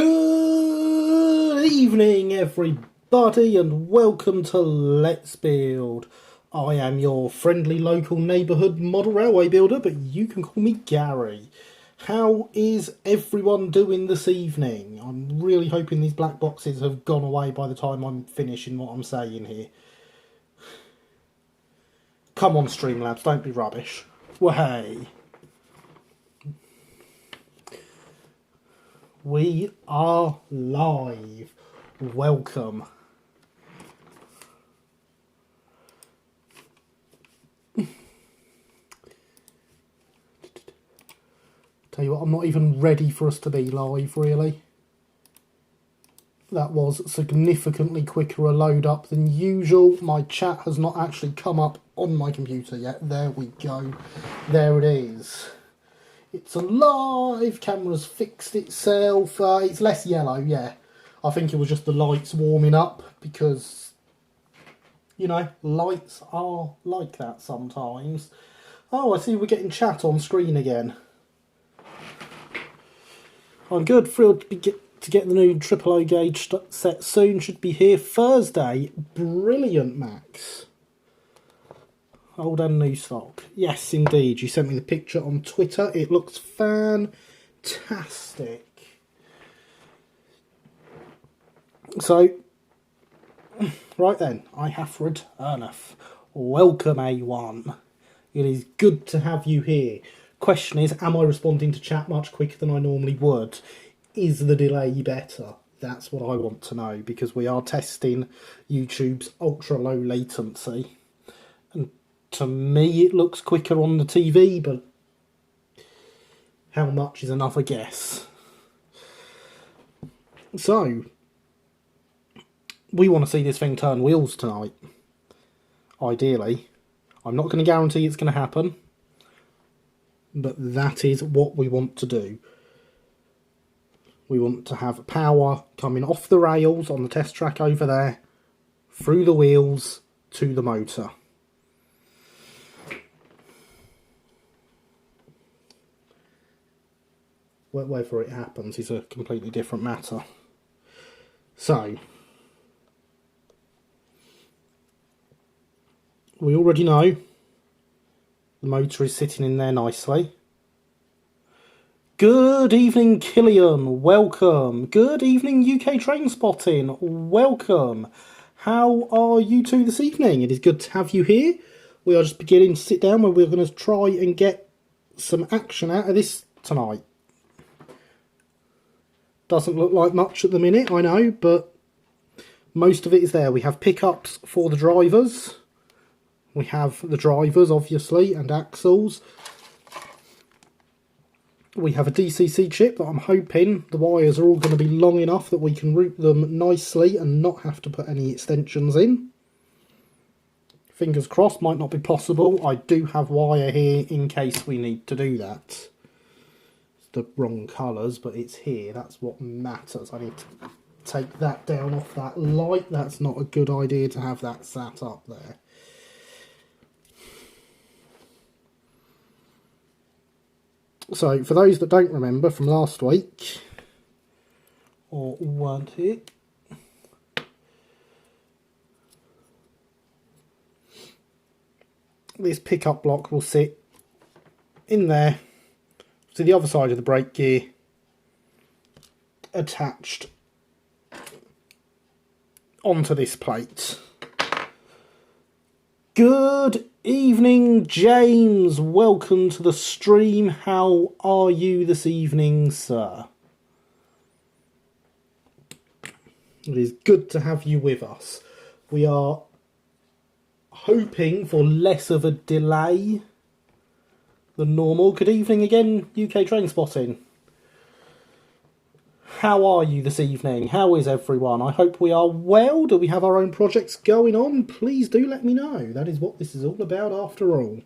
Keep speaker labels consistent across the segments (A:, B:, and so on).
A: Good evening, everybody, and welcome to Let's Build. I am your friendly local neighbourhood model railway builder, but you can call me Gary. How is everyone doing this evening? I'm really hoping these black boxes have gone away by the time I'm finishing what I'm saying here. Come on, Streamlabs, don't be rubbish. Well, hey. We are live. Welcome. Tell you what, I'm not even ready for us to be live, really. That was significantly quicker a load up than usual. My chat has not actually come up on my computer yet. There we go. There it is. It's alive, camera's fixed itself, it's less yellow, yeah. I think it was just the lights warming up because, you know, lights are like that sometimes. Oh, I see we're getting chat on screen again. I'm good, thrilled to get the new triple O gauge set soon, should be here Thursday. Brilliant, Max. Old and new stock. Yes, indeed. You sent me the picture on Twitter. It looks fantastic. So, right then, I have returneth. Welcome, A1. It is good to have you here. Question is, am I responding to chat much quicker than I normally would? Is the delay better? That's what I want to know, because we are testing YouTube's ultra low latency. And to me, it looks quicker on the TV, but how much is another guess. So, we want to see this thing turn wheels tonight. Ideally. I'm not going to guarantee it's going to happen, but that is what we want to do. We want to have power coming off the rails on the test track over there, through the wheels, to the motor. Whether it happens is a completely different matter. So, we already know the motor is sitting in there nicely. Good evening, Killian. Welcome. Good evening, UK Train Spotting. Welcome. How are you two this evening? It is good to have you here. We are just beginning to sit down where we're going to try and get some action out of this tonight. Doesn't look like much at the minute, I know, but most of it is there. We have pickups for the drivers. We have the drivers, obviously, and axles. We have a DCC chip that I'm hoping the wires are all going to be long enough that we can route them nicely and not have to put any extensions in. Fingers crossed, might not be possible. I do have wire here in case we need to do that. The wrong colours, but it's here. That's what matters. I need to take that down off that light. That's not a good idea to have that sat up there. So, for those that don't remember from last week, or weren't here, this pickup block will sit in there to the other side of the brake gear, attached onto this plate. Good evening, James. Welcome to the stream. How are you this evening, sir? It is good to have you with us. We are hoping for less of a delay than normal. Good evening again, UK Train Spotting. How are you this evening? How is everyone? I hope we are well. Do we have our own projects going on? Please do let me know. That is what this is all about after all.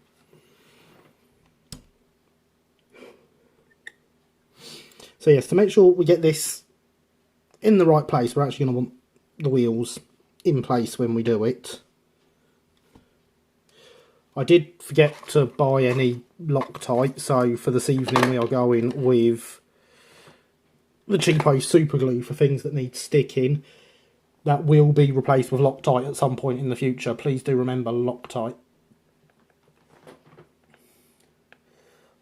A: So yes, to make sure we get this in the right place, we're actually going to want the wheels in place when we do it. I did forget to buy any Loctite, so for this evening we are going with the cheapo super glue for things that need sticking. That will be replaced with Loctite at some point in the future. Please do remember Loctite.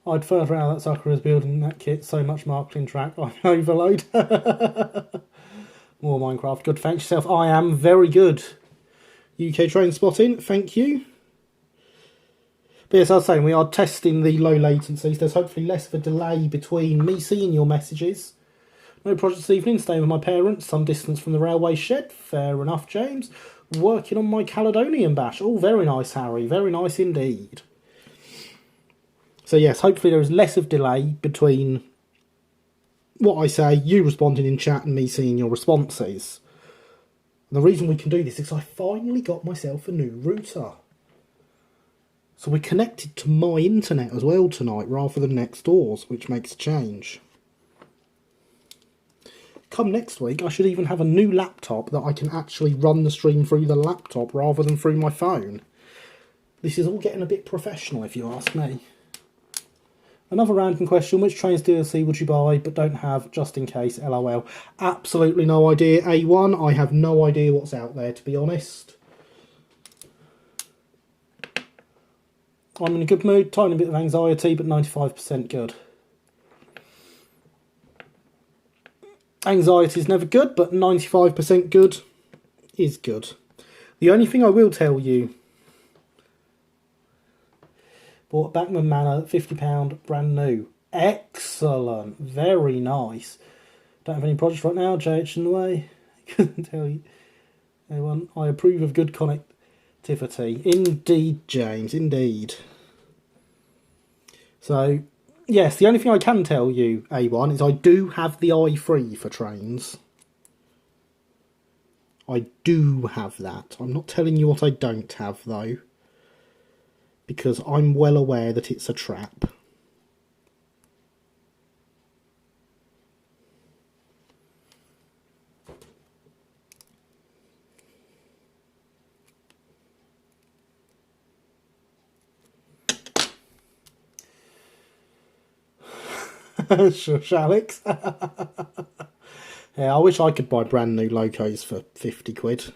A: I'd further out that sucker is building that kit. So much marketing track. I overload. More Minecraft. Good, thanks yourself. I am very good. UK train spotting, thank you. But yes, I was saying, we are testing the low latencies. There's hopefully less of a delay between me seeing your messages. No project this evening, staying with my parents, some distance from the railway shed. Fair enough, James. Working on my Caledonian bash. Oh, very nice, Harry. Very nice indeed. So yes, hopefully there is less of delay between what I say, you responding in chat, and me seeing your responses. And the reason we can do this is I finally got myself a new router. So we're connected to my internet as well tonight, rather than next door's, which makes a change. Come next week, I should even have a new laptop that I can actually run the stream through the laptop rather than through my phone. This is all getting a bit professional, if you ask me. Another random question, which trains DLC would you buy but don't have, just in case, LOL? Absolutely no idea, A1. I have no idea what's out there, to be honest. I'm in a good mood, tiny bit of anxiety, but 95% good. Anxiety is never good, but 95% good is good. The only thing I will tell you, bought Backman Manor, £50, brand new. Excellent, very nice. Don't have any projects right now, JH in the way. Couldn't tell you. Anyone, I approve of good connectivity. Indeed, James, indeed. So, yes, the only thing I can tell you, A1, is I do have the i3 for trains. I do have that. I'm not telling you what I don't have, though, because I'm well aware that it's a trap. Shush, Alex. Yeah, I wish I could buy brand new locos for 50 quid.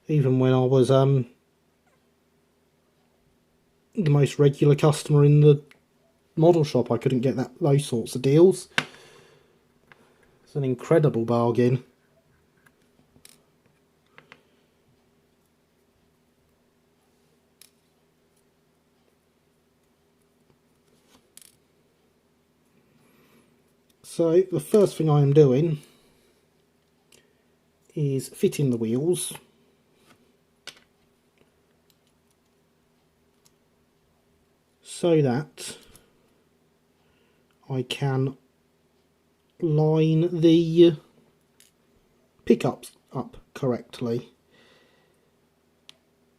A: Even when I was the most regular customer in the model shop, I couldn't get those sorts of deals. It's an incredible bargain. So the first thing I am doing is fitting the wheels. So that I can line the pickups up correctly.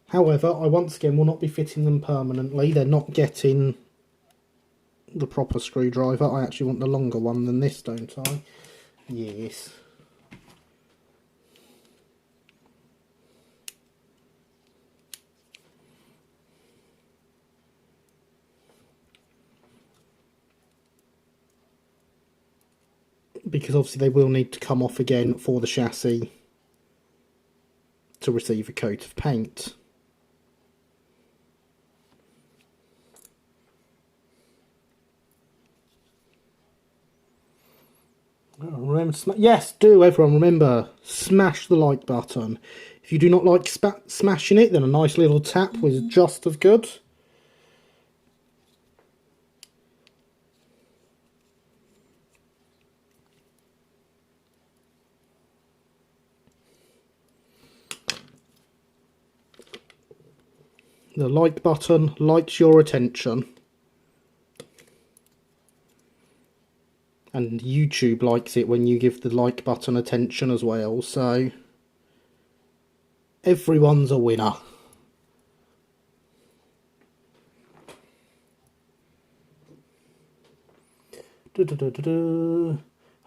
A: However, I once again will not be fitting them permanently. They're not getting the proper screwdriver. I actually want the longer one than this, don't I? Yes. Because obviously they will need to come off again for the chassis to receive a coat of paint. Remember to yes, do everyone remember, smash the like button. If you do not like smashing it, then a nice little tap was just as good. The like button likes your attention. And YouTube likes it when you give the like button attention as well, so everyone's a winner.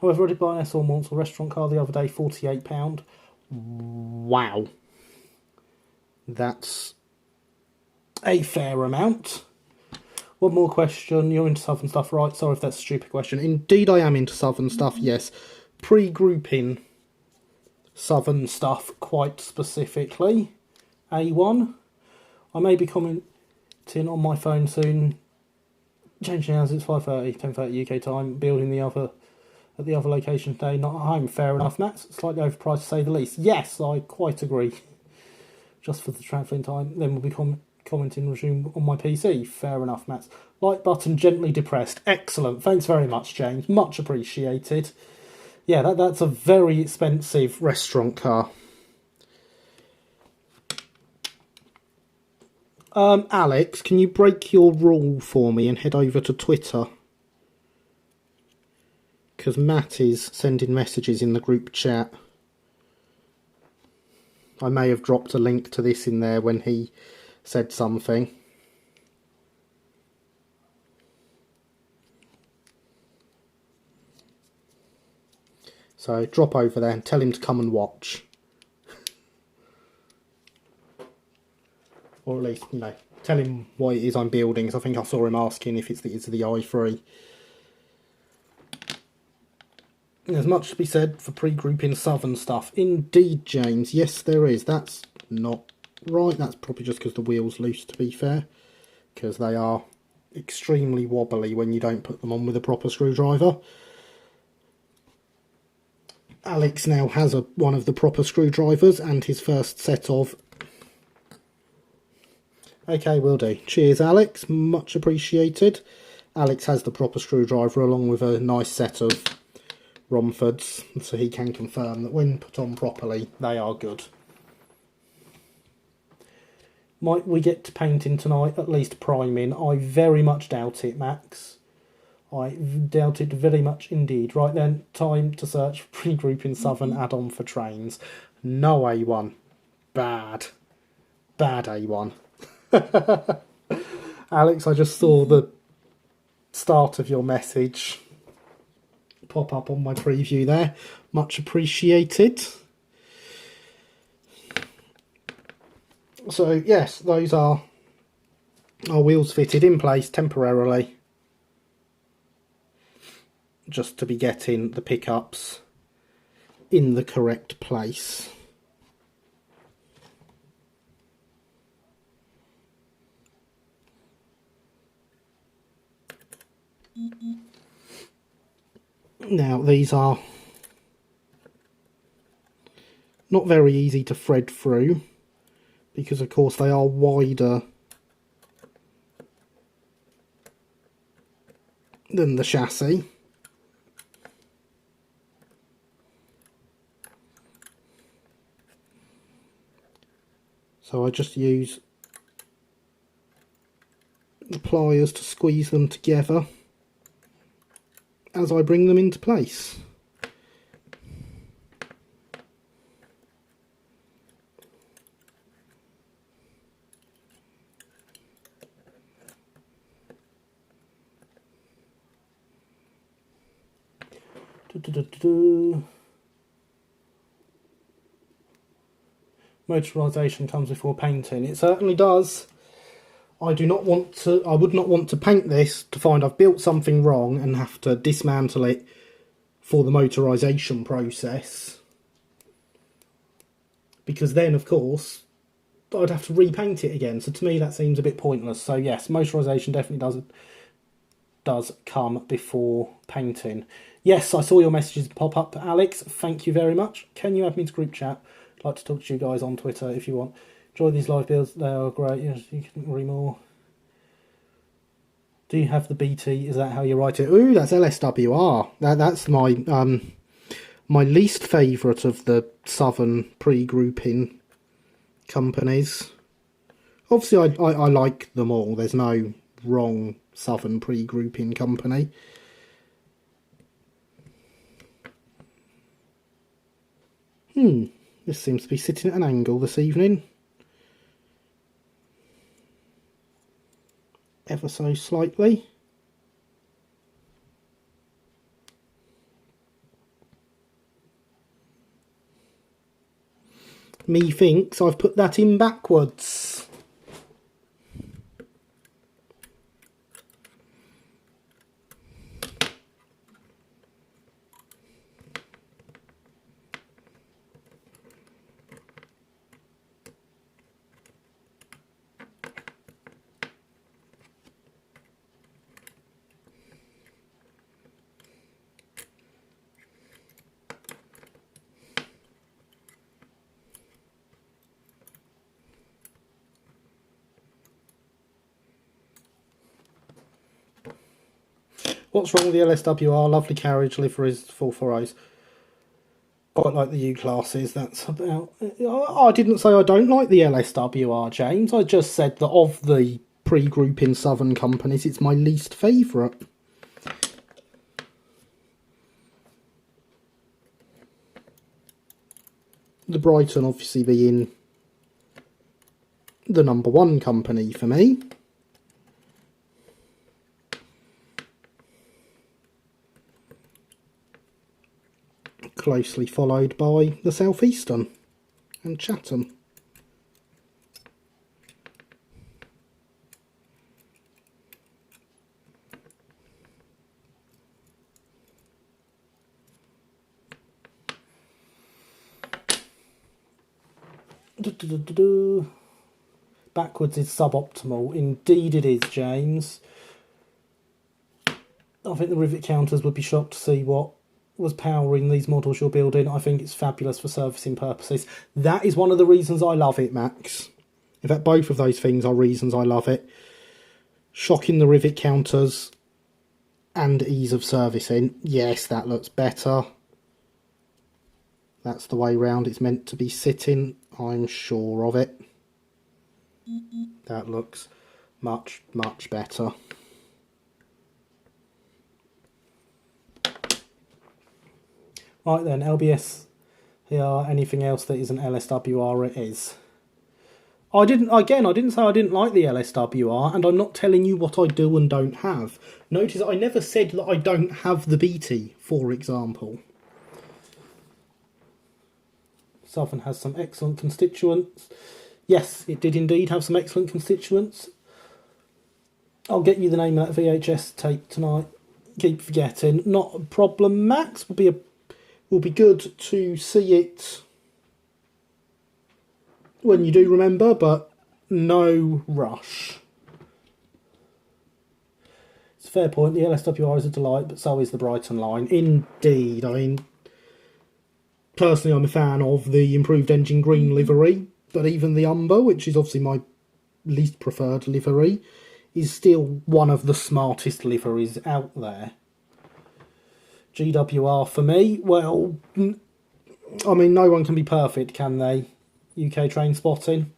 A: However, I did buy an SL Monster restaurant car the other day, £48. Wow. That's a fair amount. One more question. You're into Southern stuff, right? Sorry if that's a stupid question. Indeed, I am into Southern stuff, yes. Pre-grouping Southern stuff quite specifically. A1. I may be commenting on my phone soon. Changing hours, it's 5:30, 10:30 UK time. Building at the other location today. Not at home. Fair enough, Matt. Slightly overpriced to say the least. Yes, I quite agree. Just for the travelling time. Then we'll be commenting resume on my PC. Fair enough, Matt. Like button gently depressed. Excellent. Thanks very much, James. Much appreciated. Yeah, that's a very expensive restaurant car. Alex, can you break your rule for me and head over to Twitter? Because Matt is sending messages in the group chat. I may have dropped a link to this in there when he said something. So drop over there and tell him to come and watch. Or at least, you know, tell him what it is I'm building. Because I think I saw him asking if it's the i3. There's much to be said for pre-grouping Southern stuff. Indeed, James. Yes, there is. That's not right. That's probably just because the wheel's loose, to be fair. Because they are extremely wobbly when you don't put them on with a proper screwdriver. Alex now has one of the proper screwdrivers and his first set of... Okay, will do. Cheers, Alex. Much appreciated. Alex has the proper screwdriver along with a nice set of Romfords, so he can confirm that when put on properly, they are good. Might we get to painting tonight, at least priming? I very much doubt it, Max. I doubt it very much indeed. Right then, time to search for pre-grouping Southern add-on for trains. No A1. Bad. Bad A1. Alex, I just saw the start of your message pop up on my preview there. Much appreciated. So yes, those are our wheels fitted in place temporarily, just to be getting the pickups in the correct place. Now these are not very easy to thread through because of course they are wider than the chassis. So I just use the pliers to squeeze them together as I bring them into place. Motorisation comes before painting. It certainly does. I would not want to paint this to find I've built something wrong and have to dismantle it for the motorisation process. Because then, of course, I'd have to repaint it again. So to me, that seems a bit pointless. So yes, motorisation definitely does come before painting. Yes, I saw your messages pop up, Alex. Thank you very much. Can you add me to group chat? I'd like to talk to you guys on Twitter if you want. Enjoy these live builds, they are great. Yes, you can agree more. Do you have the BT? Is that how you write it? Ooh, that's LSWR. That's my my least favourite of the Southern pre-grouping companies. Obviously, I like them all. There's no wrong Southern pre-grouping company. This seems to be sitting at an angle this evening. Ever so slightly. Methinks I've put that in backwards. What's wrong with the LSWR? Lovely carriage, liveries, full 4As. Quite like the U-classes, that's about... I didn't say I don't like the LSWR, James. I just said that of the pre-grouping Southern companies, it's my least favourite. The Brighton obviously being the #1 company for me. Closely followed by the Southeastern and Chatham. Backwards is suboptimal. Indeed it is, James. I think the rivet counters would be shocked to see what was powering these models you're building. I think it's fabulous for servicing purposes. That is one of the reasons I love it, Max. In fact, both of those things are reasons I love it. Shocking the rivet counters and ease of servicing. Yes, that looks better. That's the way round it's meant to be sitting. I'm sure of it. That looks much, much better. Right then, LBS here, anything else that isn't LSWR, it is. I didn't say I didn't like the LSWR, and I'm not telling you what I do and don't have. Notice I never said that I don't have the BT, for example. Southern has some excellent constituents. Yes, it did indeed have some excellent constituents. I'll get you the name of that VHS tape tonight. Keep forgetting. Not a problem, Max. Will be good to see it when you do remember, but no rush. It's a fair point. The LSWR is a delight, but so is the Brighton line. Indeed. I mean, personally, I'm a fan of the improved engine green livery, but even the Umber, which is obviously my least preferred livery, is still one of the smartest liveries out there. GWR for me, well, I mean, no one can be perfect, can they? UK train spotting.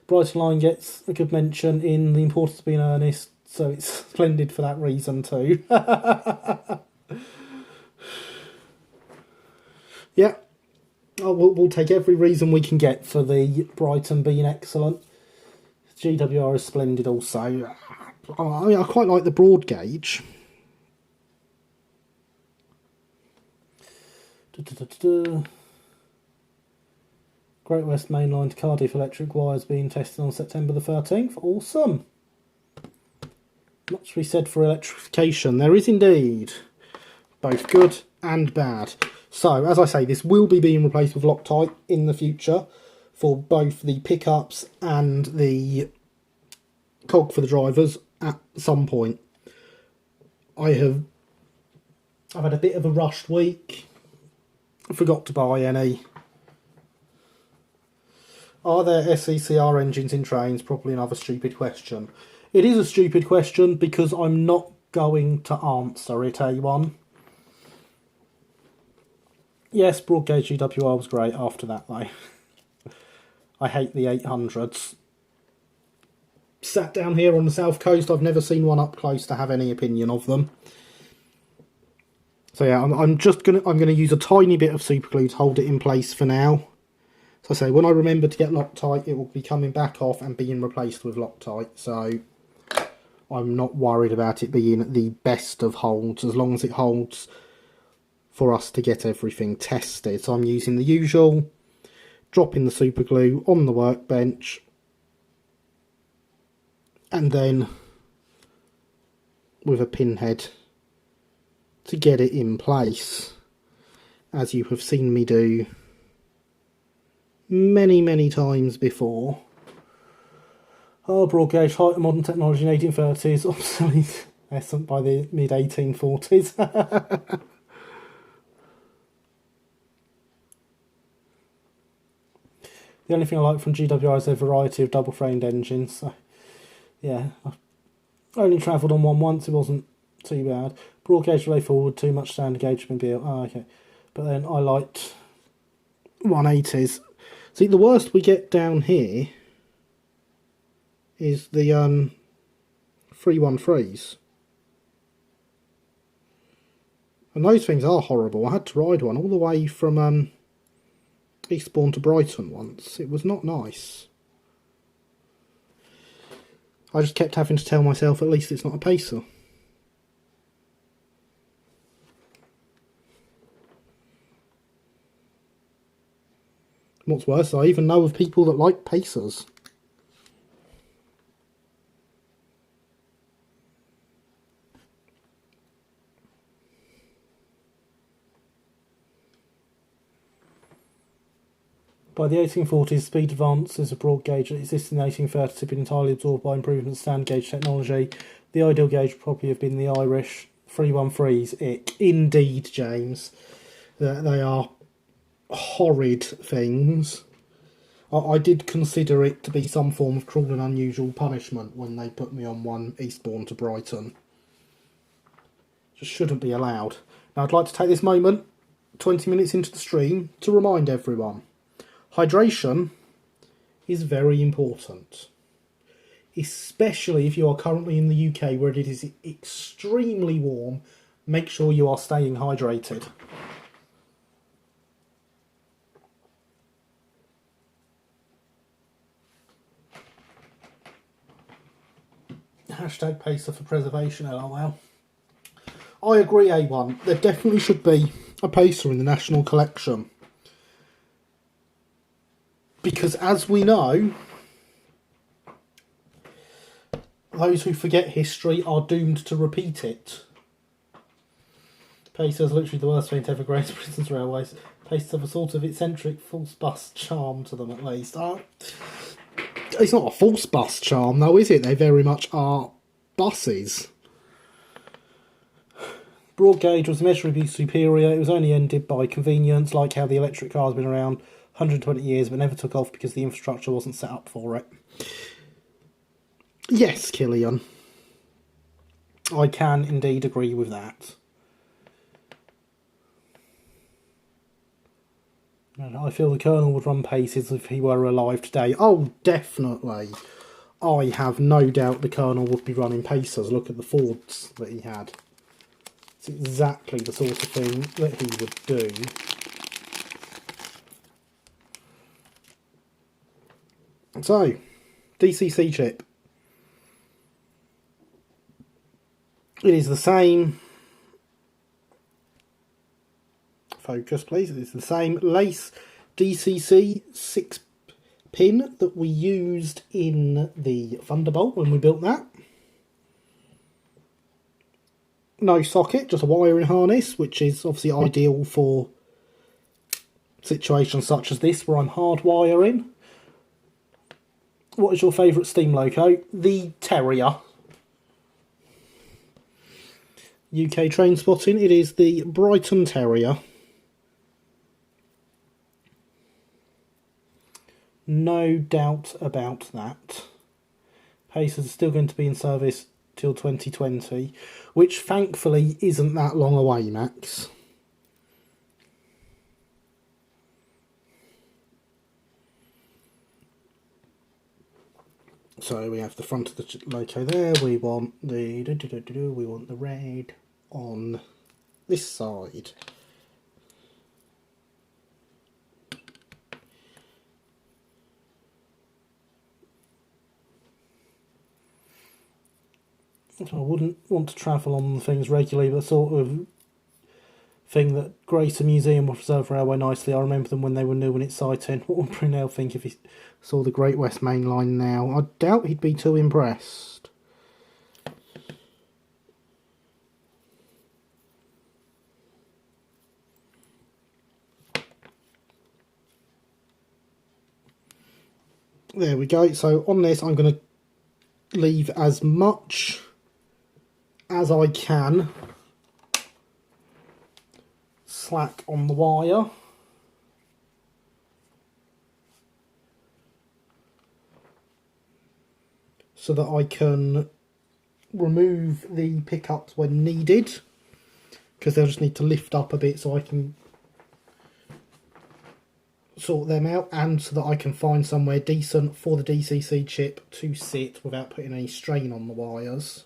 A: Brighton line gets a good mention in The Importance of Being Earnest, so it's splendid for that reason too. Yeah, we'll take every reason we can get for the Brighton being excellent. GWR is splendid also. I mean, I quite like the broad gauge. Great West Main Line to Cardiff electric wires being tested on September the 13th. Awesome. Much to be said for electrification. There is indeed. Both good and bad. So, as I say, this will be being replaced with Loctite in the future for both the pickups and the cog for the drivers at some point. I've had a bit of a rushed week. Forgot to buy any. Are there SECR engines in trains? Probably another stupid question. It is a stupid question because I'm not going to answer it, A1. Yes, broad gauge GWR was great after that though. I hate the 800s. Sat down here on the south coast, I've never seen one up close to have any opinion of them. So yeah, I'm gonna use a tiny bit of super glue to hold it in place for now. So I say, when I remember to get Loctite, it will be coming back off and being replaced with Loctite. So I'm not worried about it being the best of holds, as long as it holds for us to get everything tested. So I'm using the usual, dropping the super glue on the workbench, and then with a pinhead to get it in place, as you have seen me do many times before. Oh, broad gauge height of modern technology in 1830s, obsolete by the mid 1840s. The only thing I like from GWI is their variety of double framed engines. So yeah, I only travelled on one once. It wasn't too bad. Broad gauge way forward, too much standard gauge been built. Oh, okay. But then I liked 180s. See, the worst we get down here is the 313s. And those things are horrible. I had to ride one all the way from Eastbourne to Brighton once. It was not nice. I just kept having to tell myself at least it's not a pacer. What's worse, I even know of people that like pacers. By the 1840s, speed advances of broad gauge that existed in the 1830s had been entirely absorbed by improvements in standard gauge technology. The ideal gauge would probably have been the Irish 313s. Ick. Indeed, James. They are horrid things. I did consider it to be some form of cruel and unusual punishment when they put me on one Eastbourne to Brighton. Just shouldn't be allowed. Now I'd like to take this moment, 20 minutes into the stream, to remind everyone. Hydration is very important, especially if you are currently in the UK where it is extremely warm. Make sure you are staying hydrated. Hashtag pacer for preservation, LOL. I agree, A1. There definitely should be a pacer in the National Collection. Because as we know, those who forget history are doomed to repeat it. Pacers are literally the worst thing to ever grace Britain's railways. Pacers have a sort of eccentric false bust charm to them at least. It's not a false bust charm though, is it? They very much are buses. Broad gauge was immeasurably superior. It was only ended by convenience, like how the electric car has been around 120 years but never took off because the infrastructure wasn't set up for it. Yes, Killian. I can indeed agree with that. And I feel the Colonel would run paces if he were alive today. Oh, definitely. I have no doubt the Colonel would be running pacers. Look at the Fords that he had. It's exactly the sort of thing that he would do. So, DCC chip. It is the same. Focus, please. It is the same lace DCC 6-pin that we used in the Thunderbolt when we built that. No socket, just a wiring harness, which is obviously ideal for situations such as this where I'm hardwiring. What is your favourite steam loco? The Terrier. UK train spotting, it is the Brighton Terrier. No doubt about that. Pacers are still going to be in service till 2020, which thankfully isn't that long away, Max. So we have the front of the loco there. We want the red on this side. I wouldn't want to travel on things regularly, but sort of thing that Greater Museum will preserve railway nicely. I remember them when they were new and exciting. What would Brunel think if he saw the Great West Main Line now? I doubt he'd be too impressed. There we go. So on this, I'm going to leave as much as I can slack on the wire. So that I can remove the pickups when needed, because they'll just need to lift up a bit so I can sort them out, and so that I can find somewhere decent for the DCC chip to sit without putting any strain on the wires.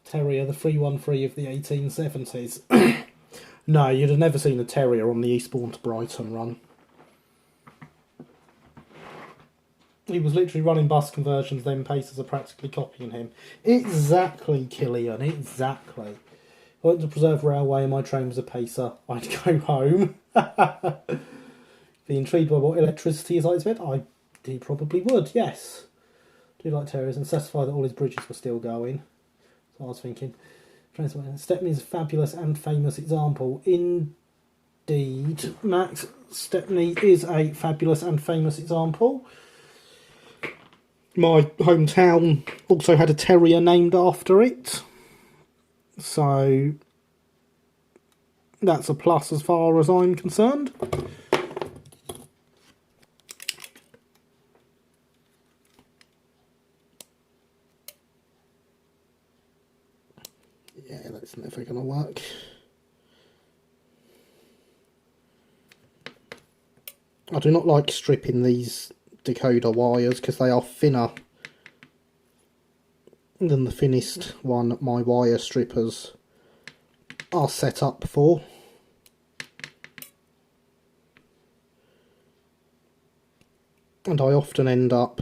A: Terrier, the 313 of the 1870s. No, you'd have never seen a Terrier on the Eastbourne to Brighton run. He was literally running bus conversions, then Pacers are practically copying him. Exactly, Killian, exactly. If I went to Preserve Railway and my train was a Pacer, I'd go home. Be intrigued by what electricity is like to bed? He probably would, yes. Do like Terriers and satisfy that all his bridges were still going. So I was thinking. Stepney's a fabulous and famous example. Indeed, Max, Stepney is a fabulous and famous example. My hometown also had a terrier named after it, so that's a plus as far as I'm concerned. Yeah, that's never going to work. I do not like stripping these decoder wires because they are thinner than the thinnest one my wire strippers are set up for. And I often end up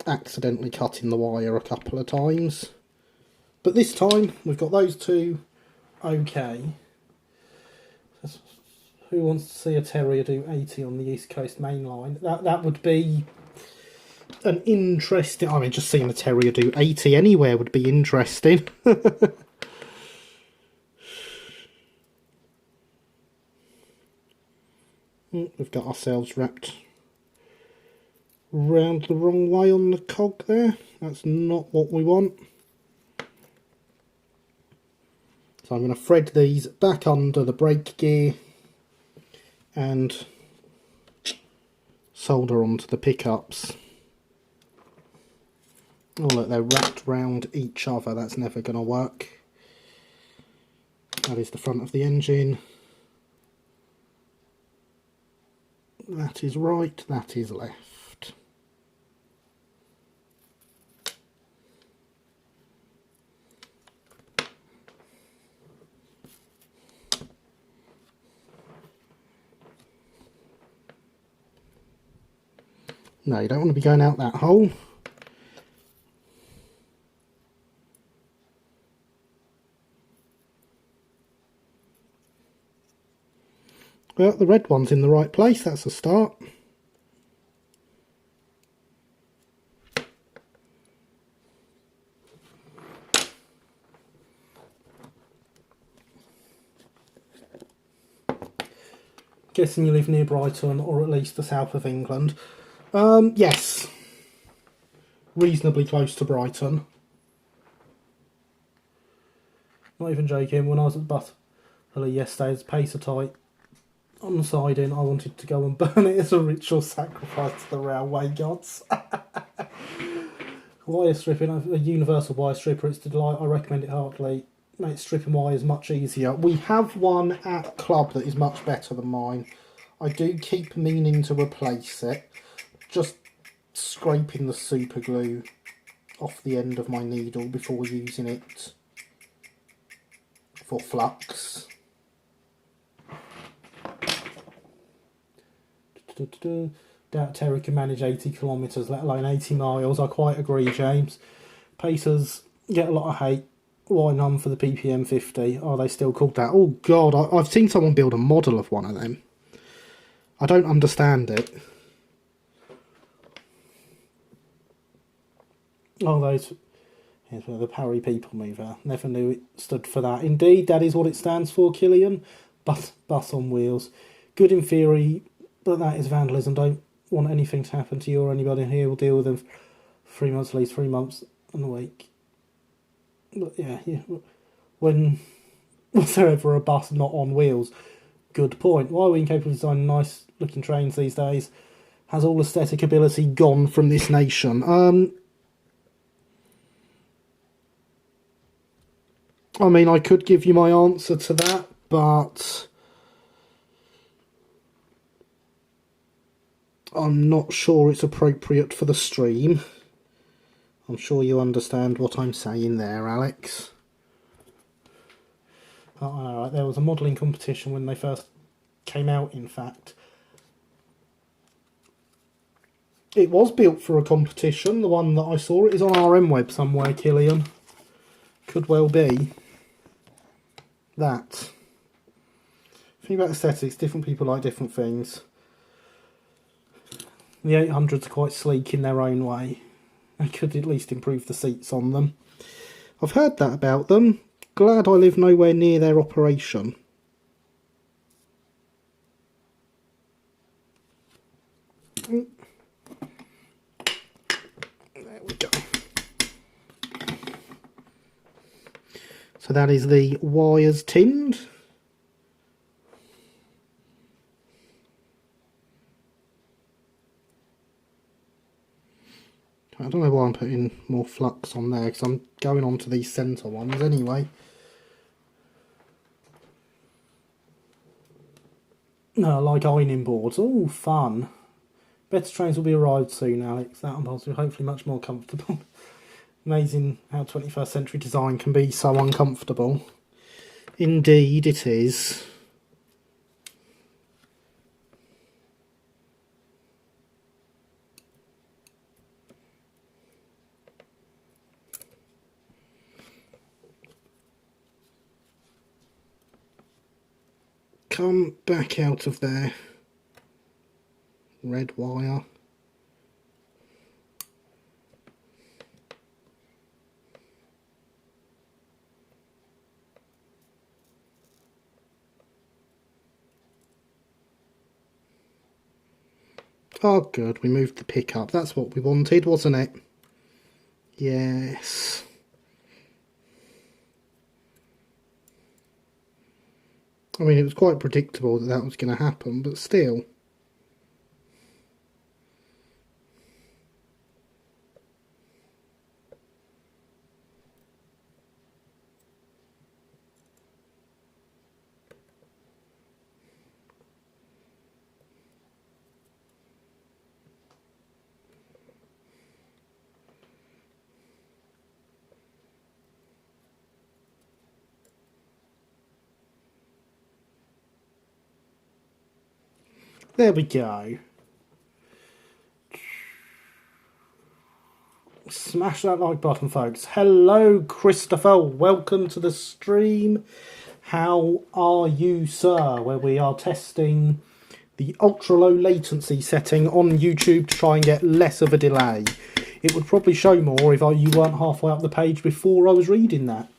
A: accidentally cutting the wire a couple of times. But this time we've got those two okay. Who wants to see a Terrier do 80 on the East Coast main line? That would be an interesting... I mean, just seeing a Terrier do 80 anywhere would be interesting. We've got ourselves wrapped round the wrong way on the cog there. That's not what we want. So I'm going to thread these back under the brake gear and solder onto the pickups. Oh look, they're wrapped round each other. That's never going to work. That is the front of the engine. That is right, that is left. No, you don't want to be going out that hole. Well, the red one's in the right place, that's a start. Guessing you live near Brighton, or at least the south of England. Yes. Reasonably close to Brighton. Not even joking, when I was at Butterley yesterday, it's Pacer tight on the siding. I wanted to go and burn it as a ritual sacrifice to the railway gods. Wire stripping, a universal wire stripper, it's a delight. I recommend it heartily. Makes stripping wires much easier. We have one at club that is much better than mine. I do keep meaning to replace it. Just scraping the super glue off the end of my needle before using it for flux. Doubt Terry can manage 80 kilometres, let alone 80 miles. I quite agree, James. Pacers get a lot of hate. Why none for the PPM 50? Are they still called that? Oh God, I've seen someone build a model of one of them. I don't understand it. Oh, here's where the Parry People Mover. Never knew it stood for that. Indeed, that is what it stands for, Killian. Bus on wheels. Good in theory, but that is vandalism. Don't want anything to happen to you or anybody here. We'll deal with them for 3 months, at least 3 months and a week. But yeah. When Was there ever a bus not on wheels? Good point. Why are we incapable of designing nice looking trains these days? Has all aesthetic ability gone from this nation? I mean, I could give you my answer to that, but I'm not sure it's appropriate for the stream. I'm sure you understand what I'm saying there, Alex. Oh, there was a modelling competition when they first came out, in fact. It was built for a competition, the one that I saw. It is on our web somewhere, Killian. Could well be that. Think about aesthetics, different people like different things. The 800s are quite sleek in their own way. They could at least improve the seats on them. I've heard that about them. Glad I live nowhere near their operation. There we go. So that is the wires tinned. I don't know why I'm putting more flux on there, because I'm going on to these centre ones anyway. No, like ironing boards. Oh, fun. Better trains will be arrived soon, Alex. That one will hopefully much more comfortable. Amazing how 21st century design can be so uncomfortable. Indeed it is. Come back out of there. Red wire. Oh good, we moved the pickup. That's what we wanted, wasn't it? Yes. I mean, it was quite predictable that that was going to happen, but still. There we go. Smash that like button, folks. Hello, Christopher. Welcome to the stream. How are you, sir? Where we are testing the ultra low latency setting on YouTube to try and get less of a delay. It would probably show more if you weren't halfway up the page before I was reading that.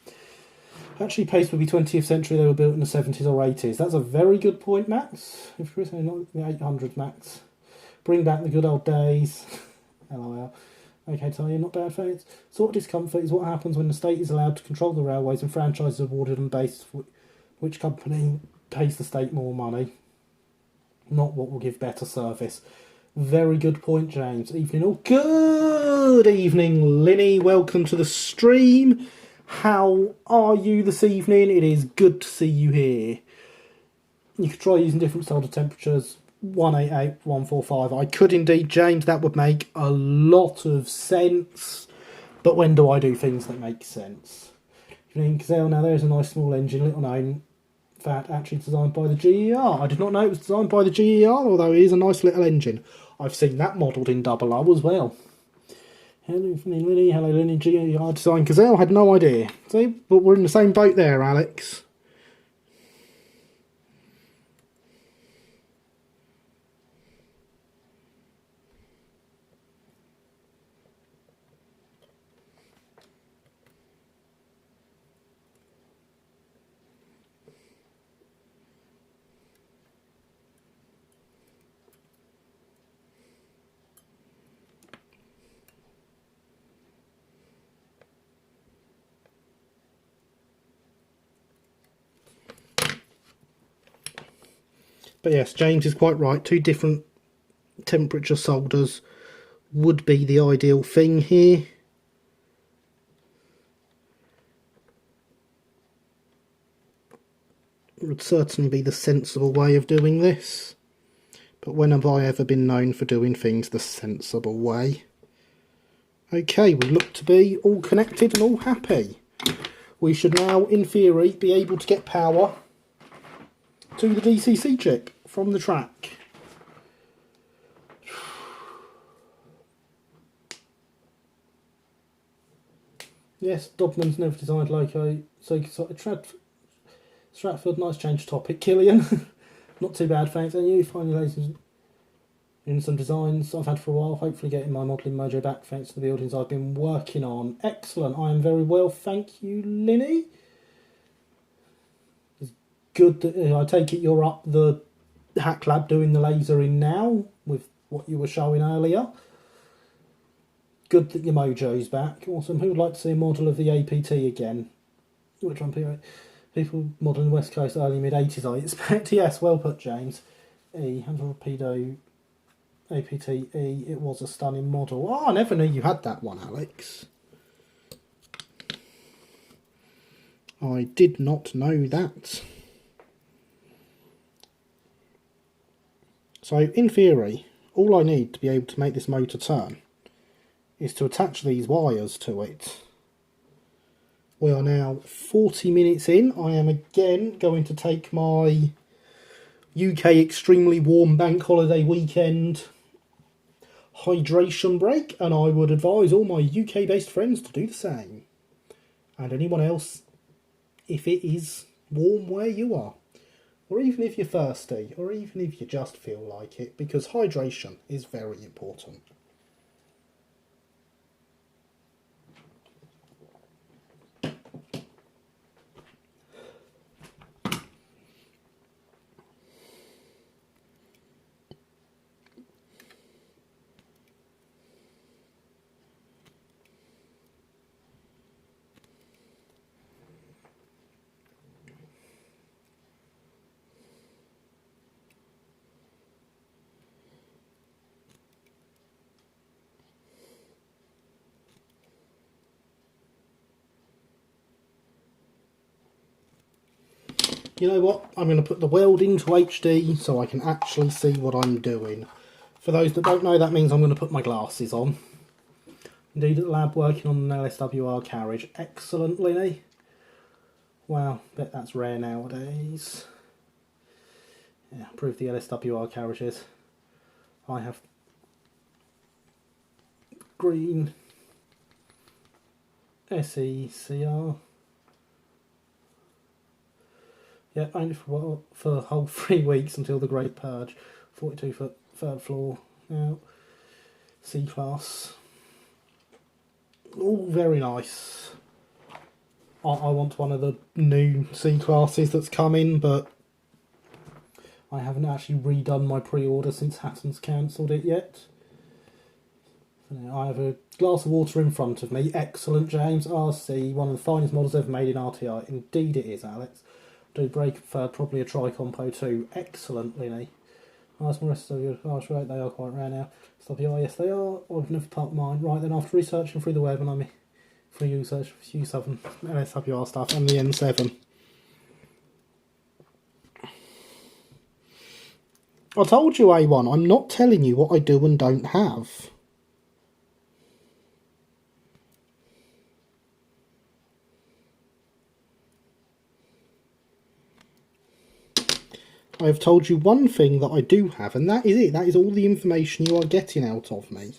A: Actually, pace would be 20th century. They were built in the 70s or 80s. That's a very good point, Max. If you're not the 800s, Max. Bring back the good old days. LOL. Okay, Talia, not bad thanks. Sort of discomfort is what happens when the state is allowed to control the railways and franchises are awarded on basis of which company pays the state more money. Not what will give better service. Very good point, James. Evening all. Good evening, Linny. Welcome to the stream. How are you this evening? It is good to see you here. You could try using different solder temperatures. 188, 145. I could indeed, James. That would make a lot of sense. But when do I do things that make sense? Evening, Gazelle. Now there's a nice small engine, little known fact, actually designed by the GER. I did not know it was designed by the GER, although it is a nice little engine. I've seen that modelled in Double O as well. Hello, Linny. Hello, Linny. GER design Gazelle. Had no idea. See, but we're in the same boat there, Alex. But yes, James is quite right. 2 different temperature solders would be the ideal thing here. It would certainly be the sensible way of doing this. But when have I ever been known for doing things the sensible way? Okay, we look to be all connected and all happy. We should now, in theory, be able to get power to the DCC chip from the track. Yes, Dobman's never designed loco. So Stratford, nice change of topic. Killian, not too bad, thanks. And you, finally, ladies, in some designs I've had for a while. Hopefully getting my modelling mojo back thanks to the buildings I've been working on. Excellent, I am very well, thank you, Linny. It's good that I take it you're up the hack lab doing the lasering now with what you were showing earlier. Good that your mojo's back. Awesome. Who would like to see a model of the APT again? Which one? People modelling the West Coast early mid-80s, I expect. Yes, well put, James. E. Have a Rapido APT-E. It was a stunning model. Oh, I never knew you had that one, Alex. I did not know that. So, in theory, all I need to be able to make this motor turn is to attach these wires to it. We are now 40 minutes in. I am again going to take my UK extremely warm bank holiday weekend hydration break, and I would advise all my UK based friends to do the same. And anyone else, if it is warm where you are, or even if you're thirsty, or even if you just feel like it, because hydration is very important. You know what? I'm going to put the weld into HD so I can actually see what I'm doing. For those that don't know, that means I'm going to put my glasses on. Indeed, at the lab working on an LSWR carriage. Excellent, Linny. Wow, bet that's rare nowadays. Yeah, prove the LSWR carriages. I have green SECR. Yeah, only for a whole 3 weeks until the Great Purge. 42 foot, 3rd floor. Now, C-Class. All very nice. I want one of the new C-Classes that's coming, but I haven't actually redone my pre-order since Hatton's cancelled it yet. I have a glass of water in front of me. Excellent, James. RC, one of the finest models ever made in RTI. Indeed it is, Alex. Do brake third, probably a Tri-Compo too. Excellent, Linny. Nice, more rest of your harsh rate, they are quite rare now. SWR, yes they are. I've never parked mine. Right then, after researching through the web, and I'm for you search for U7 LSWR stuff and the N7. I told you, A1, I'm not telling you what I do and don't have. I have told you one thing that I do have, and that is it. That is all the information you are getting out of me.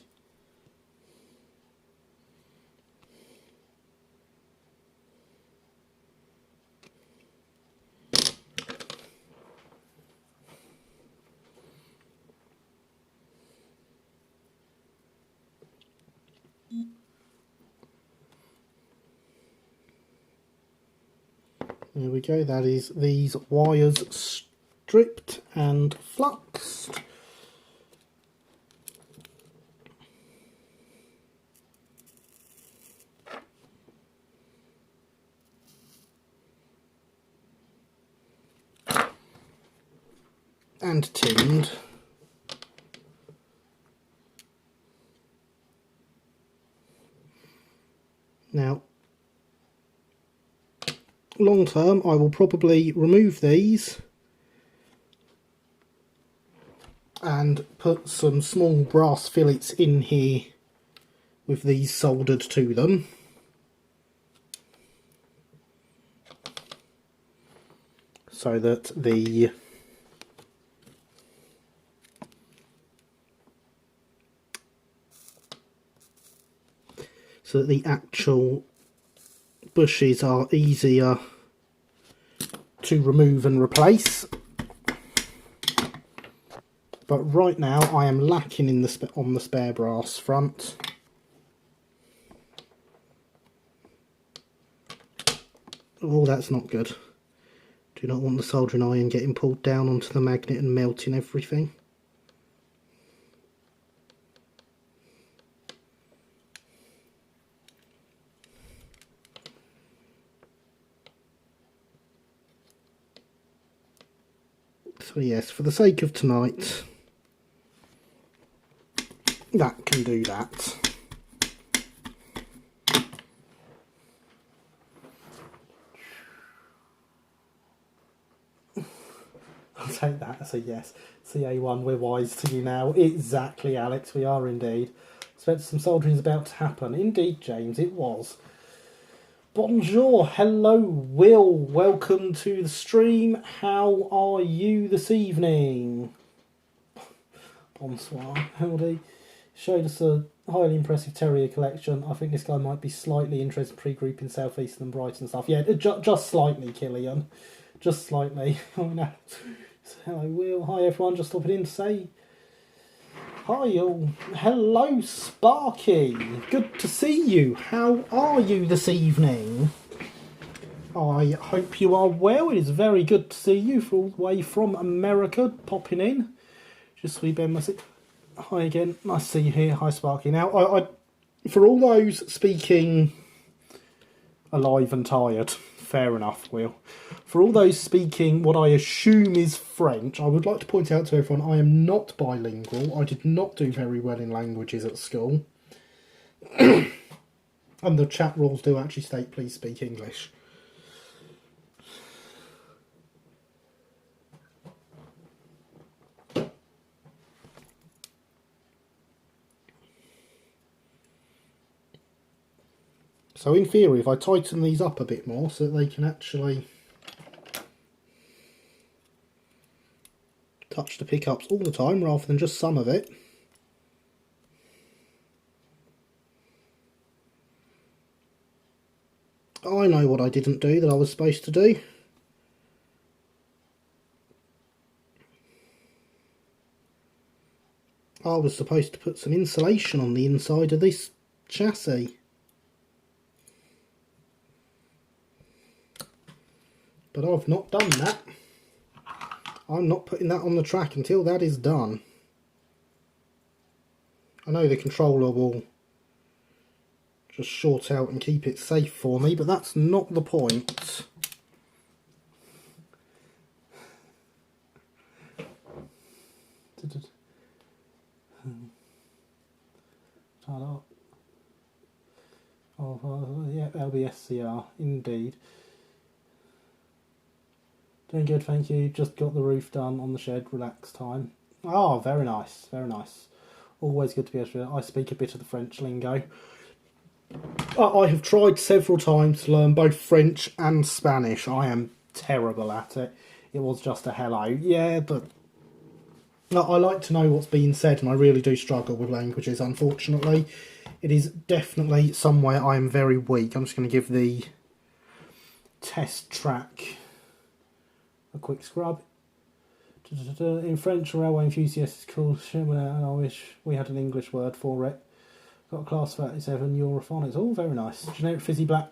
A: There we go, that is these wires stripped and fluxed. and tinned. Now, long term, I will probably remove these and put some small brass fillets in here with these soldered to them. So that the actual bushes are easier to remove and replace. But right now I am lacking in on the spare brass front. Oh, that's not good. Do not want the soldering iron getting pulled down onto the magnet and melting everything. So yes, for the sake of tonight, that can do that. I'll take that as a yes. CA1, we're wise to you now. Exactly, Alex, we are indeed. Expect some soldering is about to happen. Indeed, James, it was. Bonjour, hello, Will. Welcome to the stream. How are you this evening? Bonsoir, howdy. Showed us a highly impressive terrier collection. I think this guy might be slightly interested in pre-group in South Eastern and Brighton stuff. Yeah, just slightly, Killian. Just slightly. Oh no. Hello, Will. Hi, everyone. Just stopping in to say hi, all. Hello, Sparky. Good to see you. How are you this evening? I hope you are well. It is very good to see you all the way from America popping in. Just wee Ben message. Hi again. Nice to see you here. Hi, Sparky. Now, I for all those speaking alive and tired, fair enough, Will. For all those speaking what I assume is French, I would like to point out to everyone I am not bilingual. I did not do very well in languages at school. And the chat rules do actually state please speak English. So in theory, if I tighten these up a bit more so that they can actually touch the pickups all the time rather than just some of it. I know what I didn't do that I was supposed to do. I was supposed to put some insulation on the inside of this chassis. But I've not done that. I'm not putting that on the track until that is done. I know the controller will just short out and keep it safe for me, but that's not the point. Oh, yeah, LBSCR, indeed. Doing good, thank you. Just got the roof done on the shed, relax time. Oh, very nice, very nice. Always good to be able to. I speak a bit of the French lingo. I have tried several times to learn both French and Spanish. I am terrible at it. It was just a hello. Yeah, but I like to know what's being said, and I really do struggle with languages, unfortunately. It is definitely somewhere I am very weak. I'm just going to give the test track a quick scrub. In French, railway enthusiast is called and I wish we had an English word for it. Got a class 37 Europhonics. Oh, very nice. Generic fizzy black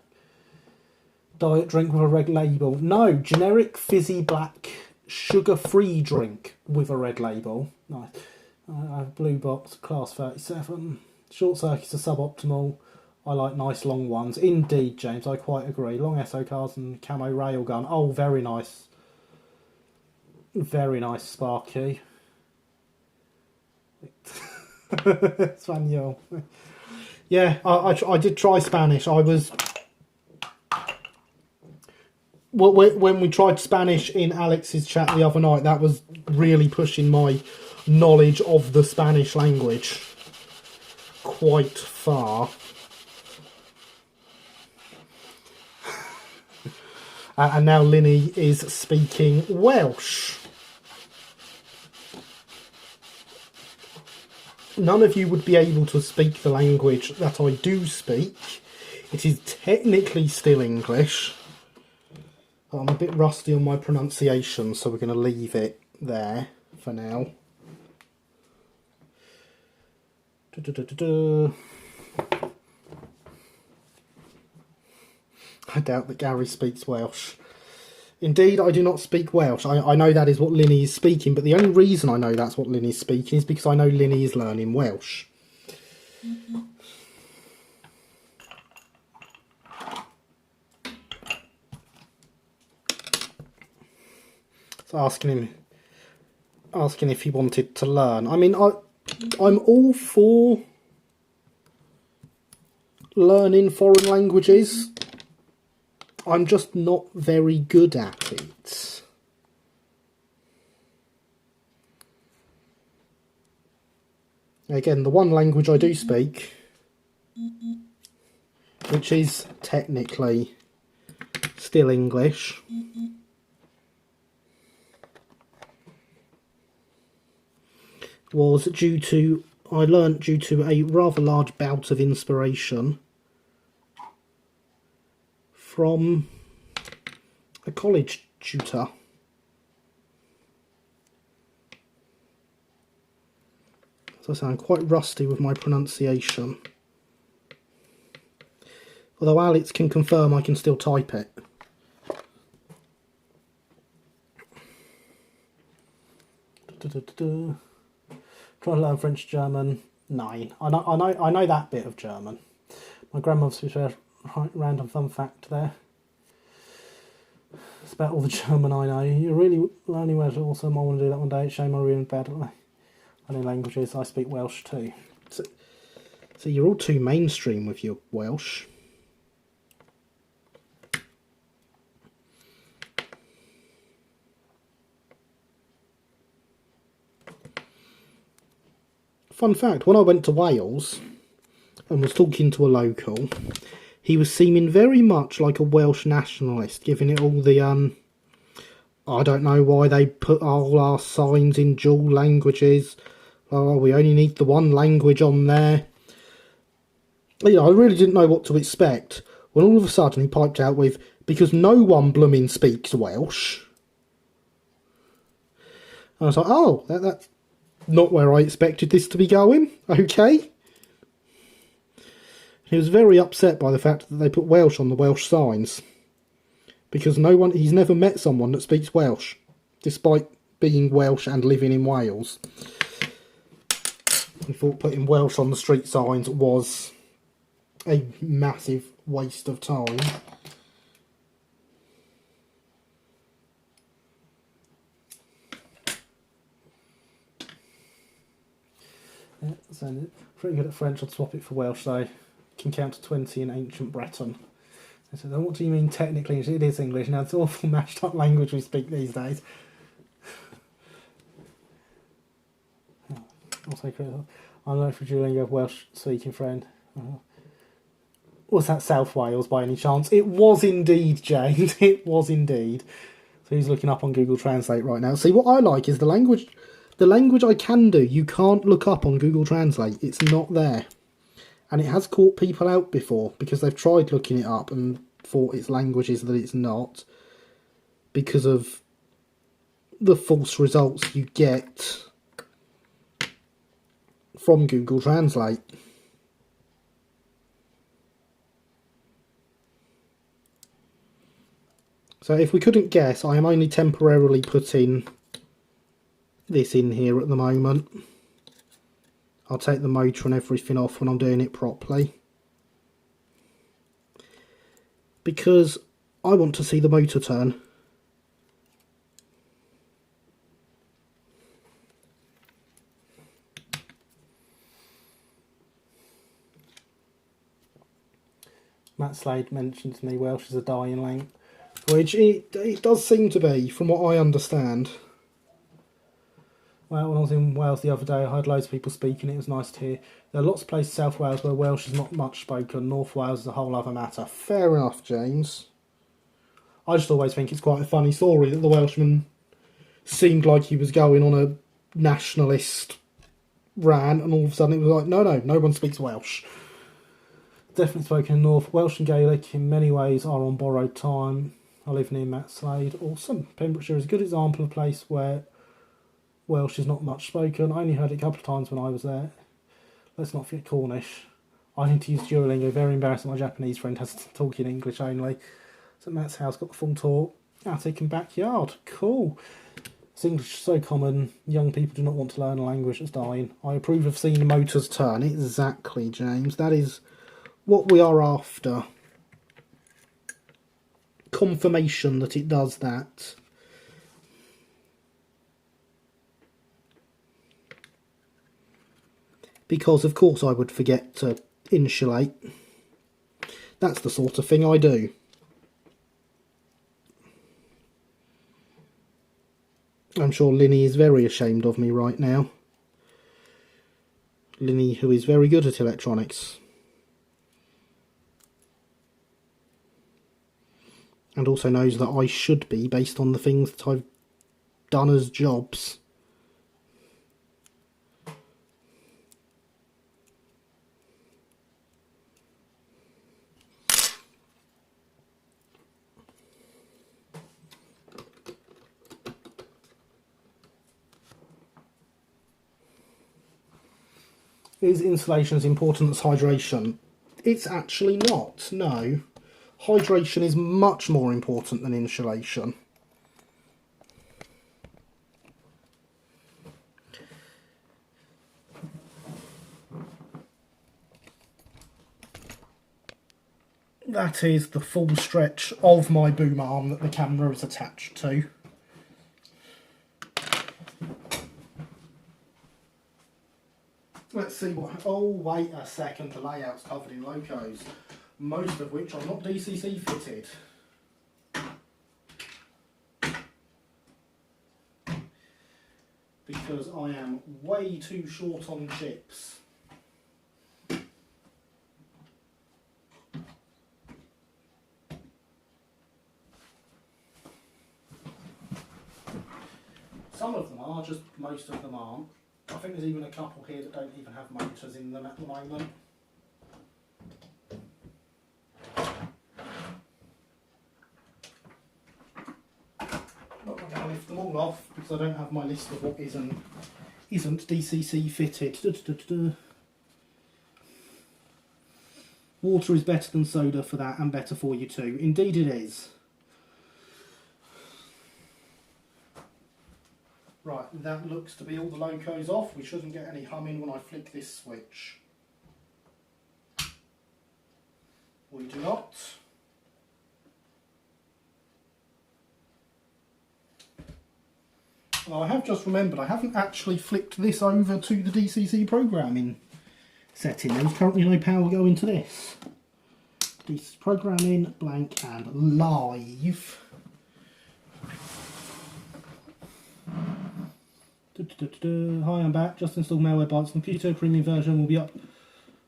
A: diet drink with a red label. No, generic fizzy black sugar-free drink with a red label. Nice. I have blue box, class 37. Short circuits are suboptimal. I like nice long ones. Indeed, James, I quite agree. Long SO cars and camo railgun. Oh, very nice. Very nice, Sparky. Spaniel. Yeah, I did try Spanish. I was... When we tried Spanish in Alex's chat the other night, that was really pushing my knowledge of the Spanish language quite far. And now Linny is speaking Welsh. None of you would be able to speak the language that I do speak. It is technically still English. I'm a bit rusty on my pronunciation, so we're going to leave it there for now. I doubt that Gary speaks Welsh. Indeed, I do not speak Welsh. I know that is what Linny is speaking, but the only reason I know that's what Linny is speaking is because I know Linny is learning Welsh. So asking if he wanted to learn. I mean, I'm all for learning foreign languages. I'm just not very good at it. Again, the one language I do speak, which is technically still English, was I learnt due to a rather large bout of inspiration from a college tutor. So I sound quite rusty with my pronunciation. Although Alex can confirm I can still type it. Try to learn French, German. 9. I know that bit of German. My grandmother's a random fun fact there. It's about all the German I know. You're really learning Welsh. Also, I want to do that one day. It's shame I'm really bad at I know languages. I speak Welsh too. So you're all too mainstream with your Welsh. Fun fact, when I went to Wales and was talking to a local, he was seeming very much like a Welsh nationalist, giving it all the, I don't know why they put all our signs in dual languages. Oh, we only need the one language on there. You know, I really didn't know what to expect when all of a sudden he piped out with, because no one blooming speaks Welsh. And I was like, oh, that's not where I expected this to be going. Okay. He was very upset by the fact that they put Welsh on the Welsh signs. Because he's never met someone that speaks Welsh, despite being Welsh and living in Wales. He thought putting Welsh on the street signs was a massive waste of time. Yeah, so pretty good at French. I'd swap it for Welsh though. Can count to 20 in ancient Breton. I said, what do you mean technically? It is English. Now it's an awful mashed up language we speak these days. Also critical. I'm known for Duolingo of Welsh speaking friend. Was that South Wales by any chance? It was indeed, Jane. It was indeed. So he's looking up on Google Translate right now. See, what I like is the language I can do, you can't look up on Google Translate. It's not there. And it has caught people out before because they've tried looking it up and thought it's languages that it's not, because of the false results you get from Google Translate. So if we couldn't guess, I am only temporarily putting this in here at the moment. I'll take the motor and everything off when I'm doing it properly, because I want to see the motor turn. Matt Slade mentioned to me Welsh is a dying language, which it does seem to be, from what I understand. Well, when I was in Wales the other day, I heard loads of people speaking. It was nice to hear. There are lots of places in South Wales where Welsh is not much spoken. North Wales is a whole other matter. Fair enough, James. I just always think it's quite a funny story that the Welshman seemed like he was going on a nationalist rant, and all of a sudden it was like, no one speaks Welsh. Definitely spoken in North. Welsh and Gaelic in many ways are on borrowed time. I live near Matt Slade. Awesome. Pembrokeshire is a good example of a place where Welsh is not much spoken. I only heard it a couple of times when I was there. Let's not forget Cornish. I need to use Duolingo. Very embarrassing. My Japanese friend has to talk in English only. So Matt's house got the full tour. Attic and backyard. Cool. It's English so common. Young people do not want to learn a language that's dying. I approve of seeing motors turn. Exactly, James. That is what we are after. Confirmation that it does that. Because of course I would forget to insulate. That's the sort of thing I do. I'm sure Linny is very ashamed of me right now. Linny, who is very good at electronics. And also knows that I should be, based on the things that I've done as jobs. Is insulation as important as hydration? It's actually not, no. Hydration is much more important than insulation. That is the full stretch of my boom arm that the camera is attached to. Let's see what... Oh, wait a second. The layout's covered in locos, most of which are not DCC fitted. Because I am way too short on chips. Some of them are, just most of them aren't. I think there's even a couple here that don't even have motors in them at the moment. Not going to lift them all off because I don't have my list of what isn't DCC fitted. Water is better than soda for that, and better for you too. Indeed it is. Right, that looks to be all the locos off. We shouldn't get any humming when I flick this switch. We do not. Well, I have just remembered I haven't actually flicked this over to the DCC programming setting. There's currently no power going to this. DCC programming, blank and live. Hi, I'm back. Just installed Malwarebytes computer. Premium version will be up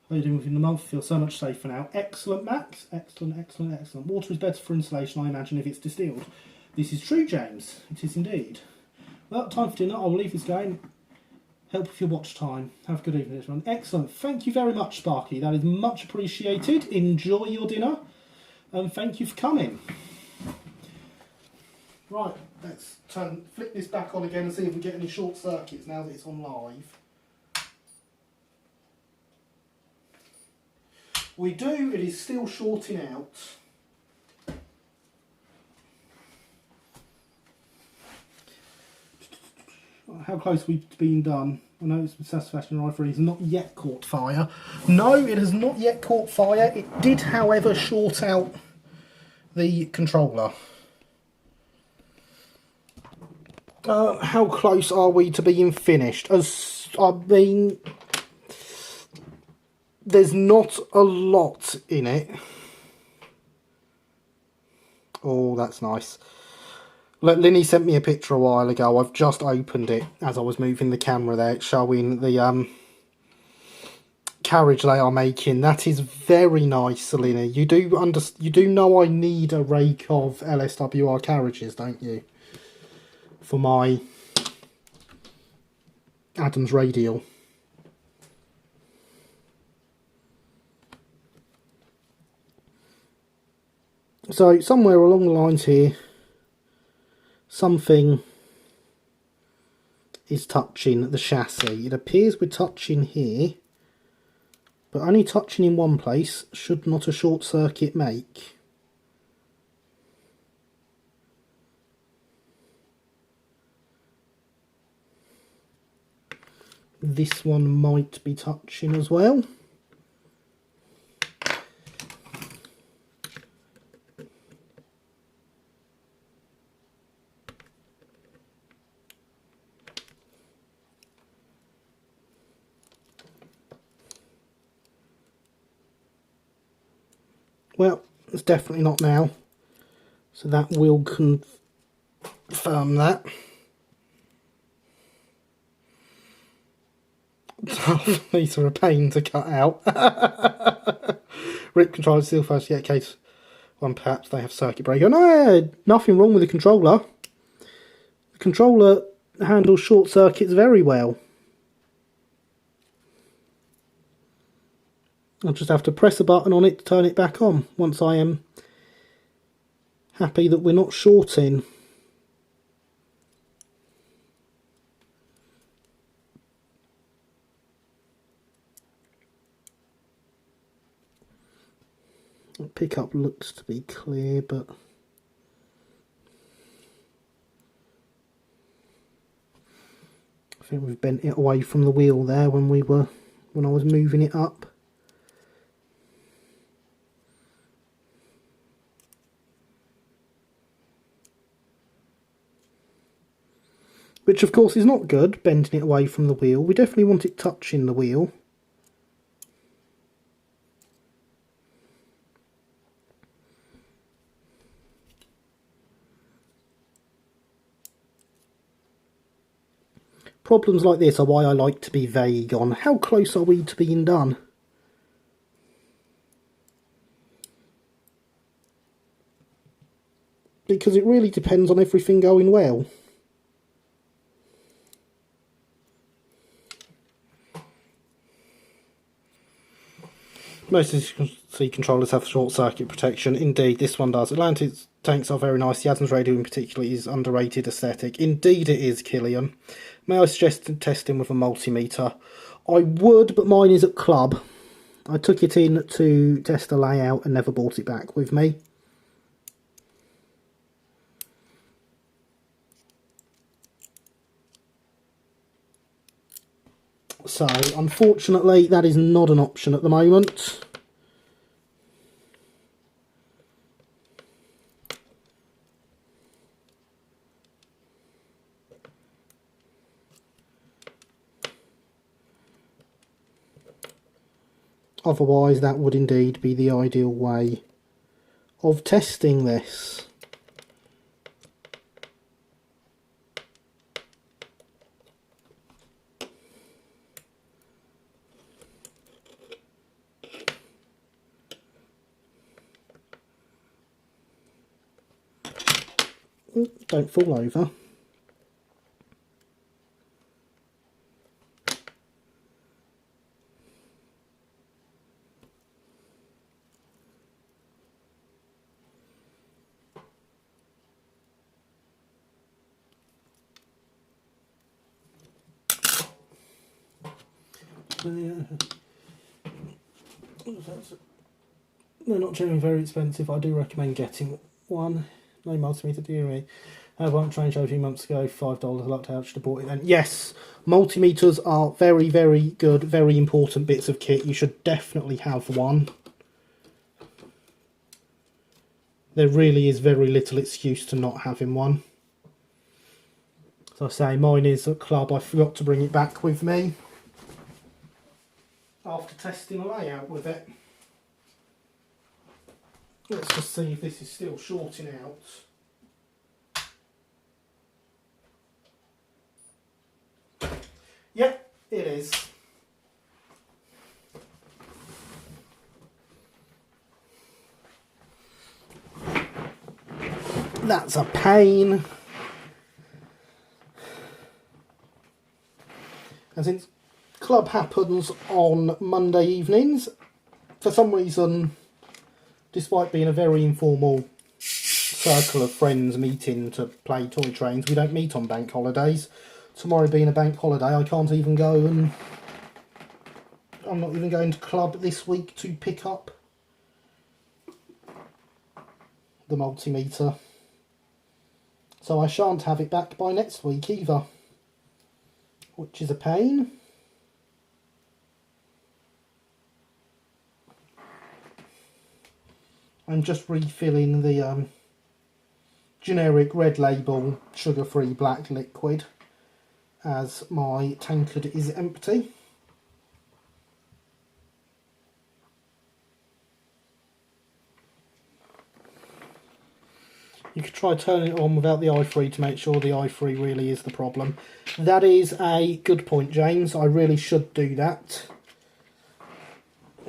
A: within the month. Feel so much safer now. Excellent, Max. Excellent, excellent, excellent. Water is better for insulation, I imagine, if it's distilled. This is true, James. It is indeed. Well, time for dinner. I will leave this going. Help with your watch time. Have a good evening, everyone. Excellent. Thank you very much, Sparky. That is much appreciated. Enjoy your dinner. And thank you for coming. Right, let's flick this back on again and see if we get any short circuits now that it's on live. We do, it is still shorting out. How close we've been done. I know it's with Satisfaction Rifle, it's not yet caught fire. No, it has not yet caught fire. It did, however, short out the controller. How close are we to being finished? As I mean, there's not a lot in it. Oh, that's nice. Look, Linny sent me a picture a while ago. I've just opened it as I was moving the camera there. It's showing the carriage they are making. That is very nice, Linny. You do know I need a rake of LSWR carriages, don't you? For my Adams radial. So somewhere along the lines here, something is touching the chassis. It appears we're touching here, but only touching in one place. Should not a short circuit make? This one might be touching as well. Well, it's definitely not now, so that will confirm that. These are a pain to cut out. Rip controller still first to get case one, perhaps they have circuit breaker. No, nothing wrong with the controller. The controller handles short circuits very well. I'll just have to press a button on it to turn it back on once I am happy that we're not shorting. The pickup looks to be clear, but I think we've bent it away from the wheel there when I was moving it up. Which of course is not good, bending it away from the wheel. We definitely want it touching the wheel. Problems like this are why I like to be vague on how close are we to being done. Because it really depends on everything going well. Most DCC controllers have short circuit protection. Indeed, this one does. Atlantic's tanks are very nice. The Adams radio in particular is underrated aesthetic. Indeed it is, Killian. May I suggest testing with a multimeter? I would, but mine is at club. I took it in to test a layout and never brought it back with me. So, unfortunately, that is not an option at the moment. Otherwise, that would indeed be the ideal way of testing this. Don't fall over. They're not generally very expensive. I do recommend getting one. No multimeter, do you mean? I had one train show a few months ago, $5. I looked out, should have bought it then. Yes, multimeters are very, very good, very important bits of kit. You should definitely have one. There really is very little excuse to not having one. As I say, mine is at club. I forgot to bring it back with me after testing a layout with it. Let's just see if this is still shorting out. Yep, it is. That's a pain. And since club happens on Monday evenings, for some reason, despite being a very informal circle of friends meeting to play toy trains, we don't meet on bank holidays. Tomorrow being a bank holiday, I can't even go, and I'm not even going to club this week to pick up the multimeter. So I shan't have it back by next week either, which is a pain. I'm just refilling the generic red label sugar-free black liquid as my tankard is empty. You could try turning it on without the i3 to make sure the i3 really is the problem. That is a good point, James. I really should do that,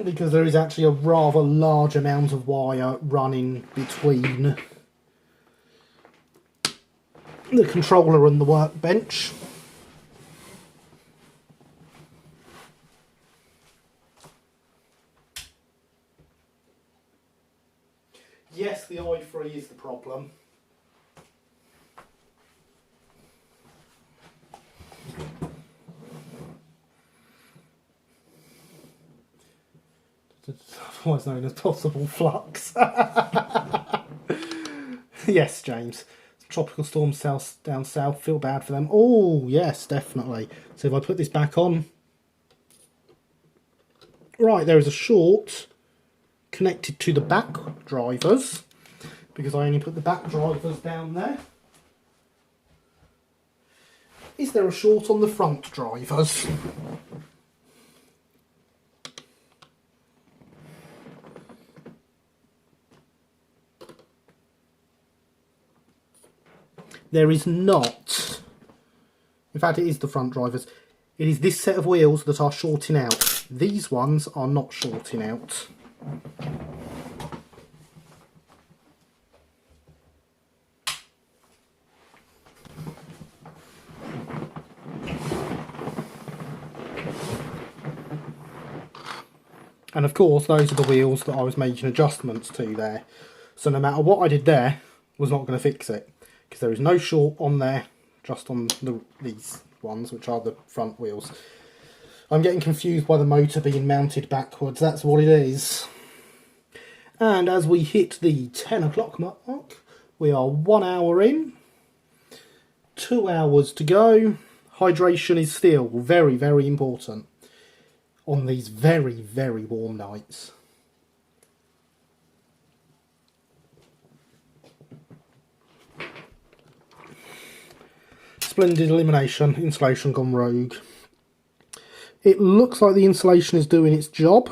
A: because there is actually a rather large amount of wire running between the controller and the workbench. Yes, the i3 is the problem. Otherwise known as possible flux. Yes, James. Tropical storms down south, feel bad for them. Oh, yes, definitely. So if I put this back on... Right, there is a short connected to the back drivers, because I only put the back drivers down there. Is there a short on the front drivers? There is not. In fact, it is the front drivers. It is this set of wheels that are shorting out. These ones are not shorting out. And of course, those are the wheels that I was making adjustments to there. So no matter what I did there, was not going to fix it, because there is no short on there, just on these ones, which are the front wheels. I'm getting confused by the motor being mounted backwards. That's what it is. And as we hit the 10 o'clock mark, we are 1 hour in, 2 hours to go. Hydration is still very, very important on these very, very warm nights. Splendid elimination, insulation gone rogue. It looks like the insulation is doing its job.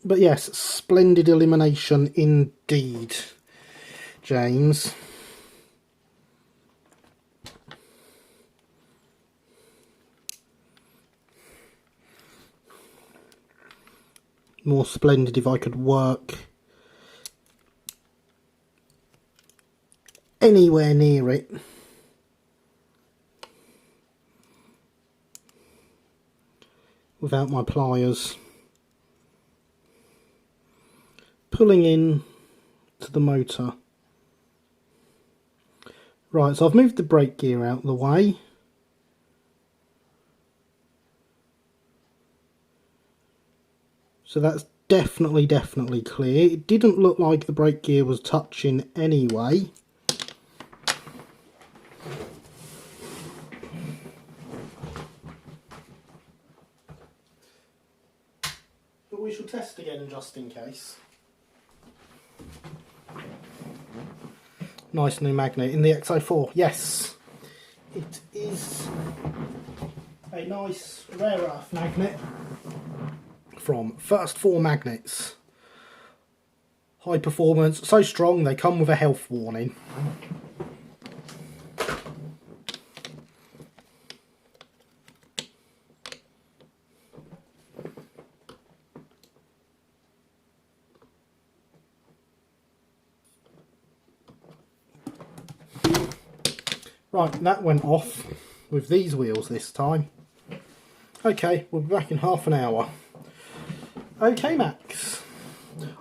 A: But yes, splendid elimination indeed, James. More splendid if I could work anywhere near it. Without my pliers. Pulling in to the motor. Right, so I've moved the brake gear out of the way. So that's definitely clear. It didn't look like the brake gear was touching anyway. But we shall test again just in case. Nice new magnet in the XO4. Yes, it is a nice rare earth magnet from First 4 Magnets. High performance, so strong they come with a health warning. Right, that went off with these wheels this time. Okay, we'll be back in half an hour. Okay, Max.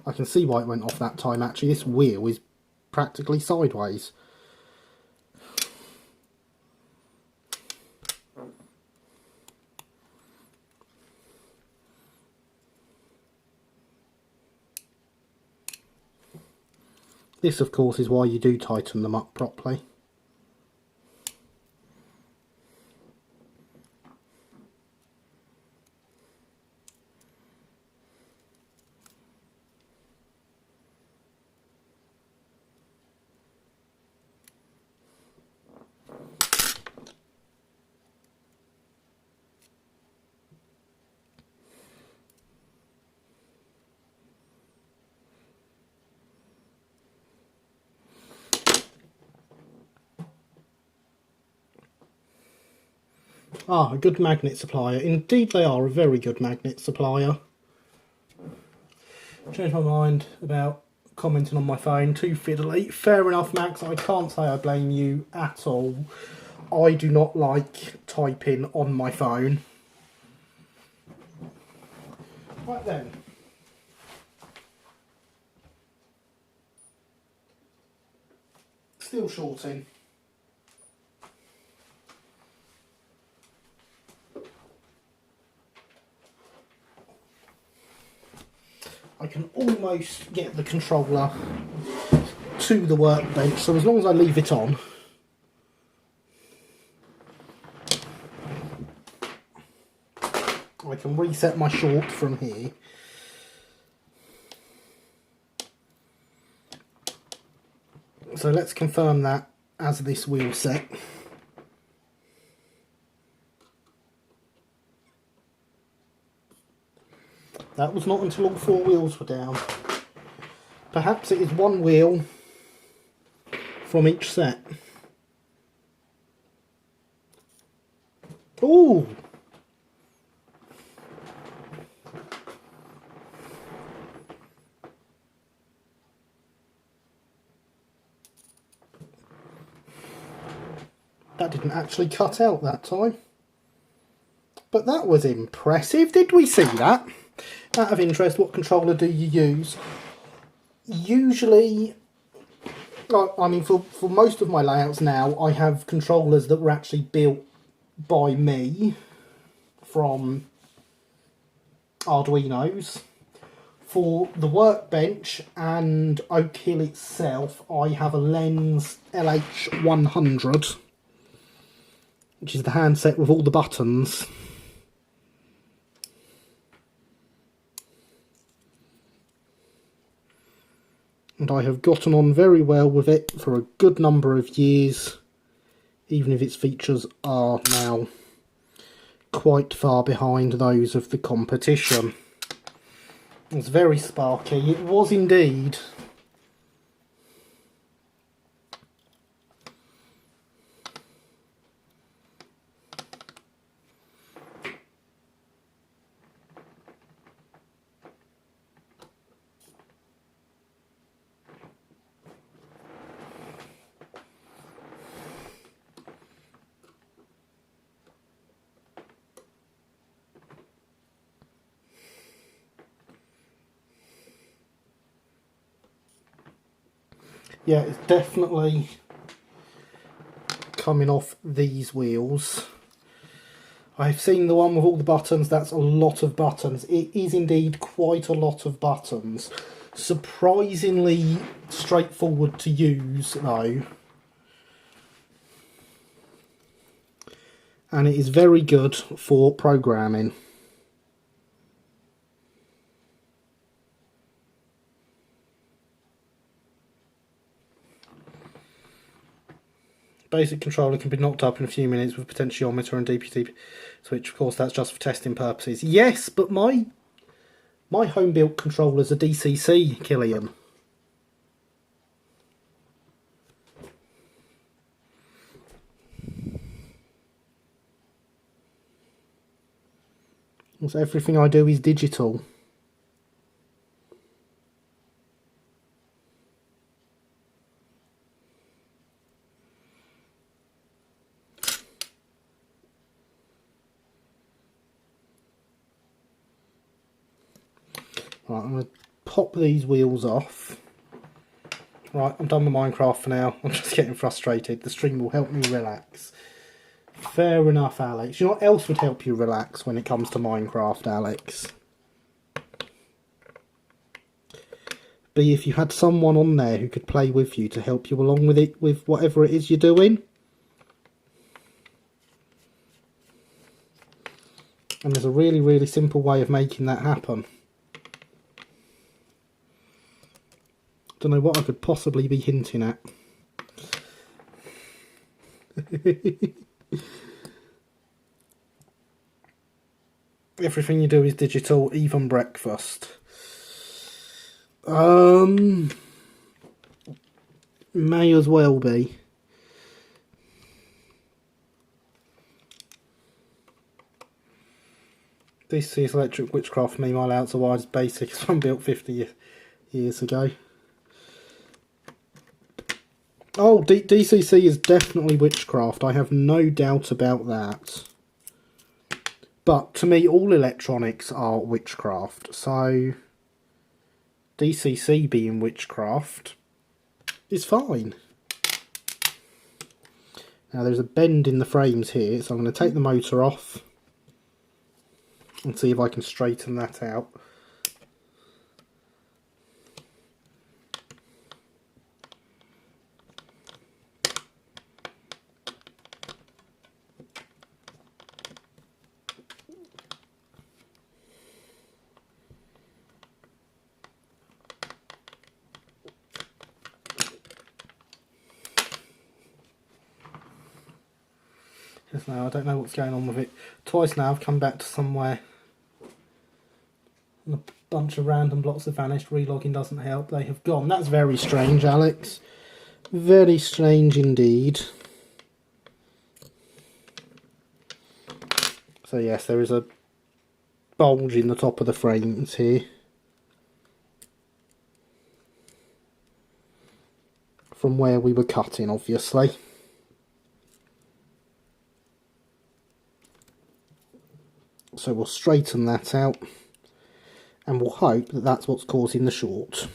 A: I can see why it went off that time, actually. This wheel is practically sideways. This, of course, is why you do tighten them up properly. Ah, a good magnet supplier. Indeed they are a very good magnet supplier. Changed my mind about commenting on my phone too fiddly. Fair enough, Max, I can't say I blame you at all. I do not like typing on my phone. Right then. Still shorting. I can almost get the controller to the workbench, so as long as I leave it on, I can reset my short from here. So let's confirm that as this wheel set. That was not until all four wheels were down. Perhaps it is one wheel from each set. Ooh! That didn't actually cut out that time. But that was impressive. Did we see that? Out of interest, what controller do you use? Usually, I mean, for most of my layouts now, I have controllers that were actually built by me from Arduinos. For the workbench and Oak Hill itself, I have a Lens LH100, which is the handset with all the buttons. And I have gotten on very well with it for a good number of years, even if its features are now quite far behind those of the competition. It's very sparky. It was indeed. Yeah, it's definitely coming off these wheels. I've seen the one with all the buttons. That's a lot of buttons. It is indeed quite a lot of buttons. Surprisingly straightforward to use though. And it is very good for programming. Basic controller can be knocked up in a few minutes with potentiometer and DPT switch. Of course, that's just for testing purposes. Yes, but my home-built controllers are DCC, Killian. So everything I do is digital. Right, I'm going to pop these wheels off. Right, I'm done with Minecraft for now. I'm just getting frustrated. The stream will help me relax. Fair enough, Alex. You know what else would help you relax when it comes to Minecraft, Alex? Be if you had someone on there who could play with you to help you along with it, with whatever it is you're doing. And there's a really, really simple way of making that happen. Don't know what I could possibly be hinting at. Everything you do is digital, even breakfast. May as well be. DCC is electric witchcraft for me. My layouts are wide as basic. It's one built 50 years ago. Oh, DCC is definitely witchcraft. I have no doubt about that. But to me, all electronics are witchcraft. So DCC being witchcraft is fine. Now there's a bend in the frames here, so I'm going to take the motor off and see if I can straighten that out. Just now, I don't know what's going on with it. Twice now I've come back to somewhere and a bunch of random blocks have vanished. Relogging doesn't help. They have gone. That's very strange, Alex. Very strange indeed. So yes, there is a bulge in the top of the frames here. From where we were cutting, obviously. So we'll straighten that out and we'll hope that that's what's causing the short.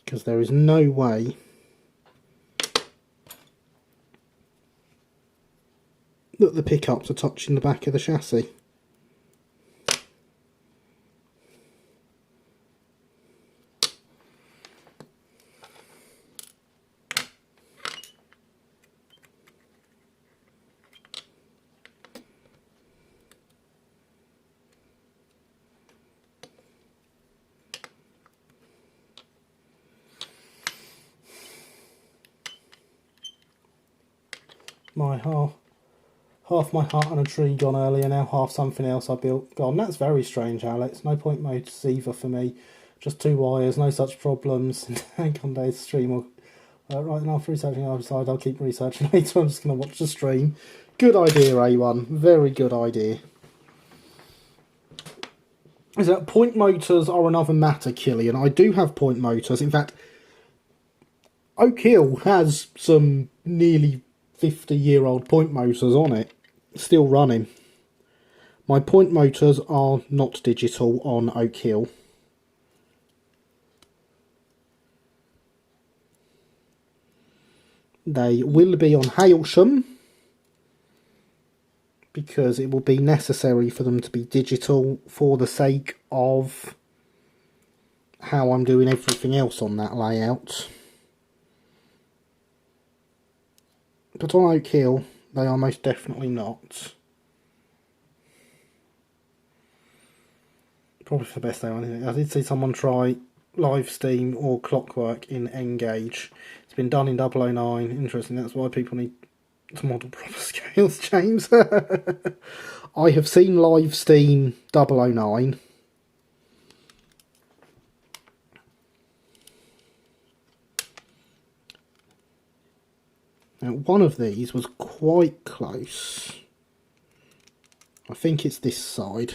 A: Because there is no way that the pickups are touching the back of the chassis. My half my heart on a tree gone earlier, now half something else I built gone. That's very strange, Alex. No point motors either for me. Just 2 wires, no such problems. Hank on days stream or right now after researching the other side, I'll keep researching later. I'm just gonna watch the stream. Good idea, A1. Very good idea. Is that point motors are another matter, Killian. I do have point motors. In fact, Oak Hill has some nearly 50-year-old point motors on it, still running. My point motors are not digital on Oak Hill. They will be on Hailsham, because it will be necessary for them to be digital for the sake of how I'm doing everything else on that layout. But on Oak Hill, they are most definitely not. Probably for the best day on it. I did see someone try live steam or clockwork in Engage. It's been done in 009. Interesting, that's why people need to model proper scales, James. I have seen live Steam 009. Now, one of these was quite close. I think it's this side.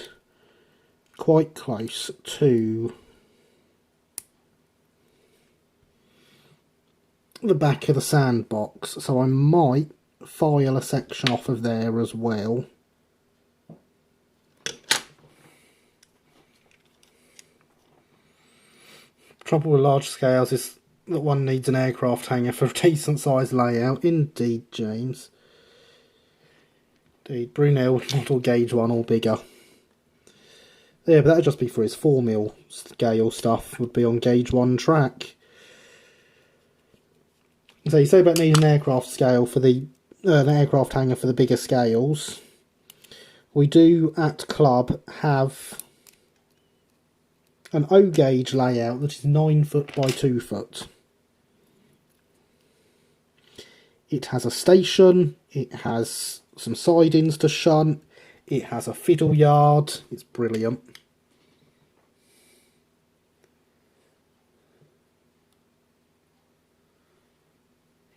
A: Quite close to the back of the sandbox, so I might file a section off of there as well. Trouble with large scales is that one needs an aircraft hangar for a decent sized layout. Indeed, James. Indeed, Brunel would model gauge 1 or bigger. Yeah, but that would just be for his 4mm scale stuff, would be on gauge 1 track. So you say about needing an aircraft scale for an aircraft hangar for the bigger scales. We do at Club have an O gauge layout that is 9 foot by 2 foot. It has a station, it has some sidings to shunt, it has a fiddle yard. It's brilliant.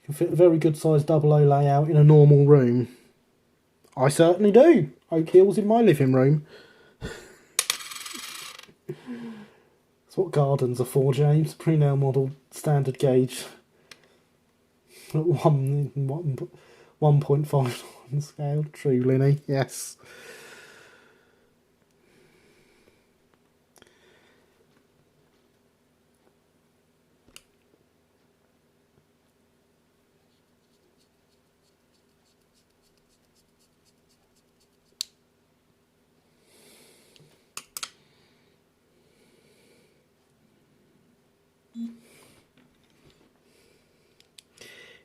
A: You can fit a very good sized 00 layout in a normal room. I certainly do. Oak Hill's in my living room. That's what gardens are for, James. Pre-nail model standard gauge at 1.5 on scale. True, Linny. Yes.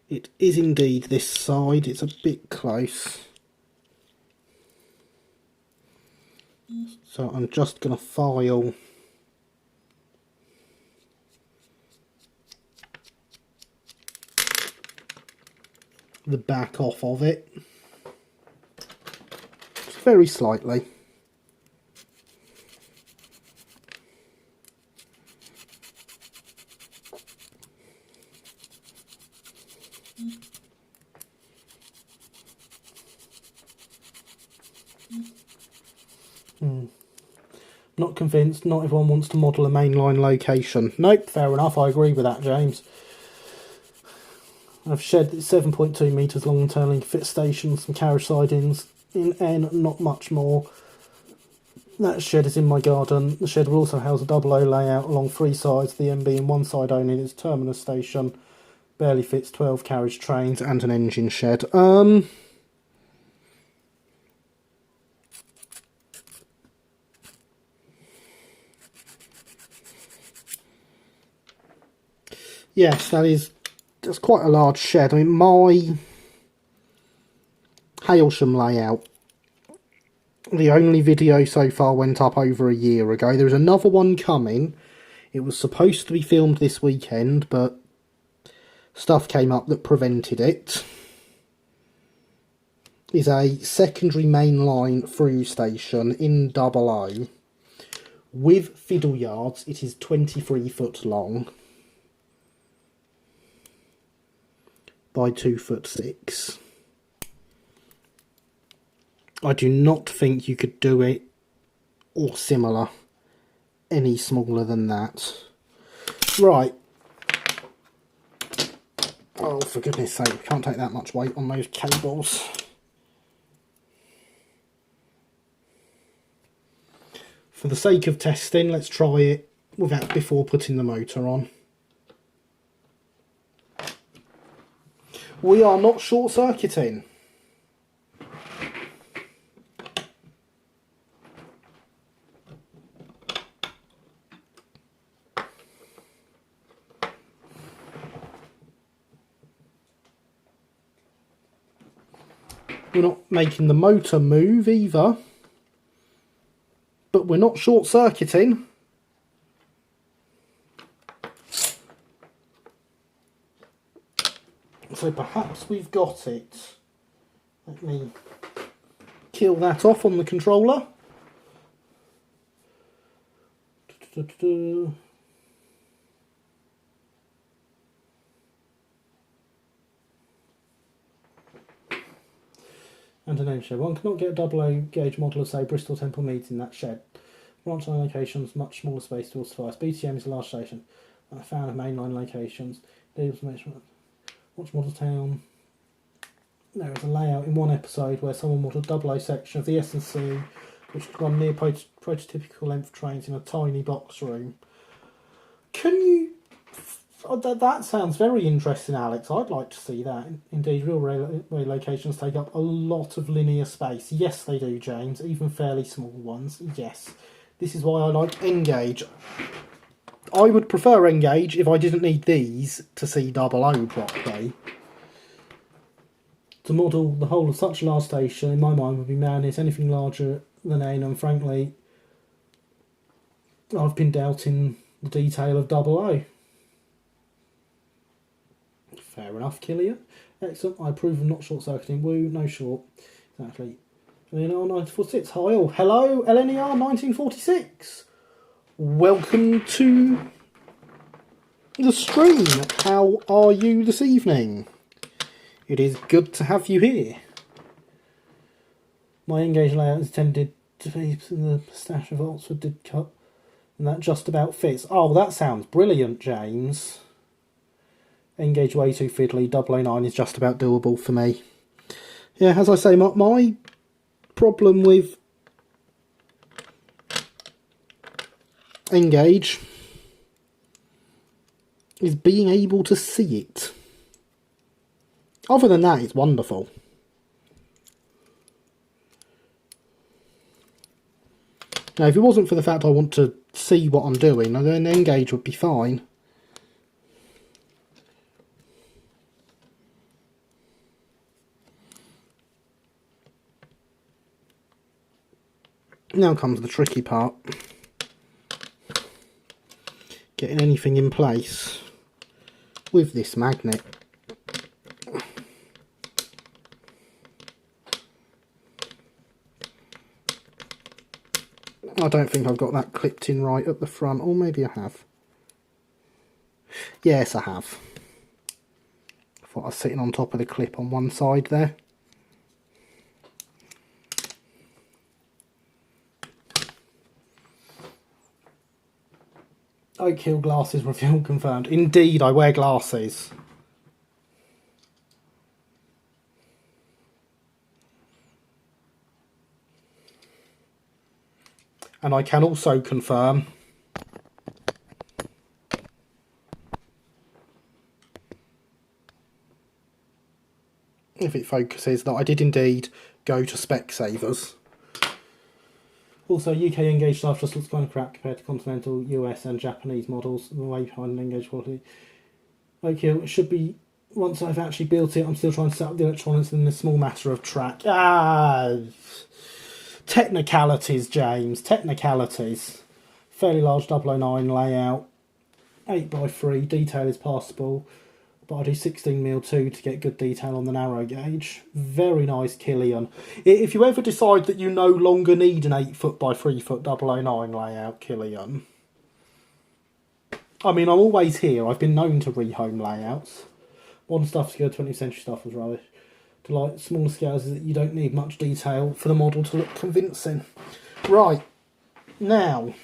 A: It is indeed this side. It's a bit close. So I'm just going to file the back off of it. Just very slightly. Not convinced. Not everyone wants to model a mainline location. Nope, fair enough. I agree with that, James. I've shed 7.2 metres long internally, fit stations, some carriage sidings in N, not much more. That shed is in my garden. The shed will also house a 00 layout along 3 sides, the MB in one side only, its terminus station. Barely fits 12 carriage trains and an engine shed. Yes, that's quite a large shed. I mean, my Hailsham layout, the only video so far went up over a year ago. There's another one coming. It was supposed to be filmed this weekend, but stuff came up that prevented it. Is a secondary mainline through station in 00 with fiddle yards. It is 23 foot long by 2'6". I do not think you could do it or similar any smaller than that. Right. Oh, for goodness sake, we can't take that much weight on those cables. For the sake of testing, let's try it before putting the motor on. We are not short-circuiting. We're not making the motor move either. But we're not short-circuiting. So perhaps we've got it. Let me kill that off on the controller. And a name shed. One cannot get a double O gauge model of, say, Bristol Temple Meads in that shed. Branch line locations, much smaller space to suffice. BTM is a large station. I'm a fan of mainline locations. Watch Model Town. There is a layout in one episode where someone modelled a double O section of the S&C, which could run near prototypical length trains in a tiny box room. Can you... That sounds very interesting, Alex. I'd like to see that. Indeed, real railway locations take up a lot of linear space. Yes, they do, James. Even fairly small ones. Yes. This is why I like N-Gauge. I would prefer N-Gauge if I didn't need these to see double O properly. To model the whole of such a large station, in my mind, would be madness. Anything larger than N, and frankly, I've been doubting the detail of double O. Fair enough, Killian. Excellent. I approve of not short-circuiting. Woo, no short. Exactly. LNR 1946. Hi all. Hello, LNER 1946. Welcome to the stream. How are you this evening? It is good to have you here. My N-Gauge layout is intended to be in the stash of Oxford did cut, and that just about fits. Oh, that sounds brilliant, James. N-Gauge way too fiddly. 009 is just about doable for me. Yeah, as I say, my problem with N-Gauge is being able to see it. Other than that, it's wonderful. Now, if it wasn't for the fact I want to see what I'm doing, then N-Gauge would be fine. Now comes the tricky part. Getting anything in place with this magnet. I don't think I've got that clipped in right at the front, or maybe I have. Yes, I have. I thought I was sitting on top of the clip on one side there. Oak Hill glasses reveal confirmed. Indeed, I wear glasses. And I can also confirm if it focuses that I did indeed go to Specsavers. Also, UK N-Gauge stuff just looks kind of crap compared to continental US and Japanese models. The way behind N-Gauge quality. Okay, it should be, once I've actually built it, I'm still trying to set up the electronics in a small matter of track. Technicalities, James, technicalities. Fairly large 009 layout. 8x3, detail is passable. But I do 16mm2 to get good detail on the narrow gauge. Very nice, Killian. If you ever decide that you no longer need an 8ft by 3ft 009 layout, Killian. I mean, I'm always here. I've been known to rehome layouts. Modern stuff's good, 20th century stuff was rubbish. To like smaller scales is that you don't need much detail for the model to look convincing. Right, now,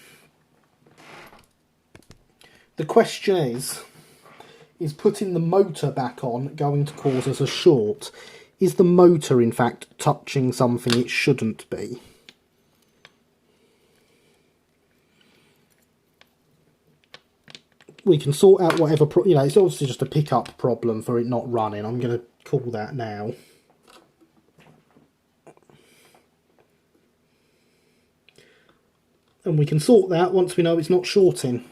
A: the question is putting the motor back on going to cause us a short? Is the motor, in fact, touching something it shouldn't be? We can sort out whatever, it's obviously just a pickup problem for it not running. I'm going to call that now. And we can sort that once we know it's not shorting.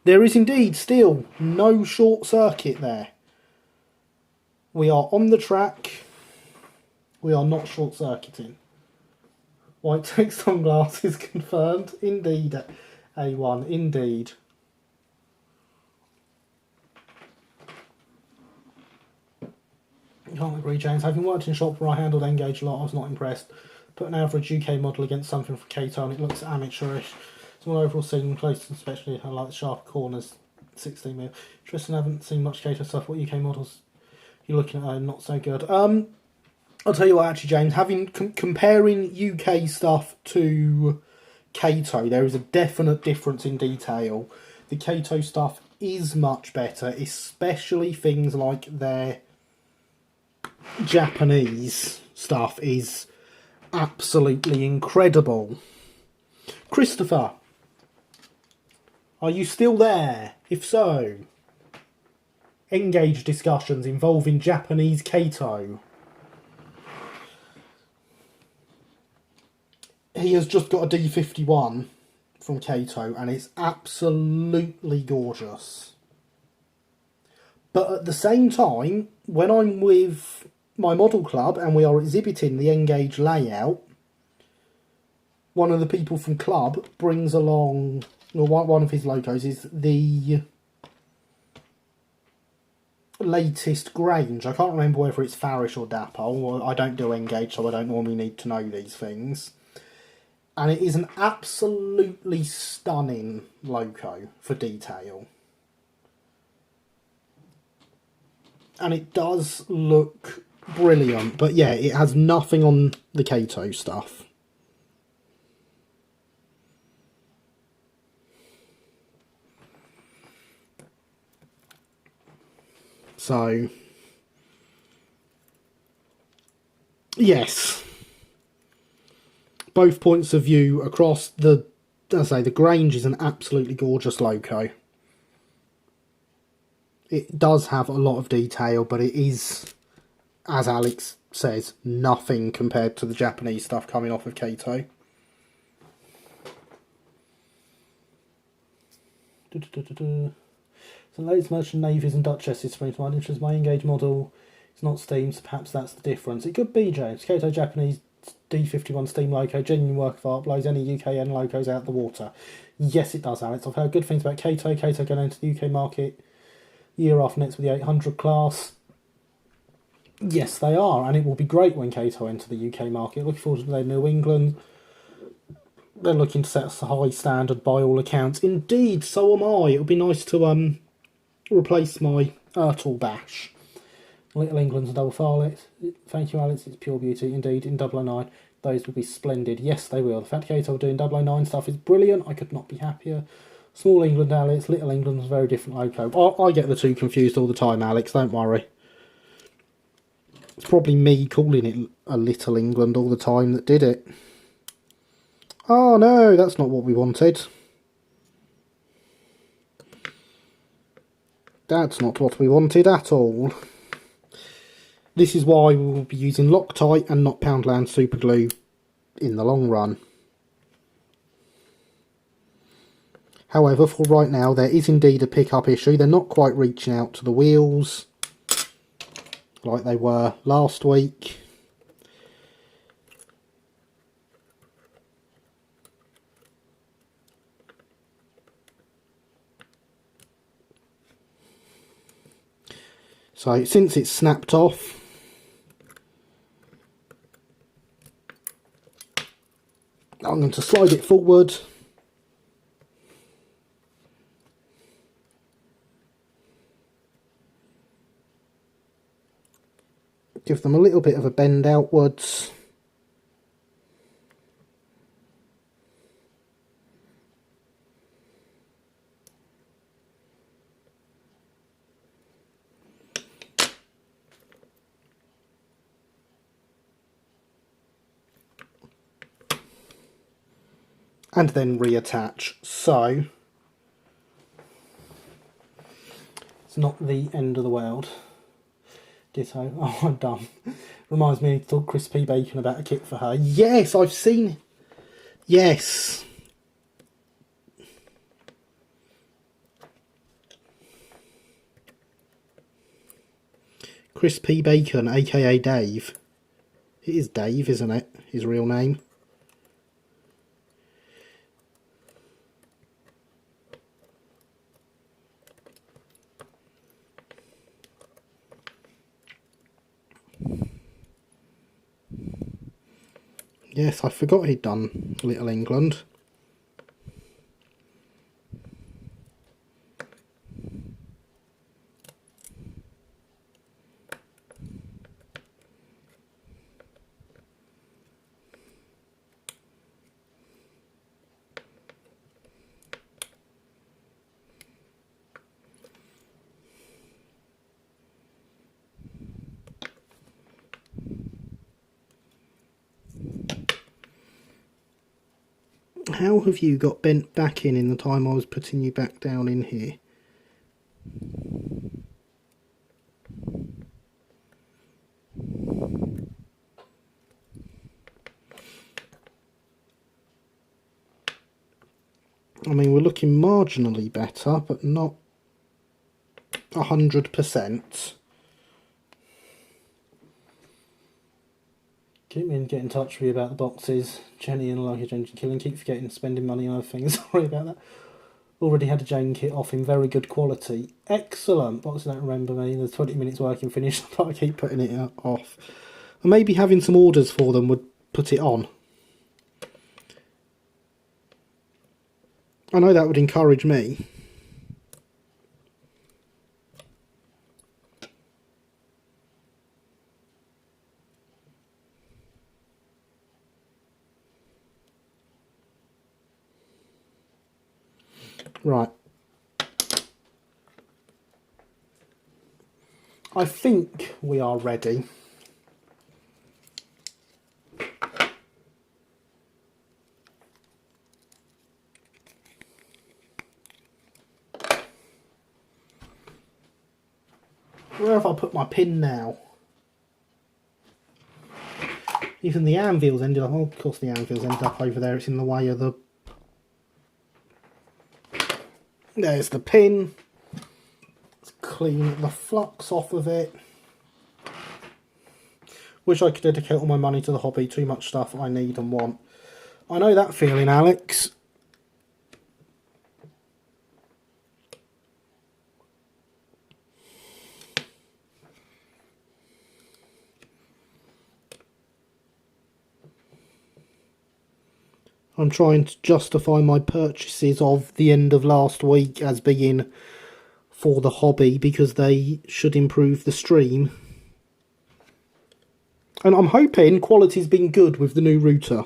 A: There is indeed still no short circuit there. We are on the track. We are not short circuiting. White text on glasses confirmed. Indeed, A1, indeed. Can't agree, James. Having worked in a shop where I handled Engage a lot, I was not impressed. Put an average UK model against something from Kato and it looks amateurish. So my overall scene close, especially I like the sharp corners, 16mm. Tristan, haven't seen much Kato stuff. What UK models you're looking at are not so good. I'll tell you what, actually, James, having comparing UK stuff to Kato, there is a definite difference in detail. The Kato stuff is much better, especially things like their Japanese stuff is absolutely incredible. Christopher, are you still there? If so, engage discussions involving Japanese Kato. He has just got a D51 from Kato and it's absolutely gorgeous. But at the same time, when I'm with my model club and we are exhibiting the Engage layout, one of the people from club brings along, or one of his logos is the latest Grange. I can't remember whether it's Farish or Dapol. I don't do Engage, so I don't normally need to know these things. And it is an absolutely stunning logo for detail. And it does look brilliant, but yeah, it has nothing on the Kato stuff. So, yes, both points of view across the, as I say, the Grange is an absolutely gorgeous logo. It does have a lot of detail, but it is, as Alex says, nothing compared to the Japanese stuff coming off of Kato. So the latest merchant navies and Duchesses spring to mind. Interest my Engage model. It's not Steam, so perhaps that's the difference. It could be, James. Kato Japanese D51 Steam logo, genuine work of art, blows any UKN logos out the water. Yes, it does, Alex. I've heard good things about Kato. Kato going into the UK market year after next with the 800 class. Yes, they are, and it will be great when Kato enter the UK market. Looking forward to their New England. They're looking to set a high standard by all accounts. Indeed, so am I. It would be nice to replace my Ertl Bash. Little England's a double file. Thank you, Alex. It's pure beauty. Indeed, in 009, those will be splendid. Yes, they will. The fact Kato doing 009 stuff is brilliant. I could not be happier. Small England, Alex. Little England's a very different logo. I get the two confused all the time, Alex. Don't worry. It's probably me calling it a Little England all the time that did it. Oh no, that's not what we wanted. That's not what we wanted at all. This is why we will be using Loctite and not Poundland Superglue in the long run. However, for right now, there is indeed a pickup issue. They're not quite reaching out to the wheels like they were last week. So since it's snapped off, I'm going to slide it forward. Give them a little bit of a bend outwards. And then reattach. So it's not the end of the world. Ditto. Oh, I'm done. Reminds me to talk Chris P. Bacon about a kit for her. Yes, I've seen. Yes. Chris P. Bacon, aka Dave. It is Dave, isn't it? His real name. Yes, I forgot he'd done Little England. How have you got bent back in the time I was putting you back down in here? I mean, we're looking marginally better, but not 100%. Keep me and get in touch with you about the boxes. Jenny and Luggage Engine Killing. Keep forgetting spending money on other things. Sorry about that. Already had a Jane kit off in very good quality. Excellent. Boxes don't remember me. There's 20 minutes working finished, but I keep putting it off. And maybe having some orders for them would put it on. I know that would encourage me. Right. I think we are ready. Where have I put my pin now? Even the anvils ended up... Oh, of course the anvils ended up over there. It's in the way of the... There's the pin. Let's clean the flux off of it. Wish I could dedicate all my money to the hobby. Too much stuff I need and want. I know that feeling, Alex. I'm trying to justify my purchases of the end of last week as being for the hobby because they should improve the stream. And I'm hoping quality's been good with the new router.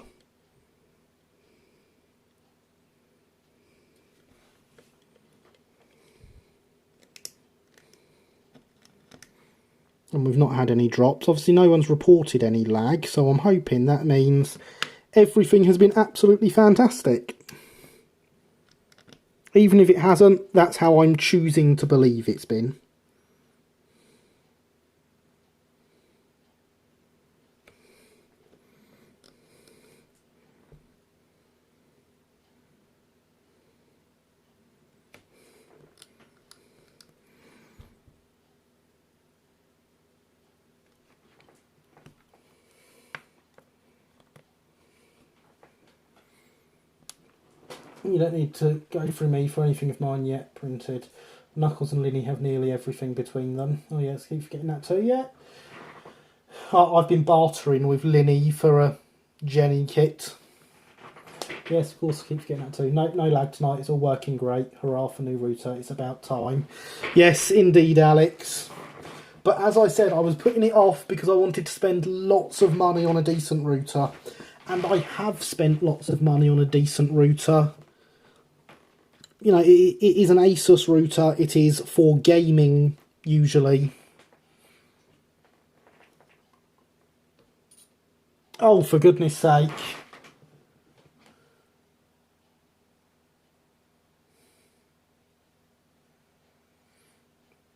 A: And we've not had any drops. Obviously no one's reported any lag, so I'm hoping that means everything has been absolutely fantastic. Even if it hasn't, that's how I'm choosing to believe it's been. You don't need to go through me for anything of mine yet printed. Knuckles and Linny have nearly everything between them. Oh yes, keep forgetting that too, yeah. I've been bartering with Linny for a Jenny kit. Yes, of course, keep forgetting that too. No lag tonight, it's all working great. Hurrah for new router, it's about time. Yes, indeed, Alex. But as I said, I was putting it off because I wanted to spend lots of money on a decent router. And I have spent lots of money on a decent router. You know, it is an Asus router. It is for gaming, usually. Oh, for goodness sake.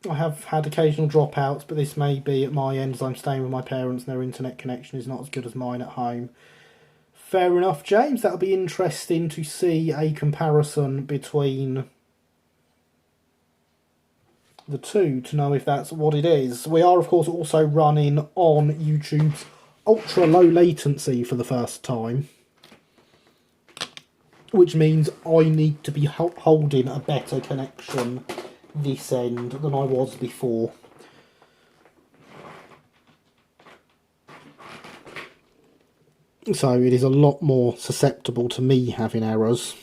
A: I have had occasional dropouts, but this may be at my end as I'm staying with my parents and their internet connection is not as good as mine at home. Fair enough, James. That'll be interesting to see a comparison between the two to know if that's what it is. We are, of course, also running on YouTube's ultra low latency for the first time, which means I need to be holding a better connection this end than I was before. So it is a lot more susceptible to me having errors.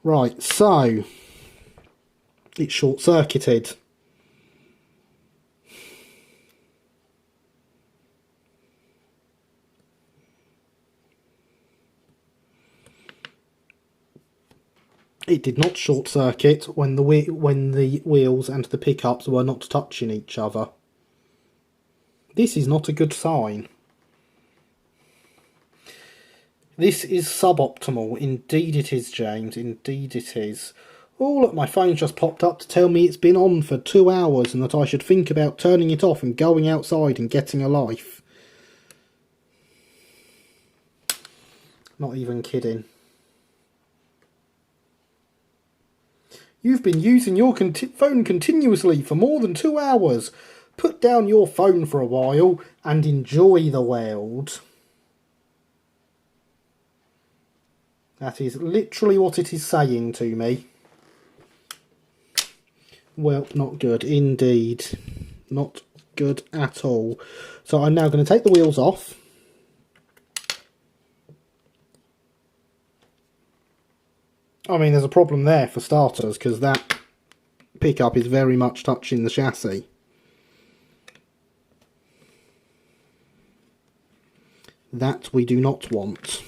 A: Right, so it's short-circuited. It did not short-circuit when the wheels and the pickups were not touching each other. This is not a good sign. This is suboptimal. Indeed it is, James. Indeed it is. Oh, look, my phone's just popped up to tell me it's been on for 2 hours and that I should think about turning it off and going outside and getting a life. Not even kidding. You've been using your phone continuously for more than 2 hours. Put down your phone for a while and enjoy the world. That is literally what it is saying to me. Well, not good indeed. Not good at all. So I'm now going to take the wheels off. I mean, there's a problem there for starters, because that pickup is very much touching the chassis. That we do not want.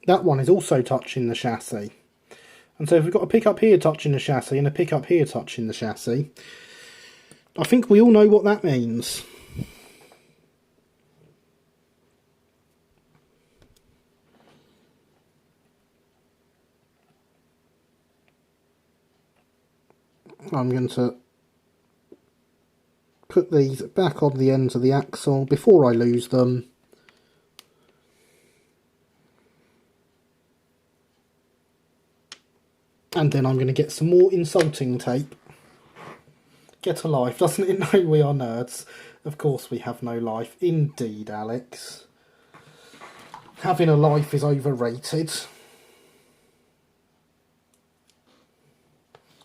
A: That one is also touching the chassis. And so if we've got a pickup here touching the chassis and a pickup here touching the chassis, I think we all know what that means. I'm going to put these back on the ends of the axle before I lose them. And then I'm going to get some more insulting tape. Get a life. Doesn't it know we are nerds? Of course we have no life. Indeed, Alex. Having a life is overrated.